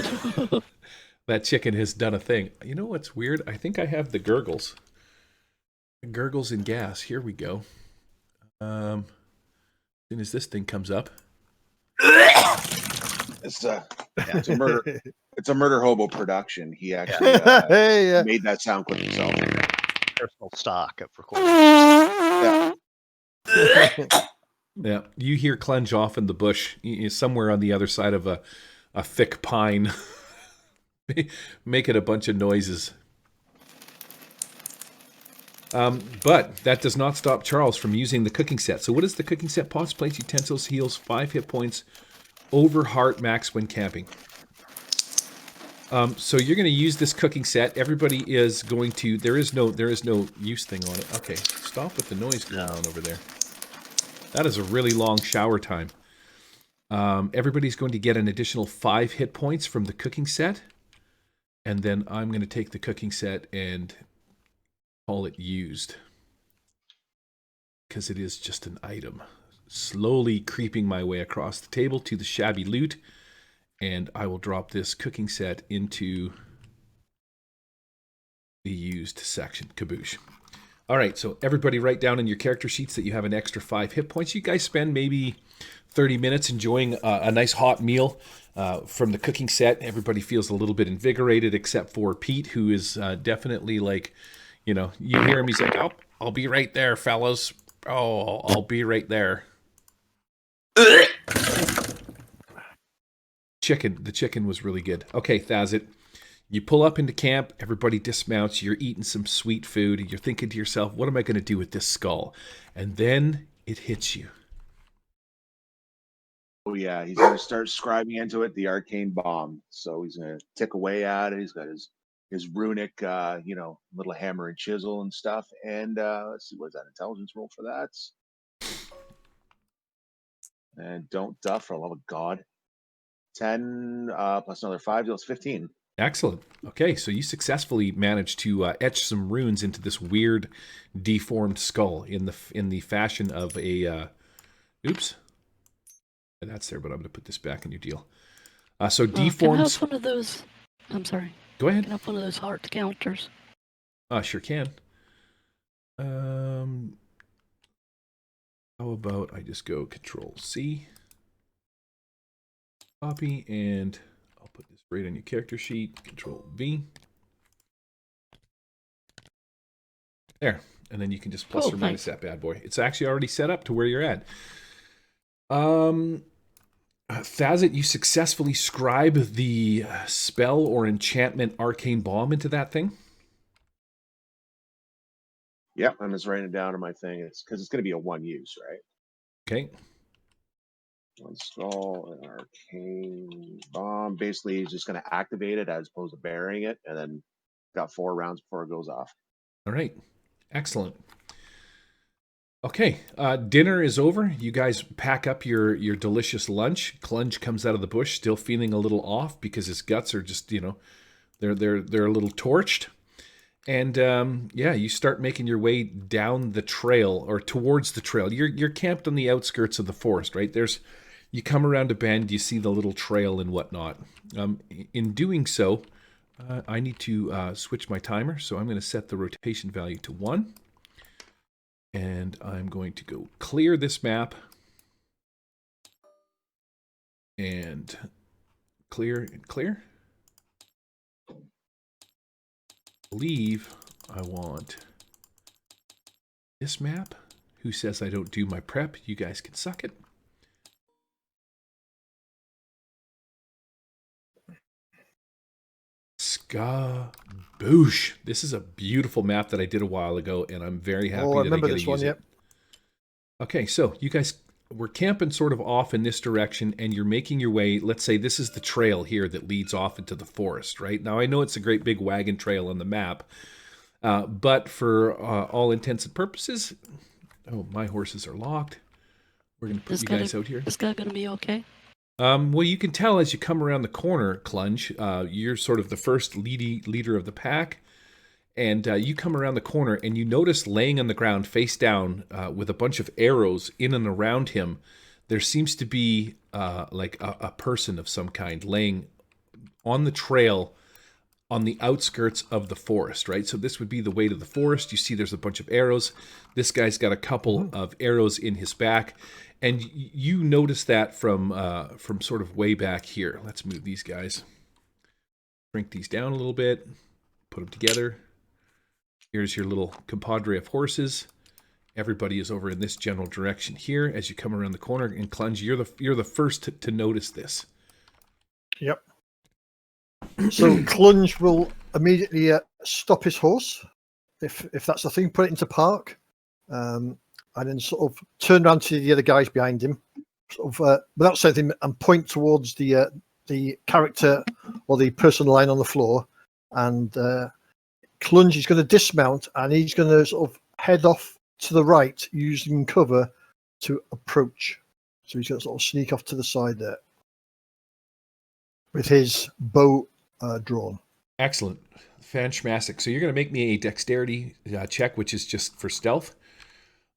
that chicken has done a thing. You know what's weird? I think I have the gurgles. Gurgles and gas. Here we go. As soon as this thing comes up. It's a murder. It's a murder hobo production. He actually Hey, made that sound clip himself. personal stock of recording. Yeah. Yeah, you hear Clunge off in the bush, somewhere on the other side of a thick pine, making a bunch of noises. But that does not stop Charles from using the cooking set. So what is the cooking set? Pots, plates, utensils, heals, 5 hit points, over heart max when camping. So you're going to use this cooking set. Everybody is going to. There is no use thing on it. Okay, stop with the noise going on over there. That is a really long shower time. Everybody's going to get an additional 5 hit points from the cooking set, and then I'm going to take the cooking set and call it used, because it is just an item. Slowly creeping my way across the table to the shabby loot, and I will drop this cooking set into the used section. Kaboosh. All right, so everybody write down in your character sheets that you have an extra 5 hit points. You guys spend maybe 30 minutes enjoying a nice hot meal from the cooking set. Everybody feels a little bit invigorated, except for Pete, who is definitely like, you know, you hear him, he's like, oh, I'll be right there, fellas. Oh, I'll be right there. The chicken was really good. Okay, Thazit. You pull up into camp, everybody dismounts, you're eating some sweet food, and you're thinking to yourself, what am I going to do with this skull? And then it hits you. Oh yeah, he's gonna start scribing into it the arcane bomb. So he's gonna tick away at it. He's got his runic, little hammer and chisel and stuff. And let's see, what's that intelligence roll for that? And don't duff, for the love of God. 10 plus another 5 deals 15. Excellent. Okay, so you successfully managed to etch some runes into this weird, deformed skull in the fashion of a. Oops, that's there, but I'm going to put this back in your deal. So deformed. Can I have one of those? I'm sorry. Go ahead. Can I have one of those heart counters? Sure can. How about I just go Control C, copy, and I'll put this right on your character sheet. Control V. There, and then you can just plus or minus that bad boy. It's actually already set up to where you're at. Thazit, you successfully scribe the spell or enchantment arcane bomb into that thing. Yep, I'm just writing it down on my thing. It's because it's going to be a one use, right? Okay. Install an arcane bomb. Basically, he's just going to activate it as opposed to burying it, and then got 4 rounds before it goes off. All right. Excellent. Okay, dinner is over. You guys pack up your delicious lunch. Clunge comes out of the bush, still feeling a little off because his guts are just, they're a little torched. And you start making your way down the trail or towards the trail. You're camped on the outskirts of the forest, right? You come around a bend, you see the little trail and whatnot. In doing so, I need to switch my timer, so I'm going to set the rotation value to 1. And I'm going to go clear this map. And clear and clear. Believe I want this map. Who says I don't do my prep? You guys can suck it. Skaboosh. This is a beautiful map that I did a while ago, and I'm very happy that I get to use it. Okay, so you guys were camping sort of off in this direction, and you're making your way. Let's say this is the trail here that leads off into the forest, right? Now, I know it's a great big wagon trail on the map, but for all intents and purposes, oh, my horses are locked. We're going to put This you guy- guys out here. This guy gonna be okay? Well, you can tell as you come around the corner, Clunge, you're sort of the first leader of the pack. And you come around the corner and you notice laying on the ground face down with a bunch of arrows in and around him, there seems to be like a person of some kind laying on the trail on the outskirts of the forest, right? So this would be the way to the forest. You see there's a bunch of arrows. This guy's got a couple of arrows in his back. And you notice that from sort of way back here. Let's move these guys. Shrink these down a little bit. Put them together. Here's your little compadre of horses. Everybody is over in this general direction here as you come around the corner. And Clunge, you're the first to notice this. Yep. So Clunge will immediately stop his horse, if that's the thing. Put it into park, and then sort of turn around to the other guys behind him, sort of without saying anything, and point towards the character or the person lying on the floor, and. Clunge is going to dismount and he's going to sort of head off to the right using cover to approach. So he's going to sort of sneak off to the side there with his bow drawn. Excellent. Fantastic. So you're going to make me a dexterity check, which is just for stealth.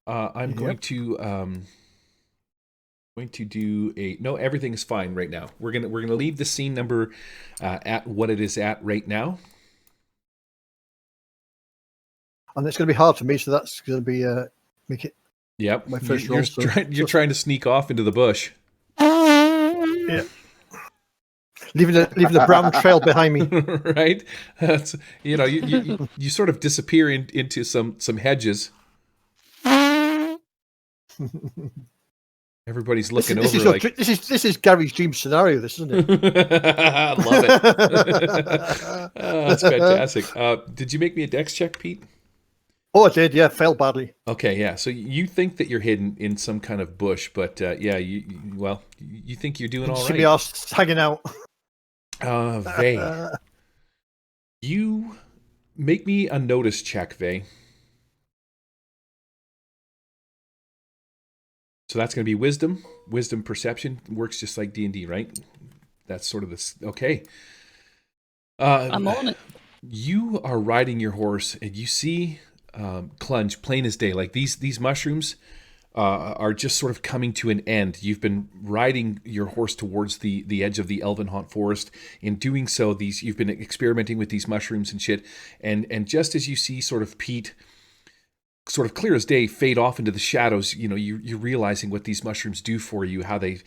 I'm going to do a no. Everything is fine right now. We're gonna leave the scene number at what it is at right now. And it's going to be hard for me, so that's going to be make it. Yep. My first roll. You're trying to sneak off into the bush. Yeah. Leaving a brown trail behind me. Right. That's you sort of disappear into some hedges. Everybody's looking this over is this is Gary's dream scenario, this, isn't it? I love it. That's fantastic. Did you make me a dex check, Pete? Oh, I did. Yeah, failed badly. Okay, yeah. So you think that you're hidden in some kind of bush, but you think you're doing all See right. me ass hanging out. Vay, you make me a notice check, Vay. So that's going to be wisdom perception. Works just like D&D, right? That's sort of this. Okay. I'm on it. You are riding your horse and you see Clunge plain as day. Like these mushrooms are just sort of coming to an end. You've been riding your horse towards the edge of the Elven Haunt Forest. In doing so, you've been experimenting with these mushrooms and shit. And just as you see sort of Pete sort of clear as day fade off into the shadows, you're realizing what these mushrooms do for you, how they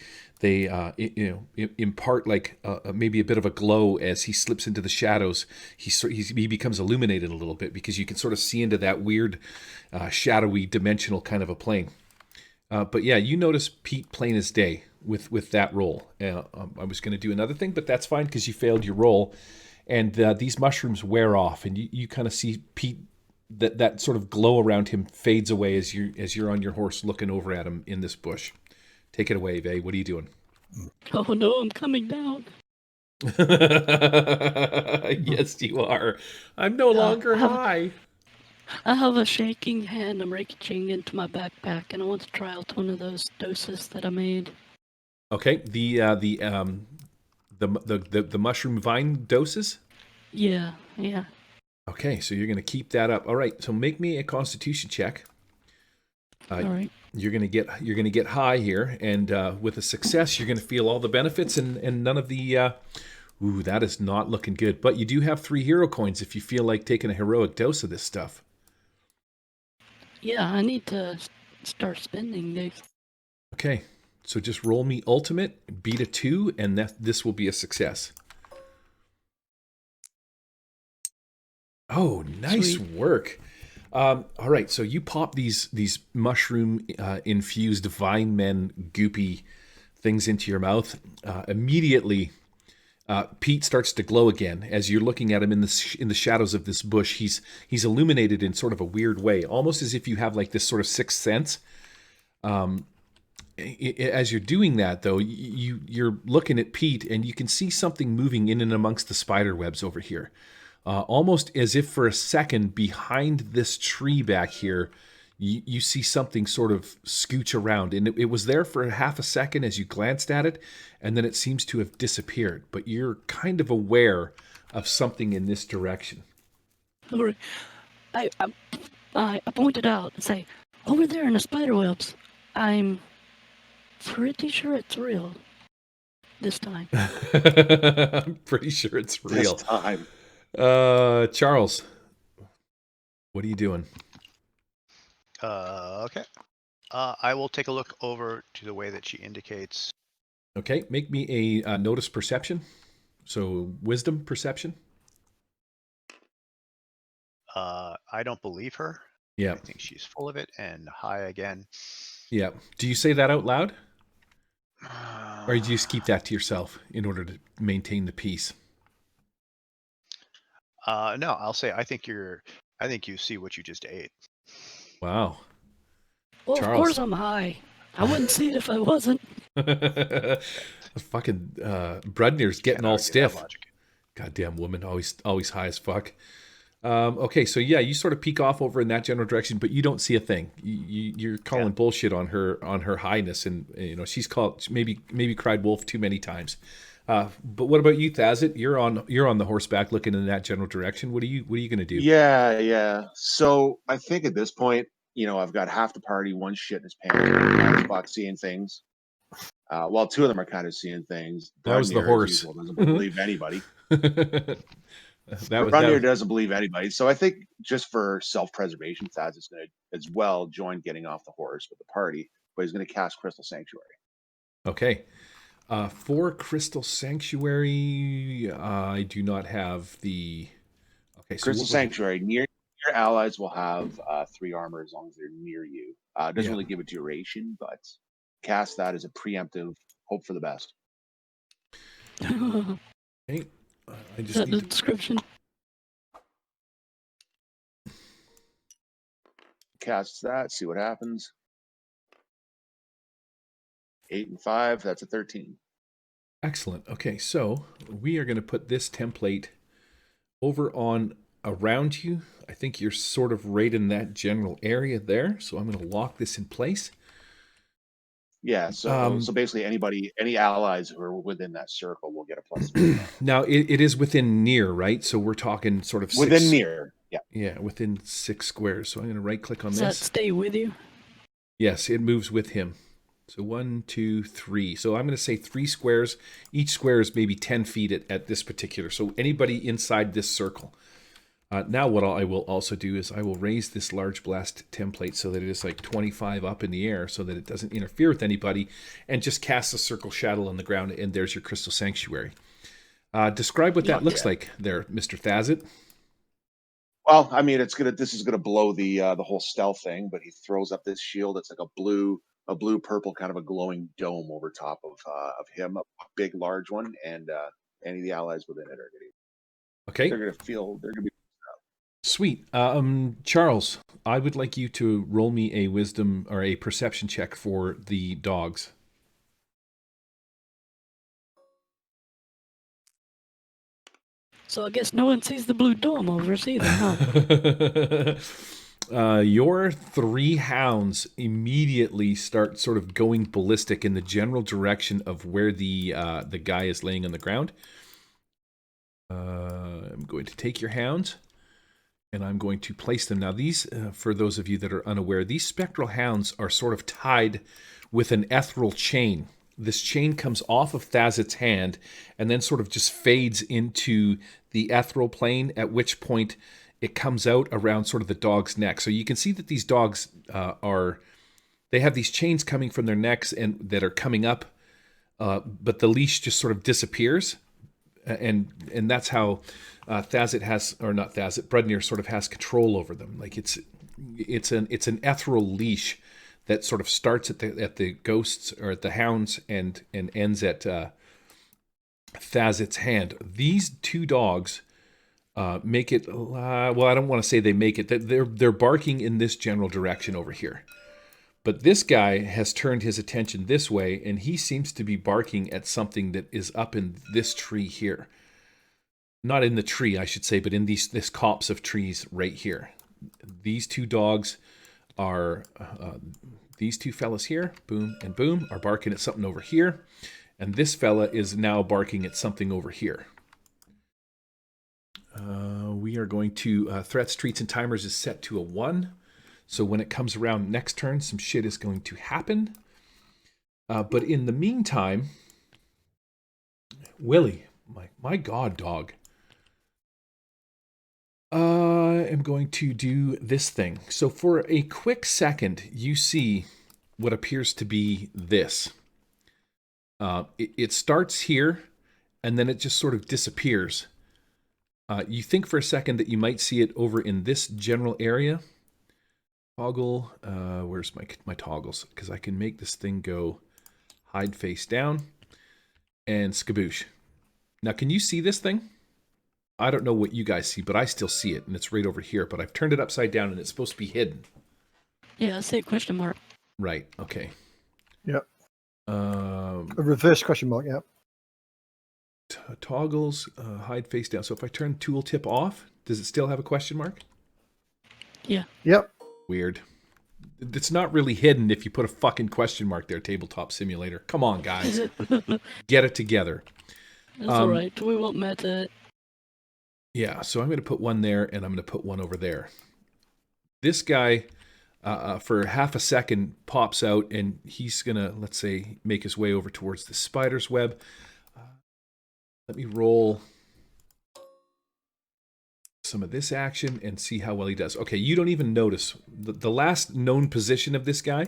impart like maybe a bit of a glow as he slips into the shadows. He becomes illuminated a little bit because you can sort of see into that weird shadowy dimensional kind of a plane. But yeah, you notice Pete plain as day with that roll. I was going to do another thing, but that's fine because you failed your roll. And these mushrooms wear off, and you kind of see Pete. That sort of glow around him fades away as you're on your horse looking over at him in this bush. Take it away, Vay. What are you doing? Oh no, I'm coming down. Yes, you are. I'm no longer high. I have a shaking hand. I'm reaching into my backpack, and I want to try out one of those doses that I made. Okay, the mushroom vine doses. Yeah. Okay, so you're going to keep that up. All right, so make me a Constitution check. All right. You're going to get high here, and with a success, you're going to feel all the benefits and none of the. Ooh, that is not looking good. But you do have 3 hero coins if you feel like taking a heroic dose of this stuff. Yeah, I need to start spending these. Okay, so just roll me ultimate, beat a 2, and this will be a success. Oh, nice Sweet. work. All right, so you pop these mushroom infused vine men goopy things into your mouth. Immediately, Pete starts to glow again as you're looking at him in the shadows of this bush. He's illuminated in sort of a weird way, almost as if you have like this sort of sixth sense. As you're doing that, though, you're looking at Pete and you can see something moving in and amongst the spider webs over here. Almost as if for a second behind this tree back here, you see something sort of scooch around, and it was there for half a second as you glanced at it, and then it seems to have disappeared. But you're kind of aware of something in this direction. All right. I pointed out and say, over there in the spider webs, I'm pretty sure it's real this time. I'm pretty sure it's real. This time. Charles, what are you doing? Okay. I will take a look over to the way that she indicates. Okay, make me a notice perception. So wisdom perception. I don't believe her. Yeah. I think she's full of it. And hi again. Yeah. Do you say that out loud? Or do you just keep that to yourself in order to maintain the peace? No, I'll say I think you see what you just ate. Wow. Well, Charles. of course I'm high. I wouldn't see it if I wasn't. Fucking Brudner's getting Can't all argue that stiff. logic. Goddamn woman, always high as fuck. Okay, so yeah, you sort of peek off over in that general direction, but you don't see a thing. You're calling bullshit on her highness, and she's maybe cried wolf too many times. But what about you, Thazit? You're on the horseback, looking in that general direction. What are you going to do? Yeah. So I think at this point, I've got half the party, one shit in his pants, spot seeing things. While two of them are kind of seeing things. That was the Brunir, horse. as usual, doesn't believe anybody. that Brunir was doesn't believe anybody. So I think just for self-preservation, Thaz is going to as well join getting off the horse with the party, but he's going to cast Crystal Sanctuary. okay. For Crystal Sanctuary, I do not have the. Okay, so Crystal Sanctuary, near your allies will have 3 armor as long as they're near you. It doesn't really give a duration, but cast that as a preemptive, hope for the best. Okay. I just That need the description. Cast that, see what happens. 8 and 5, that's a 13. Excellent. Okay, so we are going to put this template over on around you. I think you're sort of right in that general area there. So I'm going to lock this in place. Yeah, so basically any allies who are within that circle will get a plus. Now it is within near, right? So we're talking sort of within near. Yeah. Yeah, within 6 squares. So I'm going to right click on Does this. that stay with you? Yes, it moves with him. So 1, 2, 3. So I'm going to say 3 squares. Each square is maybe 10 feet at this particular. So anybody inside this circle. Now what I will also do is I will raise this large blast template so that it is like 25 up in the air so that it doesn't interfere with anybody, and just cast a circle shadow on the ground, and there's your Crystal Sanctuary. Describe what that looks like there, Mr. Thazit. Well, I mean, this is gonna blow the whole stealth thing, but he throws up this shield. It's like a blue purple kind of a glowing dome over top of him, a big large one, and any of the allies within it are gonna be Sweet. Charles, I would like you to roll me a wisdom or a perception check for the dogs. So I guess no one sees the blue dome over us either, huh? Your 3 hounds immediately start sort of going ballistic in the general direction of where the guy is laying on the ground. I'm going to take your hounds, and I'm going to place them. Now these, for those of you that are unaware, these spectral hounds are sort of tied with an ethereal chain. This chain comes off of Thazit's hand and then sort of just fades into the ethereal plane, at which point it comes out around sort of the dog's neck. So you can see that these dogs they have these chains coming from their necks and that are coming up, but the leash just sort of disappears. And that's how Brudnir sort of has control over them. Like it's an ethereal leash that sort of starts at the ghosts or at the hounds and ends at Thazit's hand. These 2 dogs make it. Well, I don't want to say they make it. They're barking in this general direction over here. But this guy has turned his attention this way, and he seems to be barking at something that is up in this tree here. Not in the tree, I should say, but in this copse of trees right here. These 2 dogs are these two fellas here, boom and boom, are barking at something over here. And this fella is now barking at something over here. We are going to threats, treats, and timers is set to a 1. So when it comes around next turn, some shit is going to happen. But in the meantime, Willie, my god, dog. I am going to do this thing. So for a quick second, you see what appears to be this. It starts here, and then it just sort of disappears. You think for a second that you might see it over in this general area. Toggle, where's my toggles? Because I can make this thing go hide face down and skaboosh. Now, can you see this thing? I don't know what you guys see, but I still see it, and it's right over here. But I've turned it upside down, and it's supposed to be hidden. Yeah, I see a question mark. Right, okay. Yep. A reverse question mark, yeah. Toggles, hide face down. So if I turn tooltip off, does it still have a question mark? Yeah. Yep. Weird. It's not really hidden if you put a fucking question mark there, Tabletop Simulator. Come on, guys. Get it together. That's alright. We won't meta it. Yeah, so I'm going to put one there, and I'm going to put one over there. This guy, for half a second, pops out, and he's going to, let's say, make his way over towards the spider's web. Let me roll some of this action and see how well he does. Okay, you don't even notice. The last known position of this guy,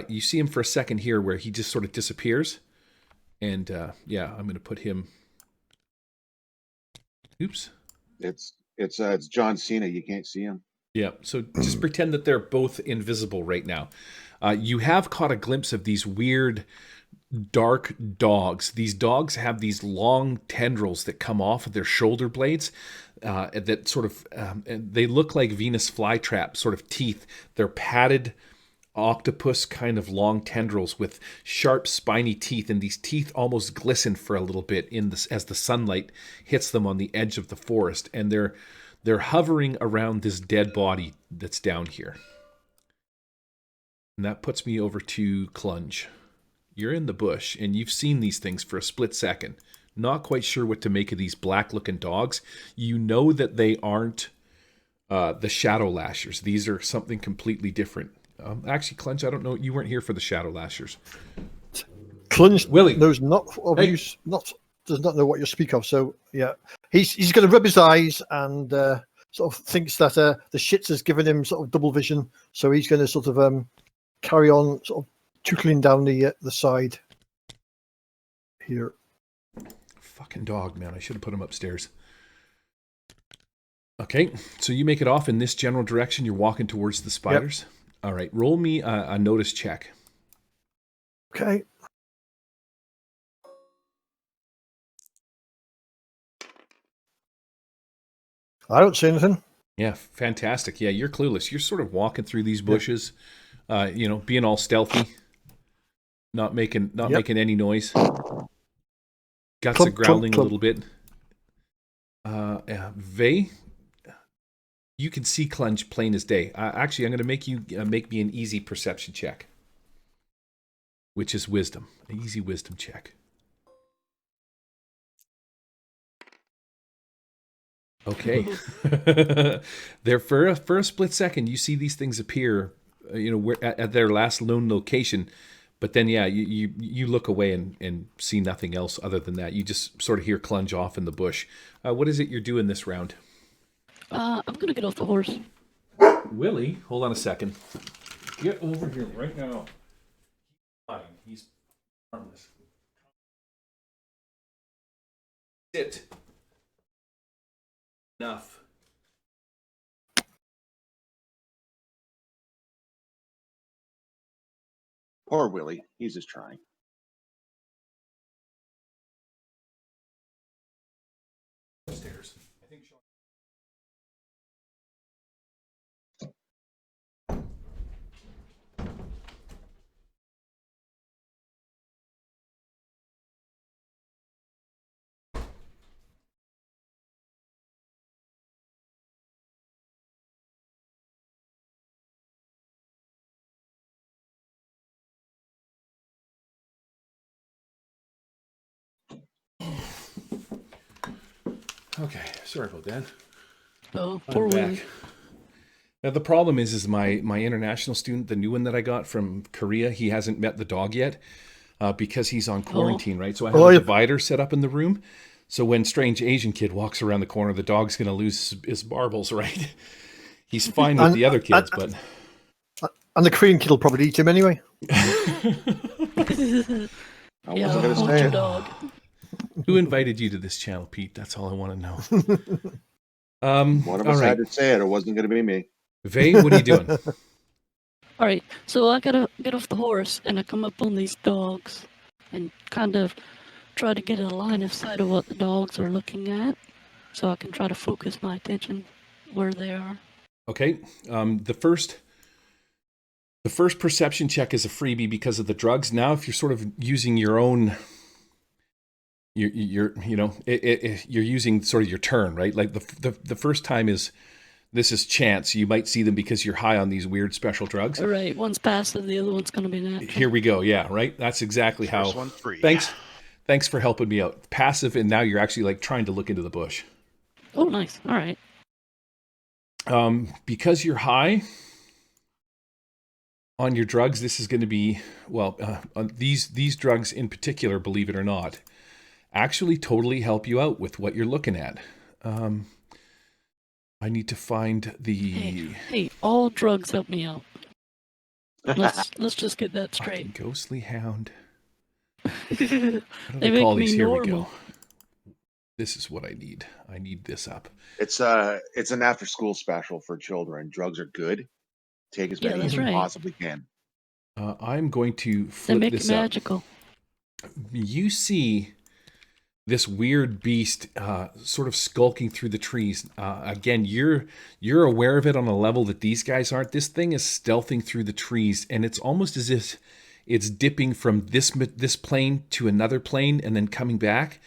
you see him for a second here where he just sort of disappears. And, yeah, I'm going to put him... Oops. It's John Cena. You can't see him. Yeah, so just pretend that they're both invisible right now. You have caught a glimpse of these weird, dark dogs. These dogs have these long tendrils that come off of their shoulder blades that sort of, they look like Venus flytrap sort of teeth. They're padded octopus kind of long tendrils with sharp spiny teeth, and these teeth almost glisten for a little bit as the sunlight hits them on the edge of the forest, and they're hovering around this dead body that's down here. And that puts me over to Clunge. You're in the bush, and you've seen these things for a split second. Not quite sure what to make of these black-looking dogs. You know that they aren't the Shadow Lashers. These are something completely different. Actually, Clunge, I don't know. You weren't here for the Shadow Lashers. Clunge Willie knows not does not know what you speak of. So yeah, he's going to rub his eyes and sort of thinks that the shits has given him sort of double vision. So he's going to sort of carry on sort of tootling down the side here. Fucking dog, man. I should have put him upstairs. Okay, so you make it off in this general direction. You're walking towards the spiders. Yep. All right, roll me a notice check. Okay. I don't see anything. Yeah, fantastic. Yeah, you're clueless. You're sort of walking through these bushes, being all stealthy, not making any noise. Guts are growling a little bit. Vey, you can see Clunge plain as day. Actually, I'm going to make you make me an easy perception check, which is wisdom. An easy wisdom check. Okay. There for a split second, you see these things appear, at their last known location. But then, yeah, you look away and see nothing else other than that. You just sort of hear Clunge off in the bush. What is it you're doing this round? I'm going to get off the horse. Willie, hold on a second. Get over here right now. He's harmless. Sit. Enough. Poor Willie. He's just trying. Upstairs. I think Okay, sorry about that. Oh, I'm poor back. Willie. Now the problem is my international student, the new one that I got from Korea, he hasn't met the dog yet because he's on quarantine, right? So I have Oh, a yeah. divider set up in the room. So when strange Asian kid walks around the corner, the dog's going to lose his marbles, right? He's fine with the other kids, but And the Korean kid will probably eat him anyway. I Yeah, wasn't going to hold say your it. dog. who invited you to this channel, Pete? That's all I want to know. One of All us right, had to say it. It wasn't going to be me. Vay, what are you doing? All right, so I gotta get off the horse and I come up on these dogs and kind of try to get a line of sight of what the dogs are looking at, so I can try to focus my attention where they are. Okay, the first perception check is a freebie because of the drugs. Now, if you're sort of using your own, you're using sort of your turn, right? Like the first time is this is chance. You might see them because you're high on these weird special drugs. All right, one's passive, the other one's gonna be natural. Here we go. Yeah, right. That's exactly how. First one free. Thanks for helping me out. Passive, and now you're actually like trying to look into the bush. Oh, nice. All right. Because you're high on your drugs, this is going to be these drugs in particular, believe it or not, actually totally help you out with what you're looking at. I need to find the Hey, all drugs help me out. Let's just get that straight. fucking ghostly hound. What do They they make call me these? Here we go. normal. This is what I need. I need this up. It's an after school special for children. Drugs are good. Take as Yeah, many as that's you right. possibly can. I'm going to They flip make it this up. magical. You see this weird beast sort of skulking through the trees. Again, you're aware of it on a level that these guys aren't. This thing is stealthing through the trees, and it's almost as if it's dipping from this plane to another plane and then coming back.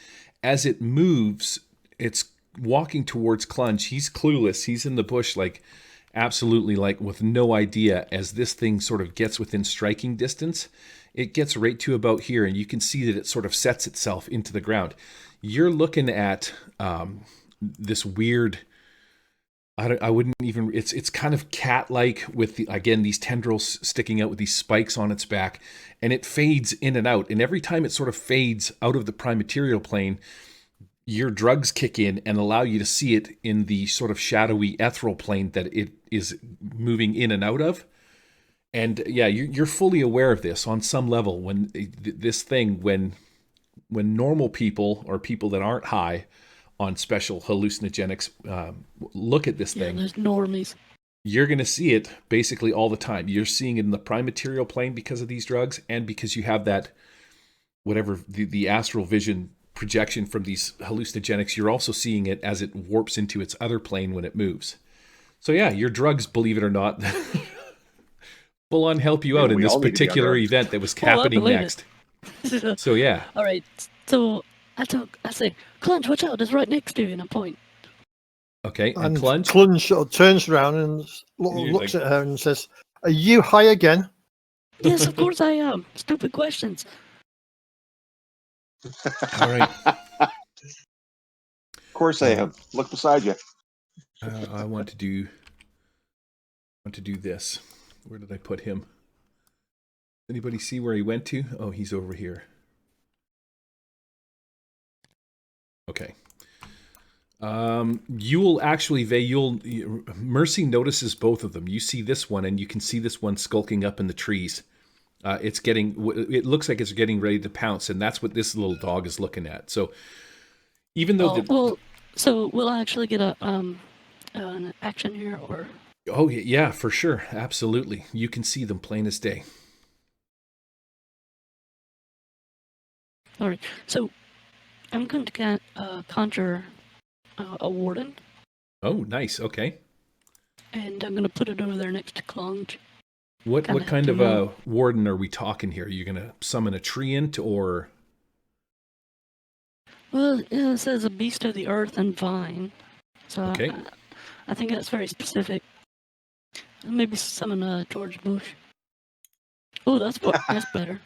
As it moves, it's walking towards Clunge. He's clueless. He's in the bush, like absolutely like with no idea. As this thing sort of gets within striking distance, it gets right to about here, and you can see that it sort of sets itself into the ground. You're looking at this weird. I wouldn't even. It's kind of cat-like with these tendrils sticking out with these spikes on its back, and it fades in and out. And every time it sort of fades out of the prime material plane, your drugs kick in and allow you to see it in the sort of shadowy ethereal plane that it is moving in and out of. And yeah, you're fully aware of this on some level. When this thing, when normal people or people that aren't high on special hallucinogenics look at this Yeah, thing, there's normies. you're going to see it basically all the time. You're seeing it in the prime material plane because of these drugs, and because you have that whatever the astral vision projection from these hallucinogenics, you're also seeing it as it warps into its other plane when it moves. So yeah, your drugs, believe it or not, full on help you Yeah, out in we this all need to be on particular drugs. event that was Oh, I happening believe next. it. So yeah, All right, so I say, Clunge, watch out! It's right next to you, and I point. okay, and And Clunge. Clunge sort of turns around and You're looks like- at her and says, "Are you high again?" Yes, of course I am. Stupid questions. All right. Of course I am. Look beside you. I want to do this. Where did I put him? Anybody see where he went to? Oh, he's over here. Okay. You'll actually, Mercy notices both of them. You see this one, and you can see this one skulking up in the trees. It looks like it's getting ready to pounce, and that's what this little dog is looking at. So, even though So we'll actually get an action here, or oh yeah, for sure, absolutely, you can see them plain as day. all right. So I'm going to conjure a warden, Oh, nice. Okay. and I'm going to put it over there next to Clunge. What Kinda kind help of him a out. warden are we talking here? Are you gonna summon a treant or? Well, yeah, it says a beast of the earth and vine. So Okay. I think that's very specific. Maybe summon George Bush. Oh, that's better.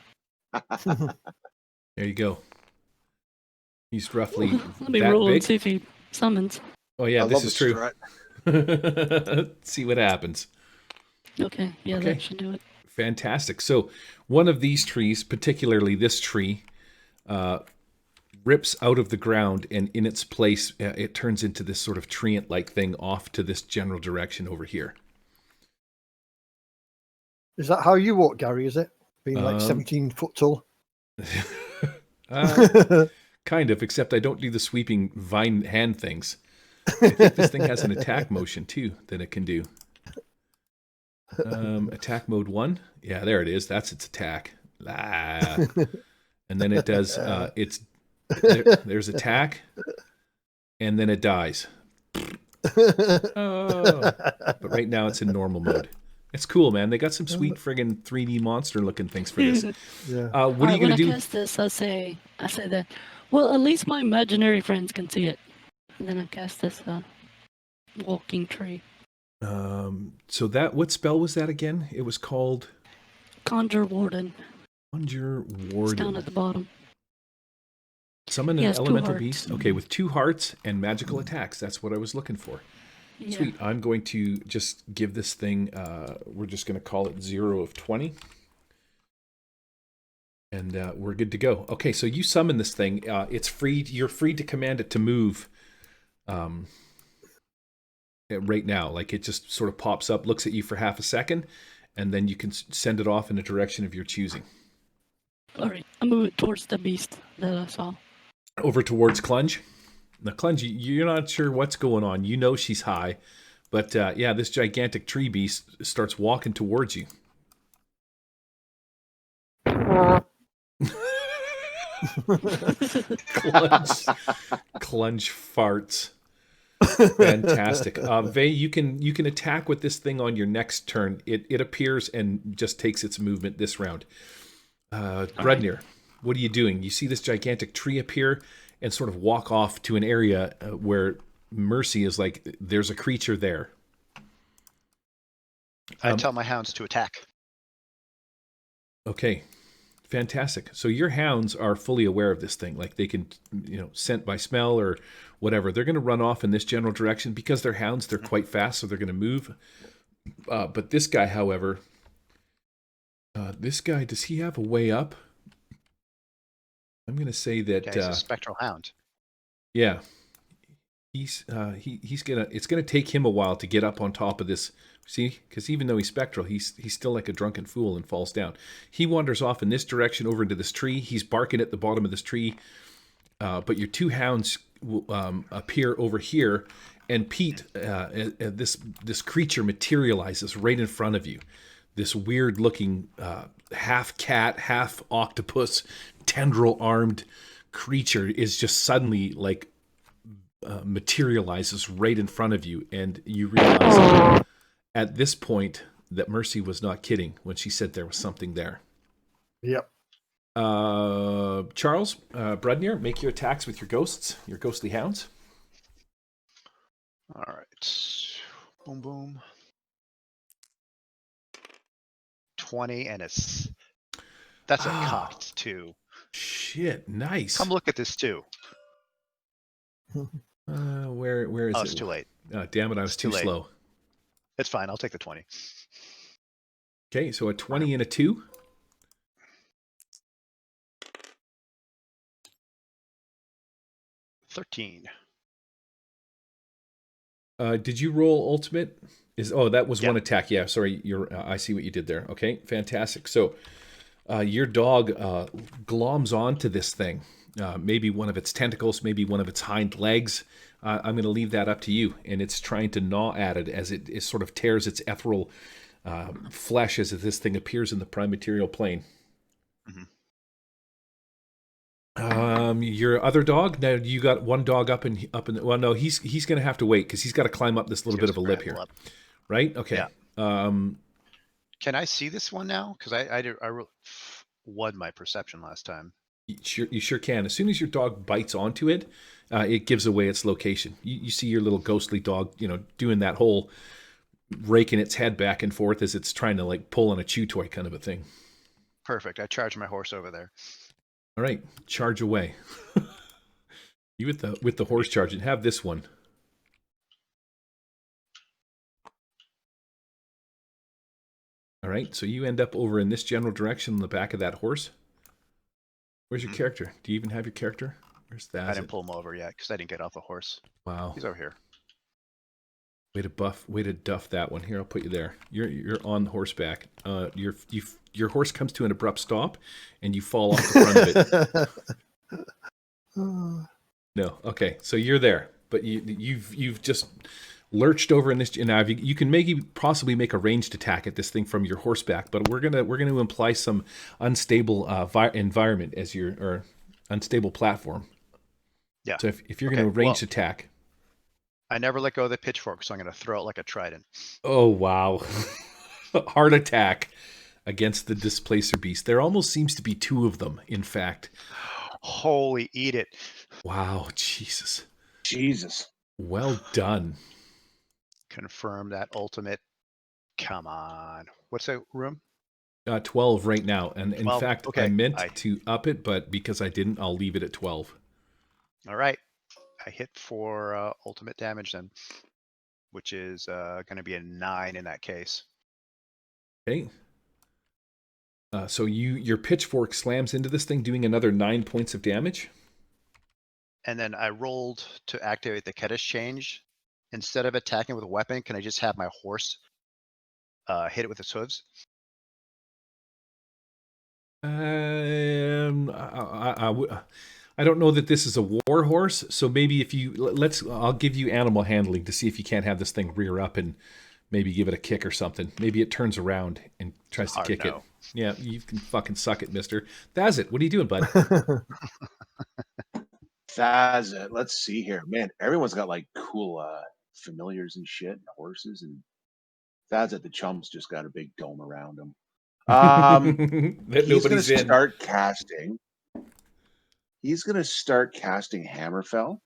There you go. He's roughly Let me that roll big. and see if he summons. Oh yeah, I this love is the true. strat. See what happens. Okay, yeah, Okay. that should do it. Fantastic. So one of these trees, particularly this tree, rips out of the ground, and in its place, it turns into this sort of treant-like thing off to this general direction over here. Is that how you walk, Gary? Is it being like Um, 17 foot tall? Kind of, except I don't do the sweeping vine hand things. I think this thing has an attack motion too that it can do. Attack mode 1. Yeah, there it is. That's its attack. Ah. And then it does. There's attack, and then it dies. Oh. But right now it's in normal mode. It's cool, man. They got some sweet friggin' 3D monster looking things for this. Yeah. What are you when gonna I do? cast this, I say that. Well, at least my imaginary friends can see it. And then I cast this walking tree. So what spell was that again? It was called Conjure Warden. Conjure It's down Warden. at the bottom. Summon He an has 2 elemental hearts. beast. Okay, with 2 hearts and magical attacks. That's what I was looking for. Yeah. Sweet. I'm going to just give this thing, we're just going to call it 0 of 20. And we're good to go. Okay, so you summon this thing. It's free. You're free to command it to move right now. Like it just sort of pops up, looks at you for half a second, and then you can send it off in a direction of your choosing. All right, I move it towards the beast that I saw. Over towards Clunge. Now, Clunge, you're not sure what's going on. You know she's high. But yeah, this gigantic tree beast starts walking towards you. Clunge farts. Fantastic. Vey, you can attack with this thing on your next turn. It appears and just takes its movement this round. Brudnir, what are you doing? You see this gigantic tree appear and sort of walk off to an area where Mercy is like, there's a creature there. I tell my hounds to attack. Okay. Fantastic. So your hounds are fully aware of this thing. Like they can, scent by smell or whatever. They're going to run off in this general direction because they're hounds. They're quite fast, so they're going to move. But this guy, however, does he have a way up? I'm going to say that Yeah, he's a spectral hound. yeah, he's gonna. It's going to take him a while to get up on top of this. See, because even though he's spectral, he's still like a drunken fool and falls down. He wanders off in this direction over into this tree. He's barking at the bottom of this tree. But your 2 hounds will appear over here, and Pete, this creature materializes right in front of you. This weird-looking half cat, half octopus, tendril-armed creature is just suddenly like materializes right in front of you, and you realize at this point that Mercy was not kidding when she said there was something there. Yep. Charles, Brudnir, make your attacks with your ghosts, your ghostly hounds. All right. Boom, boom. 20 and that's a cocked 2. Shit, nice. Come look at this too. Where is it? Oh, it's too late. Damn it, I was It's too too late. slow. It's fine. I'll take the 20. Okay, so a 20 and a 2. 13. Did you roll ultimate? That was one Yep. attack. Yeah, sorry. I see what you did there. Okay, fantastic. So, your dog gloms onto this thing. Maybe one of its tentacles, maybe one of its hind legs. I'm going to leave that up to you. And it's trying to gnaw at it as it sort of tears its ethereal flesh as this thing appears in the prime material plane. Mhm. Your other dog. Now you got one dog up in. Well, no, he's going to have to wait because he's got to climb up this little bit of a lip here, right? Okay. Yeah. Can I see this one now? Because I won my perception last time. You sure can. As soon as your dog bites onto it, it gives away its location. You see your little ghostly dog, doing that whole raking its head back and forth as it's trying to like pull on a chew toy kind of a thing. Perfect. I charge my horse over there. All right, charge away. You with the horse charge, and have this one. All right, so you end up over in this general direction on the back of that horse. Where's your character? Do you even have your character? Where's that? I didn't pull him over yet because I didn't get off the horse. Wow. He's over here. Way to duff that one. Here, I'll put you there. You're on horseback. Your horse comes to an abrupt stop, and you fall off the front of it. No, okay, so you're there, but you've just lurched over in this. Now you can maybe possibly make a ranged attack at this thing from your horseback, but we're gonna imply some unstable environment as or unstable platform. Yeah. So if you're gonna ranged attack. I never let go of the pitchfork, so I'm going to throw it like a trident. Oh, wow. Heart attack against the displacer beast. There almost seems to be two of them, in fact. Holy, eat it. Wow, Jesus. Jesus. Well done. Confirm that ultimate. Come on. What's that room? 12 right now. And in 12? fact, Okay. I meant to up it, but because I didn't, I'll leave it at 12. All right. I hit for ultimate damage then, which is going to be a 9 in that case. Okay. So your pitchfork slams into this thing, doing another 9 points of damage. And then I rolled to activate the Kedish change. Instead of attacking with a weapon, can I just have my horse hit it with its hooves? I don't know that this is a war horse, so maybe if you I'll give you animal handling to see if you can't have this thing rear up and maybe give it a kick or something. Maybe it turns around and tries to kick it. Yeah, you can fucking suck it, mister. That's it. What are you doing, bud? That's it. Let's see here. Man, everyone's got like cool familiars and shit and horses, and that's it. The chumps just got a big dome around them. He's going to start casting. He's going to start casting Hammerfell.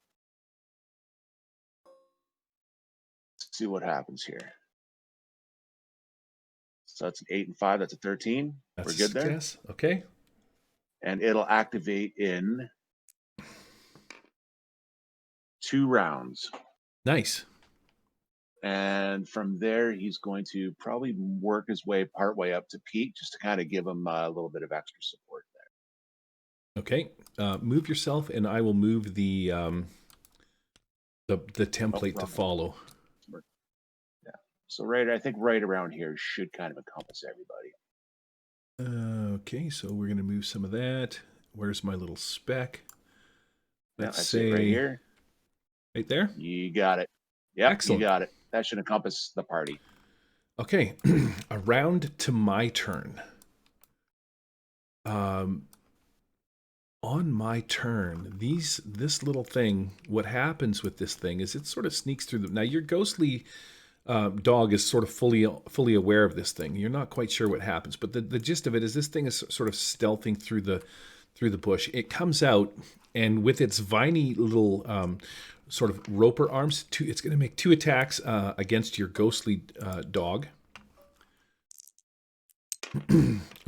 Let's see what happens here. So that's an 8 and 5. That's a 13. That's We're good there. Yes. Okay. And it'll activate in 2 rounds. Nice. And from there, he's going to probably work his way partway up to Pete, just to kind of give him a little bit of extra support there. Okay, move yourself, and I will move the template to follow. Yeah. So I think right around here should kind of encompass everybody. Okay, so we're going to move some of that. Where's my little speck? Let's say right here. Right there? You got it. Yeah, excellent. You got it. That should encompass the party. Okay, around to my turn. On my turn, this little thing, what happens with this thing is it sort of sneaks through the... Now, your ghostly dog is sort of fully aware of this thing. You're not quite sure what happens, but the gist of it is this thing is sort of stealthing through the bush. It comes out, and with its viney little sort of roper arms, it's going to make 2 attacks against your ghostly dog.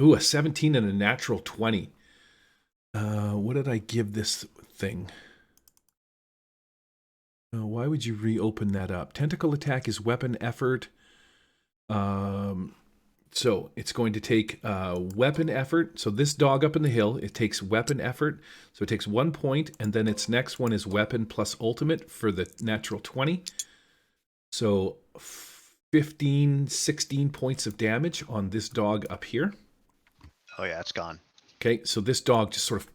Ooh, a 17 and a natural 20. What did I give this thing? Why would you reopen that up? Tentacle attack is weapon effort. So it's going to take weapon effort. So this dog up in the hill, it takes weapon effort. So it takes 1 point, and then its next one is weapon plus ultimate for the natural 20. So 15, 16 points of damage on this dog up here. Oh yeah, it's gone. Okay, so this dog just sort of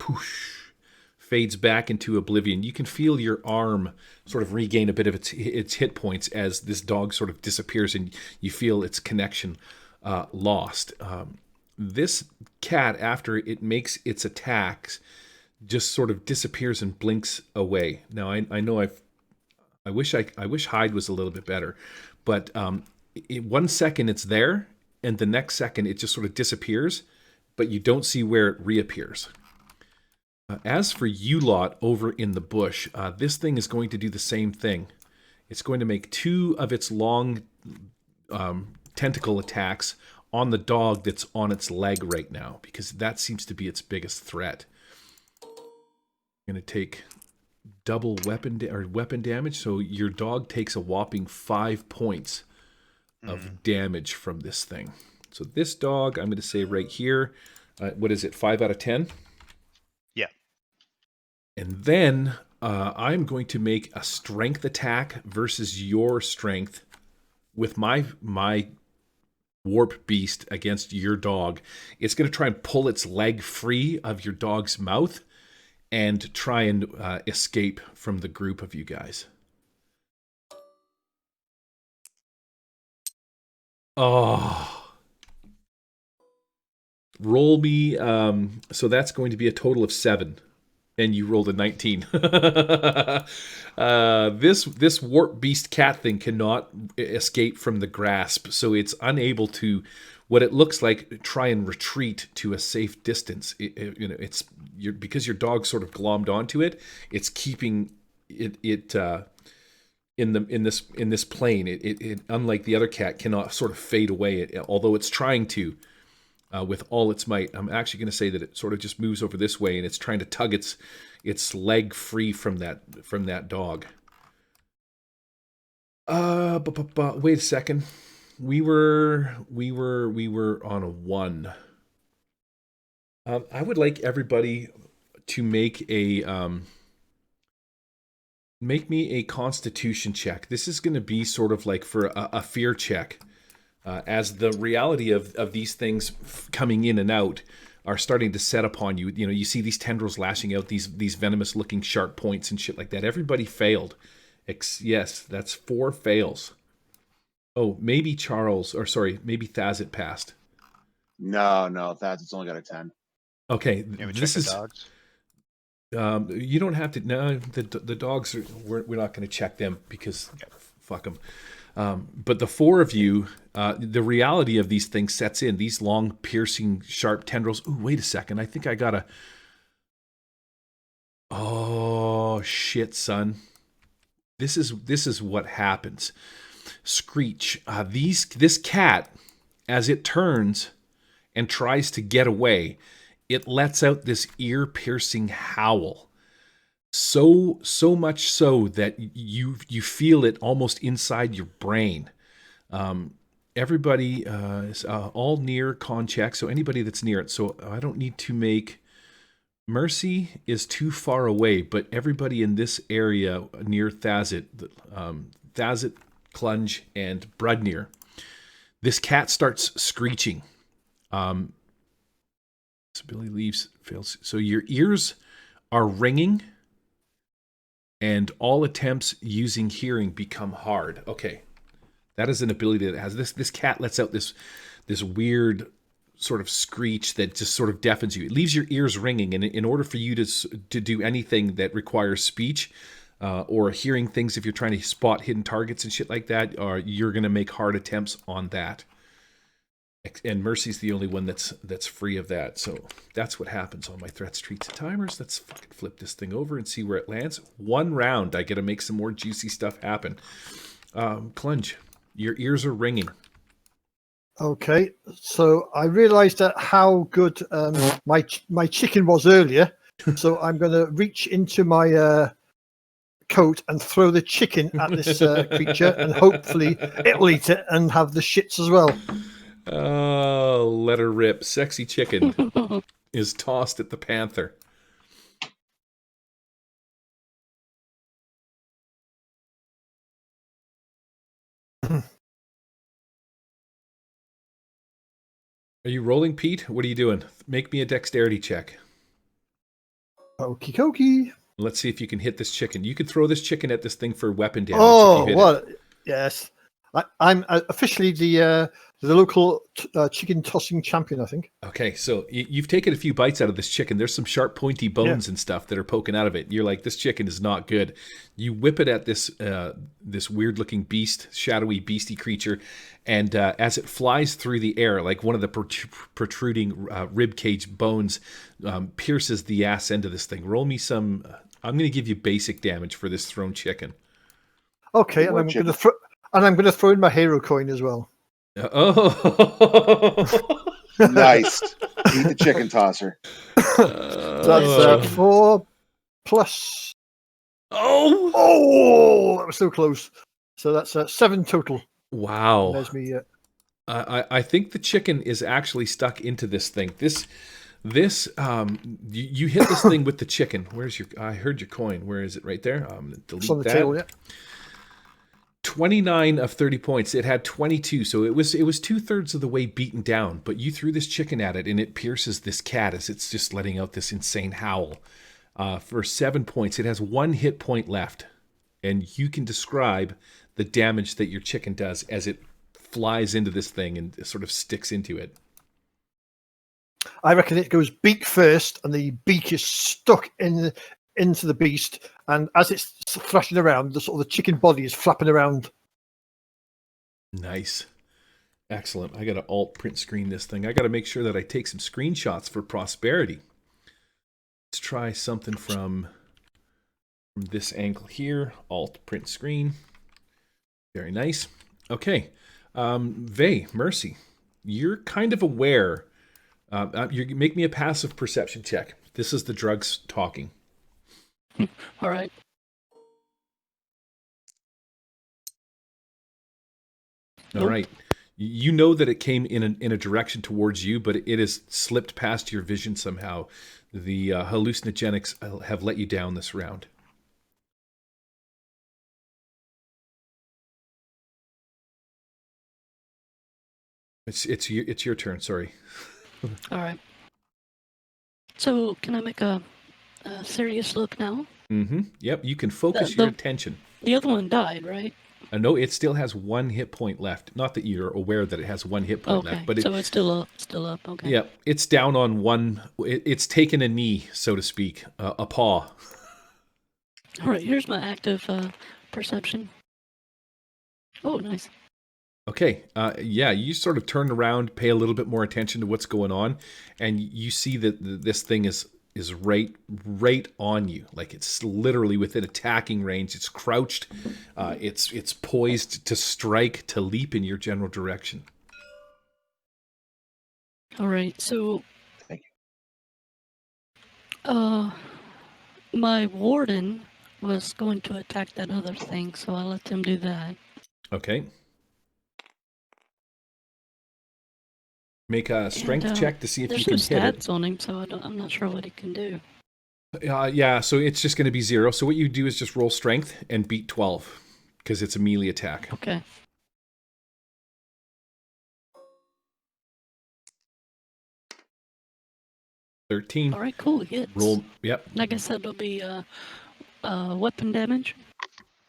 fades back into oblivion. You can feel your arm sort of regain a bit of its hit points as this dog sort of disappears, and you feel its connection lost. This cat, after it makes its attacks, just sort of disappears and blinks away. Now I know I wish hide was a little bit better, but 1 second it's there, and the next second it just sort of disappears, but you don't see where it reappears. As for you lot over in the bush, this thing is going to do the same thing. It's going to make 2 of its long tentacle attacks on the dog that's on its leg right now, because that seems to be its biggest threat. I'm going to take double weapon damage. So your dog takes a whopping 5 points of damage from this thing. So this dog, I'm going to say right here, what is it, 5 out of 10? Yeah. And then I'm going to make a strength attack versus your strength with my warp beast against your dog. It's going to try and pull its leg free of your dog's mouth and try and escape from the group of you guys. Oh. Roll me, so that's going to be a total of 7. And you rolled a 19. This warp beast cat thing cannot escape from the grasp, so it's unable to, what it looks like, try and retreat to a safe distance. Because your dog sort of glommed onto it. It's keeping it in this plane. It unlike the other cat cannot sort of fade away. Although it's trying to. With all its might. I'm actually going to say that it sort of just moves over this way, and it's trying to tug its leg free from that dog. Wait a second. We were on a 1. I would like everybody to make me a Constitution check. This is going to be sort of like for a fear check. As the reality of these things coming in and out are starting to set upon you. You know, you see these tendrils lashing out, these venomous looking sharp points and shit like that. Everybody failed. Yes, that's 4 fails. Oh, maybe maybe Thazit passed. No, Thazit's only got a 10. Okay, This is dogs. You don't have to. No, the dogs we're not going to check them because fuck them. But the 4 of you, the reality of these things sets in. These long, piercing, sharp tendrils. Ooh, wait a second. I think I got a... Oh, shit, son. This is what happens. Screech. This cat, as it turns and tries to get away, it lets out this ear-piercing howl. So much so that you feel it almost inside your brain. Everybody is all near con check, so anybody that's near it. So I don't need to make... Mercy is too far away, but everybody in this area near Thazit, Clunge, and Brudnir, this cat starts screeching. So Billy fails. So your ears are ringing, and all attempts using hearing become hard. Okay. That is an ability that it has. This cat lets out this weird sort of screech that just sort of deafens you. It leaves your ears ringing, and in order for you to do anything that requires speech or hearing things, if you're trying to spot hidden targets and shit like that, you're going to make hard attempts on that. And Mercy's the only one that's free of that. So that's what happens on my threats, treats, and timers. Let's fucking flip this thing over and see where it lands. 1 round, I get to make some more juicy stuff happen. Clunge, your ears are ringing. Okay, so I realised that how good my chicken was earlier. So I'm going to reach into my coat and throw the chicken at this creature, and hopefully it'll eat it and have the shits as well. Oh, let her rip. Sexy chicken is tossed at the panther. Are you rolling, Pete? What are you doing? Make me a dexterity check. Okie dokie. Let's see if you can hit this chicken. You could throw this chicken at this thing for weapon damage. Oh, what? Yes. I'm officially the local chicken tossing champion, I think. Okay, so you've taken a few bites out of this chicken. There's some sharp, pointy bones and stuff that are poking out of it. You're like, this chicken is not good. You whip it at this weird-looking beast, shadowy, beastie creature, and as it flies through the air, like one of the protruding rib cage bones pierces the ass end of this thing. Roll me some... I'm going to give you basic damage for this thrown chicken. Okay, and I'm going to throw in my hero coin as well. Oh, Nice. Eat the chicken tosser. That's 4 plus Oh! Oh, that was so close. So that's 7 total. And Wow. there's me. I think the chicken is actually stuck into this thing. You hit this thing with the chicken. I heard your coin. Where is it? Right there. Delete It's on the that. table, yeah. 29 of 30 points. It had 22, so it was 2/3 of the way beaten down. But you threw this chicken at it, and it pierces this cat as it's just letting out this insane howl. For 7 points, it has 1 hit point left, and you can describe the damage that your chicken does as it flies into this thing and sort of sticks into it. I reckon it goes beak first, and the beak is stuck into the beast. And as it's thrashing around, the sort of the chicken body is flapping around. Nice. Excellent. I got to alt print screen this thing. I got to make sure that I take some screenshots for prosperity. Let's try something from this angle here. Alt print screen. Very nice. Okay. Vey, Mercy, you're kind of aware. You make me a passive perception check. This is the drugs talking. All right. All right. You know that it came in a direction towards you, but it has slipped past your vision somehow. The hallucinogenics have let you down this round. It's your turn. Sorry. All right. So can I make a serious look now? Mm-hmm. Yep. You can focus your attention. The other one died, right? No, it still has 1 hit point left. Not that you're aware that it has 1 hit point left, but so it's still up. Okay. Yeah, it's down on 1. It's taken a knee, so to speak, a paw. All right. Here's my active perception. Oh, nice. Okay, yeah, you sort of turn around, pay a little bit more attention to what's going on, and you see that this thing is right on you. Like it's literally within attacking range. It's crouched. It's poised to strike, to leap in your general direction. All right. So, Thank you. My warden was going to attack that other thing, so I let him do that. Okay. Make a strength check to see if you can There's no hit it. stats on him, so I'm not sure what he can do. Yeah, so it's just going to be 0. So what you do is just roll strength and beat 12, because it's a melee attack. Okay. $13. All right, cool. Hits. Roll. Yep. Like I said, it'll be weapon damage.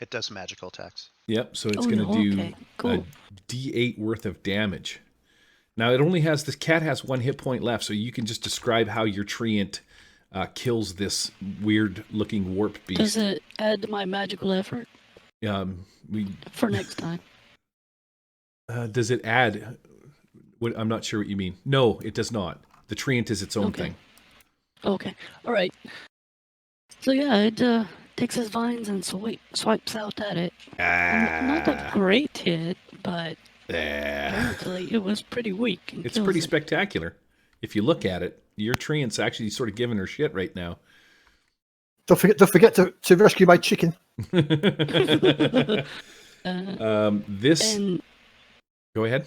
It does magical attacks. Yep. So it's going to do cool. a D8 worth of damage. Now it only has this cat has 1 hit point left, so you can just describe how your treant kills this weird-looking warp beast. Does it add to my magical effort? For next time. Does it add? I'm not sure what you mean. No, it does not. The treant is its own thing. Okay. All right. So yeah, it takes his vines and swipes out at it. Not a great hit, but apparently it was pretty weak. It's pretty spectacular. If you look at it, your treant's actually sort of giving her shit right now. Don't forget to rescue my chicken. This. Go ahead.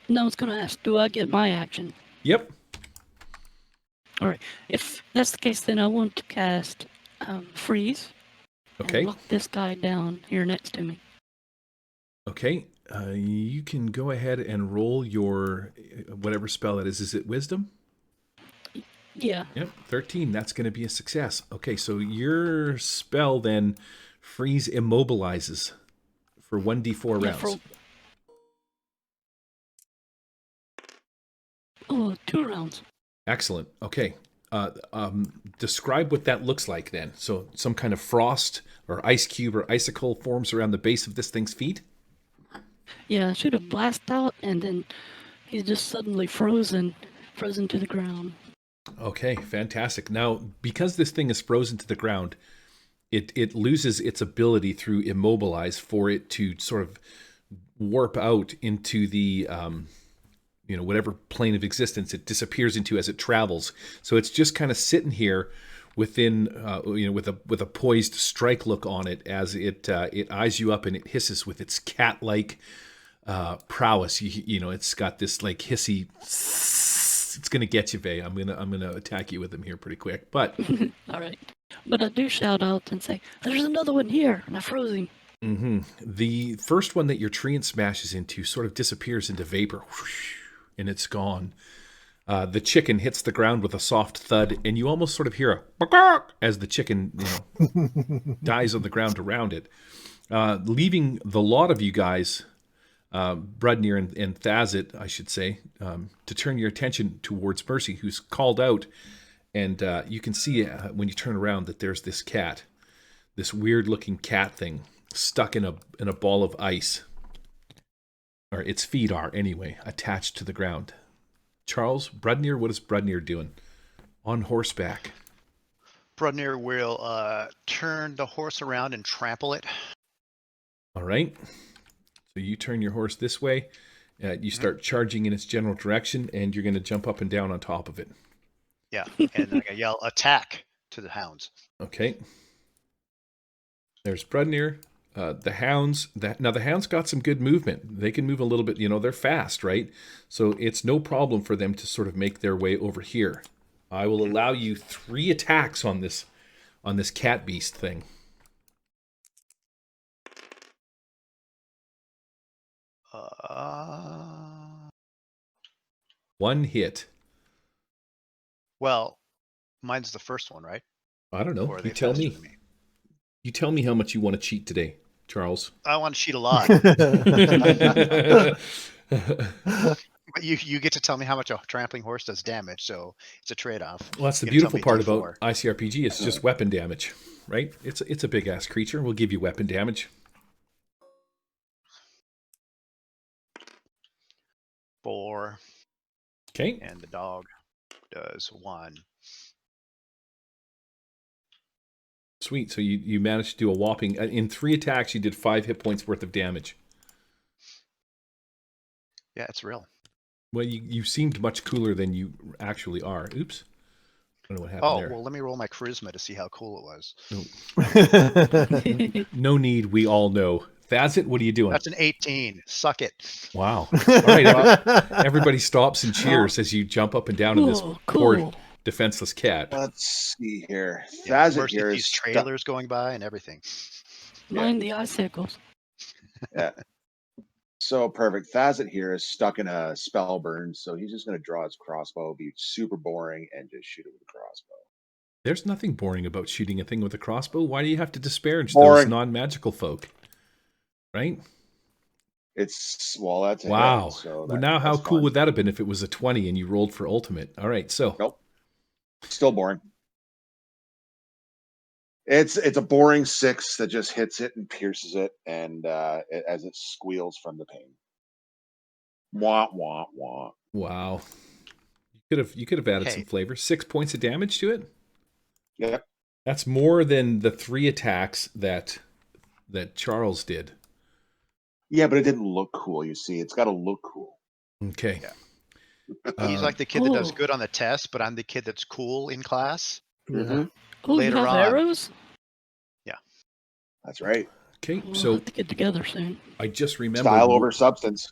No, I was going to ask, do I get my action? Yep. All right. If that's the case, then I want to cast freeze. Okay. And lock this guy down here next to me. Okay. You can go ahead and roll your whatever spell it is. Is it wisdom? Yeah. Yep. 13. That's going to be a success. Okay. So your spell then freeze immobilizes for 1d4 rounds. 2 rounds. Excellent. Okay. Describe what that looks like then. So some kind of frost or ice cube or icicle forms around the base of this thing's feet? Yeah, I shoot a blast out, and then he's just suddenly frozen to the ground. Okay, fantastic. Now, because this thing is frozen to the ground, it loses its ability through immobilize for it to sort of warp out into the whatever plane of existence it disappears into as it travels. So it's just kind of sitting here within, with a poised strike look on it as it eyes you up and it hisses with its cat-like prowess. It's got this like hissy. It's gonna get you, Vay. I'm gonna attack you with him here pretty quick. But All right. But I do shout out and say, "There's another one here," and I froze him. the first one that your treant smashes into sort of disappears into vapor, whoosh, and it's gone. The chicken hits the ground with a soft thud, and you almost sort of hear a "bark" as the chicken dies on the ground around it, leaving the lot of you guys, Brudnir and Thazit, I should say, to turn your attention towards Mercy, who's called out, and you can see when you turn around that there's this cat, this weird-looking cat thing stuck in a ball of ice, or its feet are anyway, attached to the ground. Charles, Brudnir, what is Brudnir doing? On horseback. Brudnir will turn the horse around and trample it. All right. So you turn your horse this way. You start charging in its general direction, and you're going to jump up and down on top of it. Yeah, and then I yell attack to the hounds. Okay. There's Brudnir. The hounds. Now the hounds got some good movement. They can move a little bit. They're fast, right? So it's no problem for them to sort of make their way over here. I will allow you 3 attacks on this cat beast thing. One hit. Well, mine's the first one, right? I don't know. Or are You they tell faster me. than me? You tell me how much you want to cheat today, Charles. I want to cheat a lot. But you get to tell me how much a trampling horse does damage, so it's a trade-off. Well, that's the You gotta beautiful tell part me about D4. ICRPG. It's just weapon damage, right? It's a big ass creature. We'll give you weapon damage. 4, Okay. and the dog does 1. Sweet. So you managed to do a whopping in 3 attacks. You did 5 hit points worth of damage. Yeah, it's real. Well, you seemed much cooler than you actually are. Oops. I don't know what happened Oh, there. well, let me roll my charisma to see how cool it was. No need. We all know. Thazit, what are you doing? That's an 18. Suck it. Wow. All right. Everybody stops and cheers as you jump up and down in this Cool, poor cool. defenseless cat. Let's see here. Yeah, Thazit Mercy here sees is trailers going by and everything. Mind the icicles. Yeah. So perfect. Thazit here is stuck in a spell burn, so he's just going to draw his crossbow, be super boring, and just shoot it with a crossbow. There's nothing boring about shooting a thing with a crossbow. Why do you have to disparage those Boring. non-magical folk? Right? That's a Wow. hit, so Well, now, how that's cool fun. would that have been if it was a 20 and you rolled for ultimate? All right, so Nope. Still boring. It's a boring 6 that just hits it and pierces it, and as it squeals from the pain. Wah wah wah. wow. You could have added Okay. some flavor. 6 points of damage to it. Yep. That's more than the 3 attacks that Charles did. Yeah, but it didn't look cool. You see, it's got to look cool. Okay. Yeah. He's Uh, like the kid that does Oh. good on the test, but I'm the kid that's cool in class. Mhm. Oh, Later you have on. arrows? That's right. Okay, We'll so have to get together soon. I just remembered. Style over substance.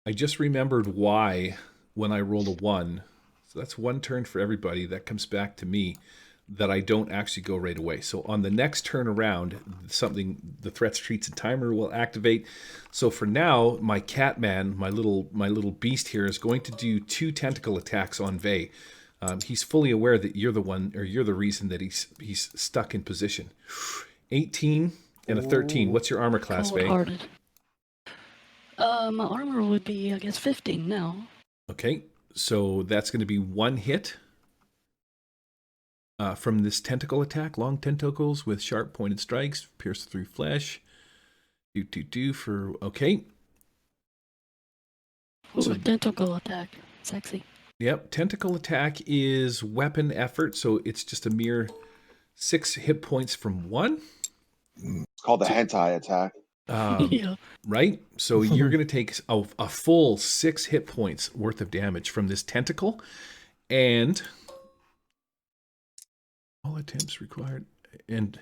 I just remembered why when I rolled a 1. So that's 1 turn for everybody. That comes back to me that I don't actually go right away. So on the next turn around, the threats, treats, and timer will activate. So for now, my Catman, my little beast here, is going to do 2 tentacle attacks on Vay. He's fully aware that you're the one, or you're the reason that he's stuck in position. 18 and a 13. What's your armor class, Vay? Cold-hearted. My armor would be, I guess, 15 now. Okay, so that's going to be 1 hit from this tentacle attack. Long tentacles with sharp pointed strikes, pierce through flesh. Do for okay. Ooh, So- a tentacle attack. Sexy. Yep, tentacle attack is weapon effort, so it's just a mere 6 hit points from 1. It's called the hentai attack. Yeah. Right? So you're going to take a full 6 hit points worth of damage from this tentacle. And All attempts required. And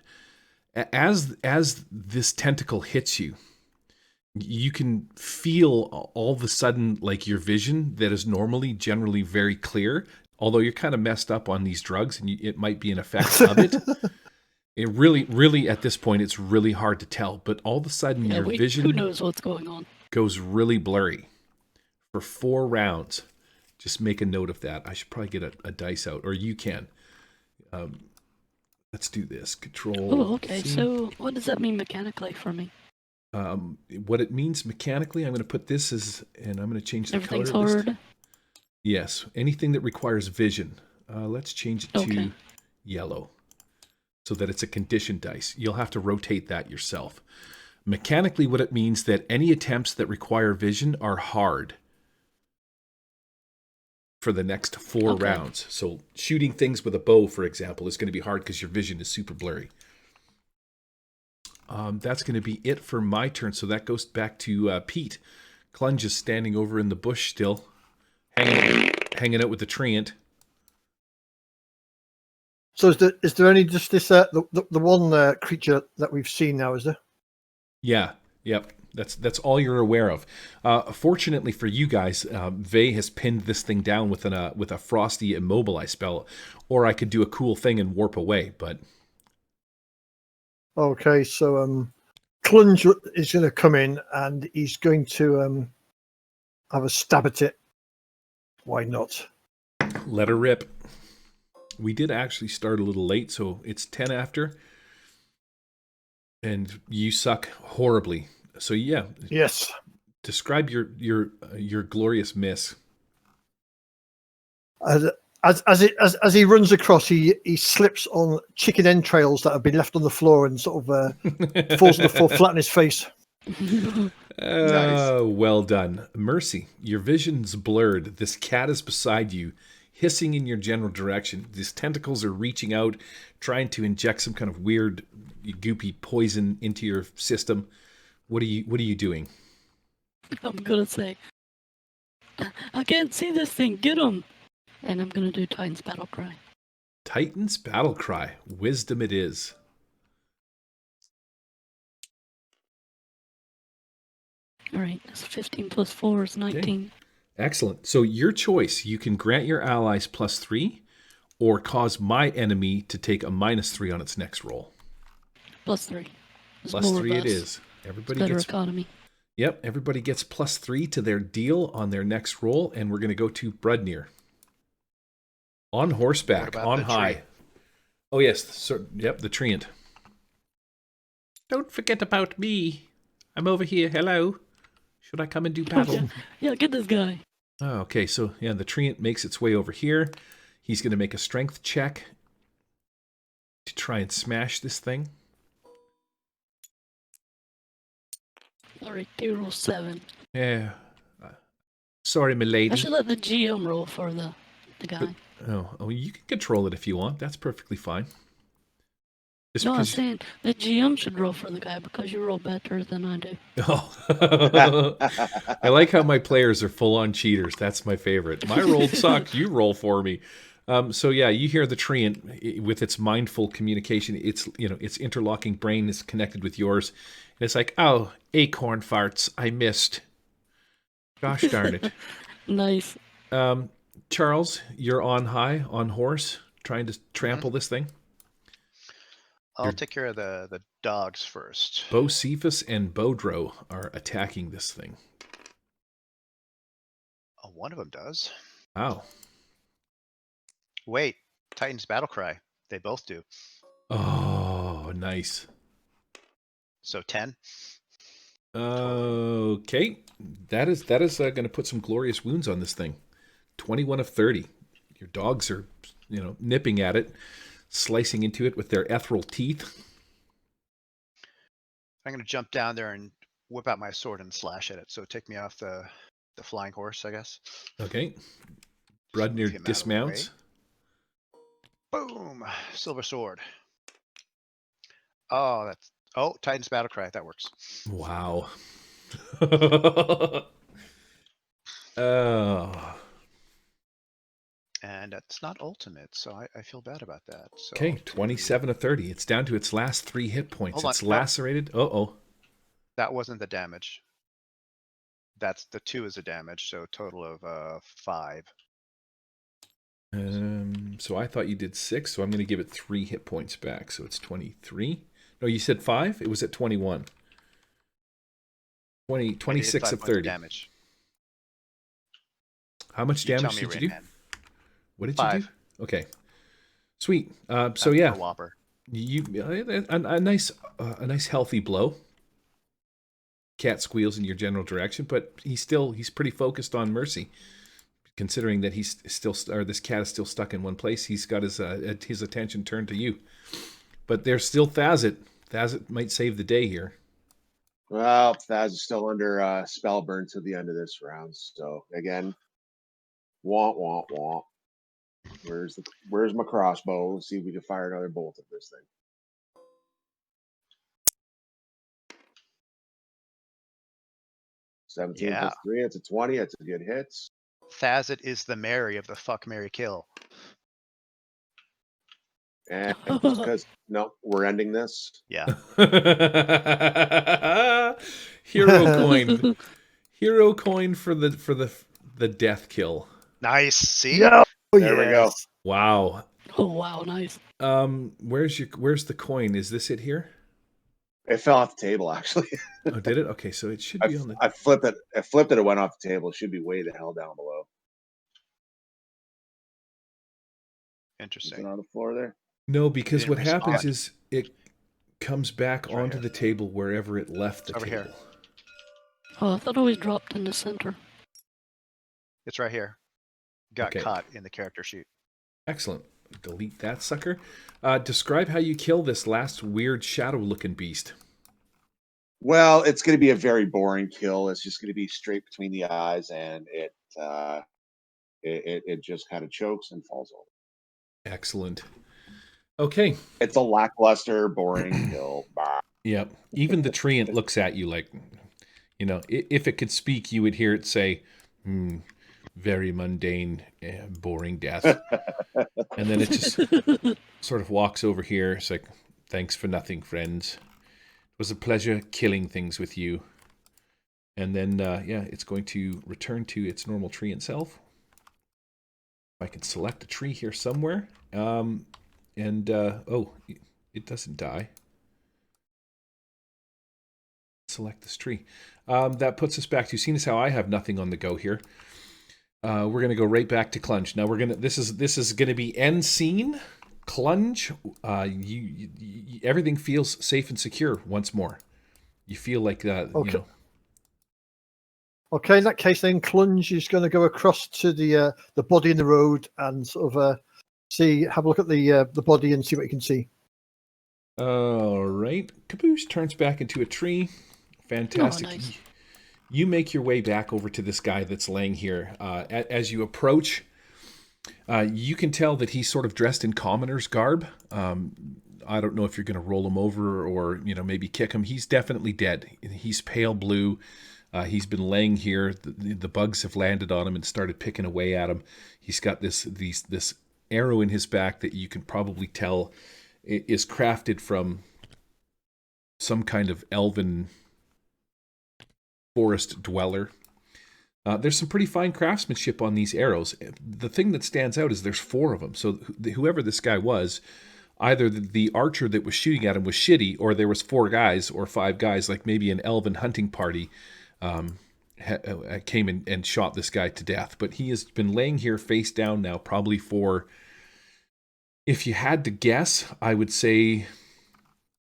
as this tentacle hits you, you can feel all of a sudden like your vision that is normally generally very clear, although you're kind of messed up on these drugs and it might be an effect of it. It really at this point, it's really hard to tell, but all of a sudden your vision who knows what's going on? Goes really blurry for 4 rounds. Just make a note of that. I should probably get a dice out, or you can. Let's do this. Control. Oh, okay. C. So what does that mean mechanically for me? What it means mechanically, I'm going to put this as, and I'm going to change the Everything's color. hard. Yes, anything that requires vision. Let's change it to yellow, so that it's a condition dice. You'll have to rotate that yourself. Mechanically, what it means that any attempts that require vision are hard for the next 4 rounds. So shooting things with a bow, for example, is going to be hard because your vision is super blurry. That's going to be it for my turn. So that goes back to Pete. Clunge is standing over in the bush still, hanging out with the treant. So is there only just this the one creature that we've seen now? Is there? Yeah. Yep. That's all you're aware of. Fortunately for you guys, Vey has pinned this thing down with a frosty immobilize spell, or I could do a cool thing and warp away. But okay, so Clunge is going to come in and he's going to have a stab at it. Why not? Let her rip. We did actually start a little late, so it's 10 after, and you suck horribly. So yeah. Yes. Describe your glorious miss. As he runs across, he slips on chicken entrails that have been left on the floor and sort of falls on the floor flat in his face. Nice. Well done. Mercy, your vision's blurred. This cat is beside you, hissing in your general direction. These tentacles are reaching out, trying to inject some kind of weird, goopy poison into your system. What are you doing? I'm gonna say, I can't see this thing. Get him! And I'm gonna do Titan's Battle Cry. Titan's Battle Cry. Wisdom it is. All right, that's 15 plus 4 is 19. Okay. Excellent. So your choice. You can grant your allies +3, or cause my enemy to take a -3 on its next roll. +3. It's +3 it robust. is. Everybody Better gets economy. Yep, everybody gets +3 to their deal on their next roll, and we're going to go to Brudnir. On horseback, What about on the high. tree? Oh yes, yep, the treant. Don't forget about me. I'm over here. Hello. Should I come and do battle? Yeah, get this guy. Oh, okay, so yeah, the treant makes its way over here. He's going to make a strength check to try and smash this thing. All right, they roll 7. Yeah. Sorry, milady. I should let the GM roll for the guy. Oh, you can control it if you want. That's perfectly fine. Just No, I'm because- saying the GM should roll for the guy because you roll better than I do. Oh. I like how my players are full-on cheaters. That's my favorite. My roll sucked. You roll for me. So yeah, you hear the treant with its mindful communication. Its interlocking brain is connected with yours. And it's like, oh, acorn farts. I missed. Gosh darn it. Nice. Charles, you're on high, on horse, trying to trample this thing. I'll take care of the dogs first. Bocephus and Bodro are attacking this thing. Oh, one of them does. Wow. Wait, Titan's Battle Cry. They both do. Oh, nice. So 10. Okay, that is going to put some glorious wounds on this thing. 21 of 30. Your dogs are, nipping at it, slicing into it with their ethereal teeth. I'm gonna jump down there and whip out my sword and slash at it. So take me off the flying horse, I guess. Okay. Move him out Brudnir of the dismounts. Boom! Silver sword. Titan's Battle Cry. That works. Wow. Oh. And it's not ultimate, so I feel bad about that. So Okay, I'll do- 27 of 30. It's down to its last 3 hit points. Hold on, It's no. lacerated. Uh-oh. That wasn't the damage. That's the 2 is a damage, so total of 5. So I thought you did 6, so I'm going to give it 3 hit points back. So it's 23. No, you said 5? It was at 21. 26 of 30. Damage. How much You tell damage me, did you do? Rainman. What did 5. you do? Okay. Sweet. So That's a yeah, whopper. you a nice healthy blow. Cat squeals in your general direction, but he's pretty focused on Mercy. Considering that he's still, or this cat is still stuck in one place, he's got his attention turned to you. But there's still Thazit. Thazit might save the day here. Well, Thaz is still under spell burn to the end of this round. So again, womp. Where's my crossbow? Let's see if we can fire another bolt at this thing. $17 Yeah. plus 3, it's a 20. It's a good hit. Thazit is the Mary of the fuck, Mary, kill. And just because, no, we're ending this. Yeah. Hero coin. Hero coin for the death kill. Nice. See? Yeah. There we go. Wow. Oh wow, nice. Where's the coin? Is this it here? It fell off the table, actually. Oh, did it? Okay, so it should be on the. I flipped it. It went off the table. It should be way the hell down below. Is it Interesting. on the floor there? No, because didn't what happens respond. is it comes back It's right onto here. the table wherever it left the Over table. here. Oh, I thought it was dropped in the center. It's right here. Got Okay. caught in the character sheet. Excellent. Delete that sucker. Describe how you kill this last weird shadow-looking beast. Well, it's going to be a very boring kill. It's just going to be straight between the eyes, and it just kind of chokes and falls over. Excellent. Okay. It's a lackluster, boring kill. Bah. Yeah. Even the treant looks at you like, if it could speak, you would hear it say, very mundane, boring death. And then it just sort of walks over here. It's like, thanks for nothing, friends. It was a pleasure killing things with you. And then, it's going to return to its normal treant self. I can select a tree here somewhere. It doesn't die. Select this tree. That puts us back to, seeing as how I have nothing on the go here. We're gonna go right back to Clunge. Now this is gonna be end scene. Clunge. You everything feels safe and secure once more. You feel like Okay. Okay, in that case, then Clunge is going to go across to the body in the road and sort of have a look at the body and see what you can see. All right. Caboose turns back into a tree. Fantastic. Oh, nice. You make your way back over to this guy that's laying here. As you approach, you can tell that he's sort of dressed in commoner's garb. I don't know if you're going to roll him over or maybe kick him. He's definitely dead. He's pale blue. He's been laying here. The bugs have landed on him and started picking away at him. He's got this arrow in his back that you can probably tell is crafted from some kind of elven forest dweller. There's some pretty fine craftsmanship on these arrows. The thing that stands out is there's 4 of them. So whoever this guy was, either the archer that was shooting at him was shitty, or there was 4 guys or 5 guys, like maybe an elven hunting party, came in and shot this guy to death. But he has been laying here face down now, probably for, if you had to guess, I would say,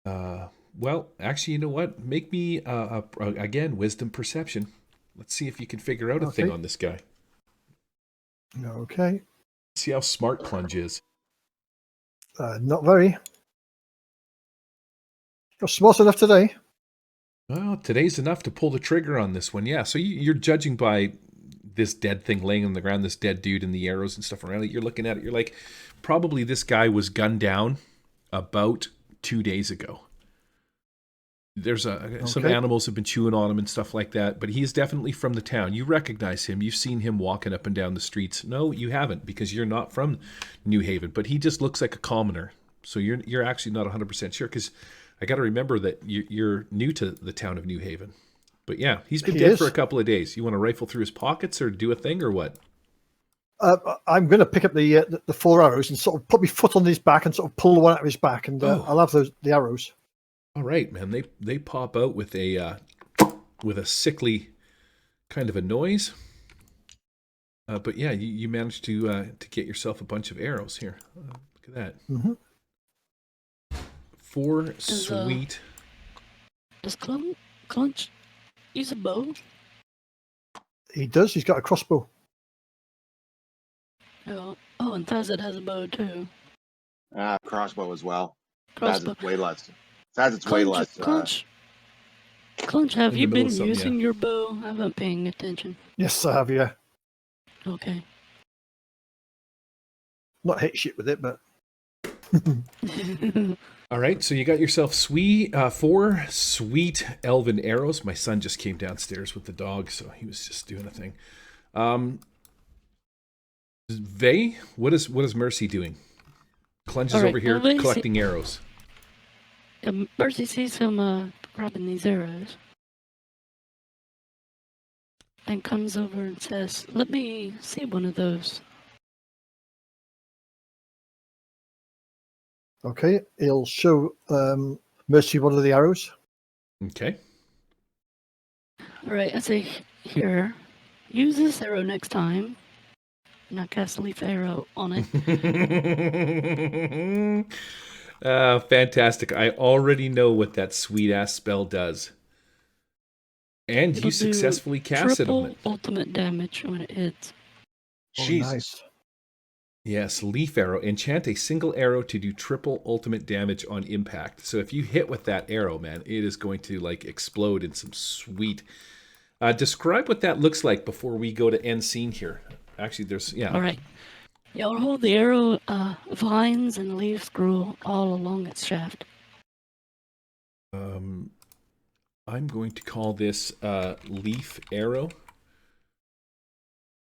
well, actually, you know what? Make me, again, wisdom perception. Let's see if you can figure out a thing on this guy. Okay. See how smart Clunge is. Not very. You're smart enough today. Well, today's enough to pull the trigger on this one. Yeah, so you're judging by this dead thing laying on the ground, this dead dude and the arrows and stuff around it. You're looking at it. You're like, probably this guy was gunned down about 2 days ago. There's some Okay. animals have been chewing on him and stuff like that, but he is definitely from the town. You recognize him. You've seen him walking up and down the streets. No, you haven't, because you're not from New Haven. But he just looks like a commoner. So you're actually not 100% sure, because I got to remember that you're new to the town of New Haven. But yeah, he's been He dead is. for a couple of days. You want to rifle through his pockets or do a thing or what? I'm going to pick up the 4 arrows and sort of put my foot on his back and sort of pull one out of his back, and I'll have the arrows. All right, man. They pop out with a sickly kind of a noise. But yeah, you managed to get yourself a bunch of arrows here. Look at that. Mm-hmm. 4 sweet. Does Clunch use a bow? He does. He's got a crossbow. Oh, and Thazit has a bow too. Crossbow as well. Crossbow. That's way less. That's way less. Clunch, have In you the middle been of something, using your bow? I haven't been paying attention. Yes, I have. Yeah, Okay. not hit shit with it, but All right, so you got yourself 4 sweet elven arrows. My son just came downstairs with the dog, so he was just doing a thing. Vey, what is Mercy doing? Clunch is over here collecting arrows. Mercy sees him grabbing these arrows and comes over and says, "Let me see one of those." okay. He'll show Mercy one of the arrows. Okay. All right, I say, "Here, use this arrow next time." And I cast a leaf arrow on it. Fantastic. I already know what that sweet-ass spell does. And It'll you successfully cast it on triple it. ultimate damage when it hits. Jesus. Nice. Yes, leaf arrow. Enchant a single arrow to do triple ultimate damage on impact. So if you hit with that arrow, man, it is going to like explode in some sweet... describe what that looks like before we go to end scene here. Actually, there's... Yeah. All right. You'll hold the arrow, vines and leaves grow all along its shaft. I'm going to call this leaf arrow,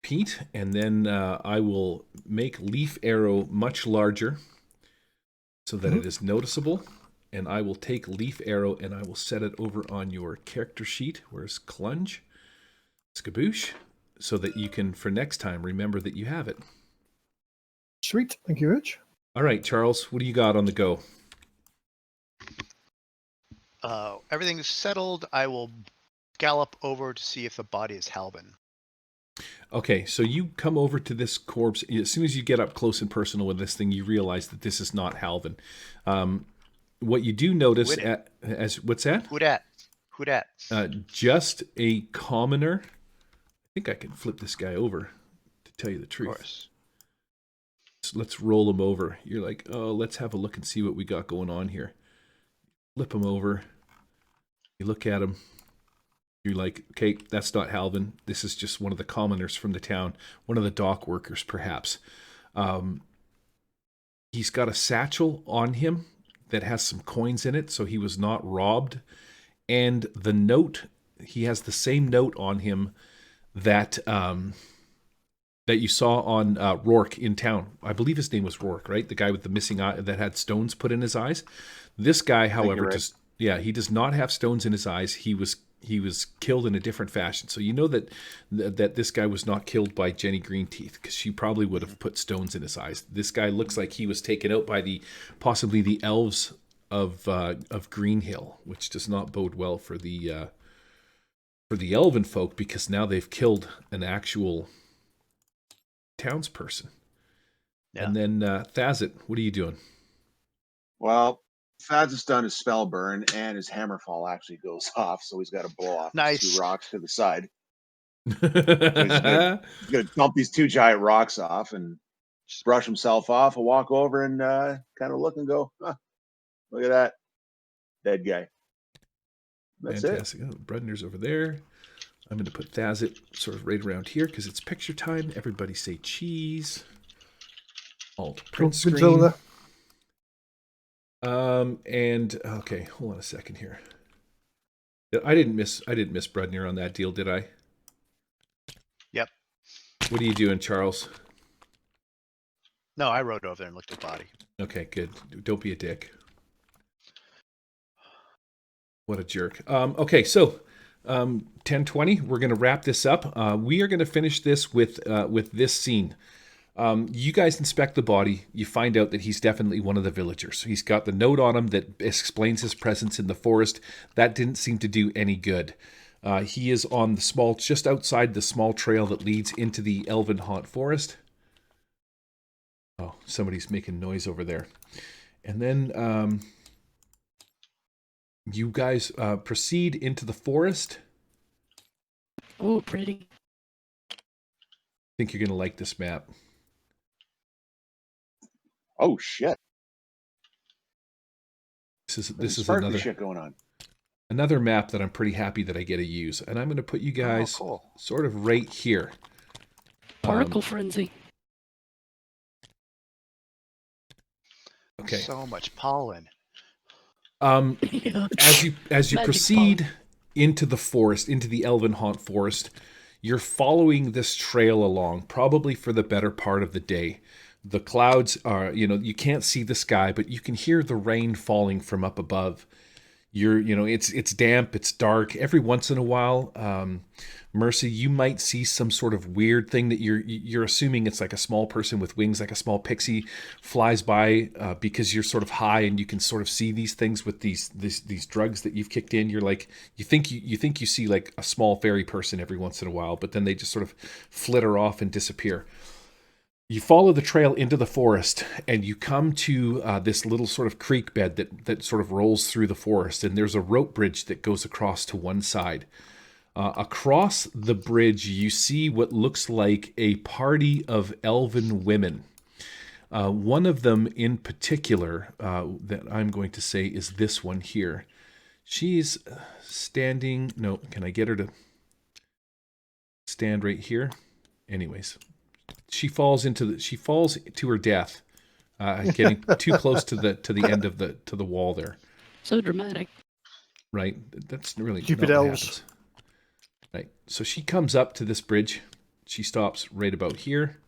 Pete, and then I will make leaf arrow much larger so that it is noticeable. And I will take leaf arrow and I will set it over on your character sheet. Where's Clunge? Skaboosh. So that you can, for next time, remember that you have it. Sweet. Thank you, Rich. All right, Charles, what do you got on the go? Everything's settled. I will gallop over to see if the body is Halbin. Okay, so you come over to this corpse. As soon as you get up close and personal with this thing, you realize that this is not Halvin. What you do notice what's that? Who dat? Just a commoner. I think I can flip this guy over to tell you the truth. Of course. So let's roll him over. You're like, oh, let's have a look and see what we got going on here. Flip him over. You look at him. You're like, okay, that's not Halvin. This is just one of the commoners from the town. One of the dock workers, perhaps. He's got a satchel on him that has some coins in it, so he was not robbed. And the note, he has the same note on him that that you saw on Rourke in town. I believe his name was Rourke, right? The guy with the missing eye that had stones put in his eyes. This guy, however, he does not have stones in his eyes. He was killed in a different fashion. So you know that this guy was not killed by Jenny Greenteeth, because she probably would have put stones in his eyes. This guy looks like he was taken out by possibly the elves of Greenhill, which does not bode well for the elven folk, because now they've killed an actual townsperson. Yeah. And then Thazit, what are you doing? Well, Thazit's done his spell burn, and his hammerfall actually goes off, so he's got to blow off these 2 rocks to the side. He's going to dump these 2 giant rocks off and just brush himself off and walk over and kind of look and go, look at that dead guy. That's fantastic. Oh, Brudner's over there. I'm going to put Thazit sort of right around here because it's picture time. Everybody say cheese. Alt print screen. And okay, hold on a second here. I didn't miss Brudner on that deal, did I? Yep. What are you doing, Charles? No, I rode over there and looked at the body. Okay, good. Don't be a dick. What a jerk. Okay, so 10:20. We're going to wrap this up. We are going to finish this with this scene. You guys inspect the body. You find out that he's definitely one of the villagers. He's got the note on him that explains his presence in the forest. That didn't seem to do any good. He is on the just outside the small trail that leads into the Elven Haunt Forest. Oh, somebody's making noise over there. And then you guys proceed into the forest. Oh, pretty. I think you're going to like this map. Oh shit! This is sparkly another shit going on. Another map that I'm pretty happy that I get to use, and I'm going to put you guys cool. sort of right here. Particle frenzy. Okay. So much pollen. Yeah. As you Magic proceed into the forest, into the Elven Haunt Forest, you're following this trail along, probably for the better part of the day. The clouds are, you can't see the sky, but you can hear the rain falling from up above. It's damp, it's dark. Every once in a while, Mercy, you might see some sort of weird thing that you're assuming it's like a small person with wings, like a small pixie, flies by because you're sort of high and you can sort of see these things with these drugs that you've kicked in. You're like, you think you see like a small fairy person every once in a while, but then they just sort of flitter off and disappear. You follow the trail into the forest, and you come to this little sort of creek bed that sort of rolls through the forest, and there's a rope bridge that goes across to one side. Across the bridge, you see what looks like a party of elven women. One of them in particular that I'm going to say is this one here. She's standing... No, can I get her to stand right here? Anyways... She falls to her death, getting too close to the end of the wall there. So dramatic. Right, that's really Stupid not what elves. happens. Right, so she comes up to this bridge. She stops right about here.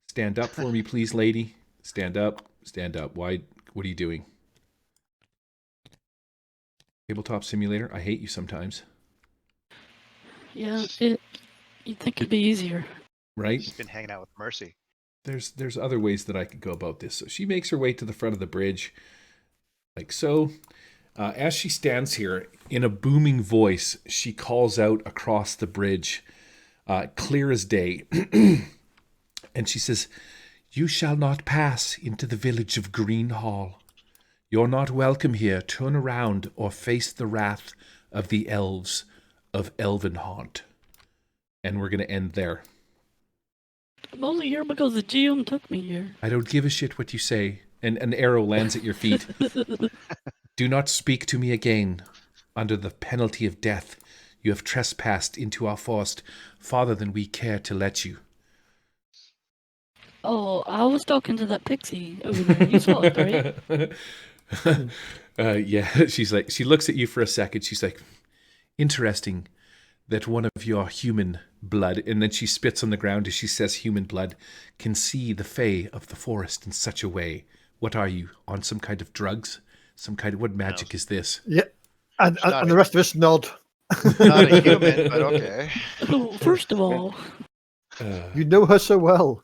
Stand up for me, please, lady. Stand up. Stand up. Why? What are you doing? Tabletop simulator. I hate you sometimes. Yeah, you'd think it'd be easier. Right? She's been hanging out with Mercy. There's other ways that I could go about this. So she makes her way to the front of the bridge, like so. As she stands here, in a booming voice, she calls out across the bridge, clear as day, and she says, "You shall not pass into the village of Greenhall. You're not welcome here. Turn around or face the wrath of the elves of Elvenhaunt." And we're going to end there. I'm only here because the GM took me here. I don't give a shit what you say. And an arrow lands at your feet. "Do not speak to me again. Under the penalty of death, you have trespassed into our forest farther than we care to let you." Oh, I was talking to that pixie over there. You saw it, right? Yeah, she looks at you for a second. She's like, "Interesting that one of your human blood," and then she spits on the ground as she says human blood, "can see the fae of the forest in such a way. What are you, on some kind of drugs? What magic is this?" Yeah, and the rest of us nod. Not a human, but okay. Oh, first of all, You know her so well.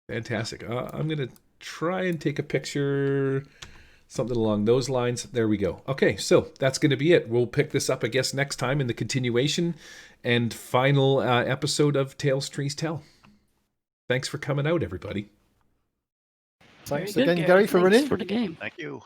Fantastic. I'm going to try and take a picture, something along those lines. There we go. Okay, so that's going to be it. We'll pick this up, I guess, next time in the continuation and final episode of Tales Trees Tell. Thanks for coming out, everybody. Thanks very good, again, Gary, for Thanks running. for the game. Thank you.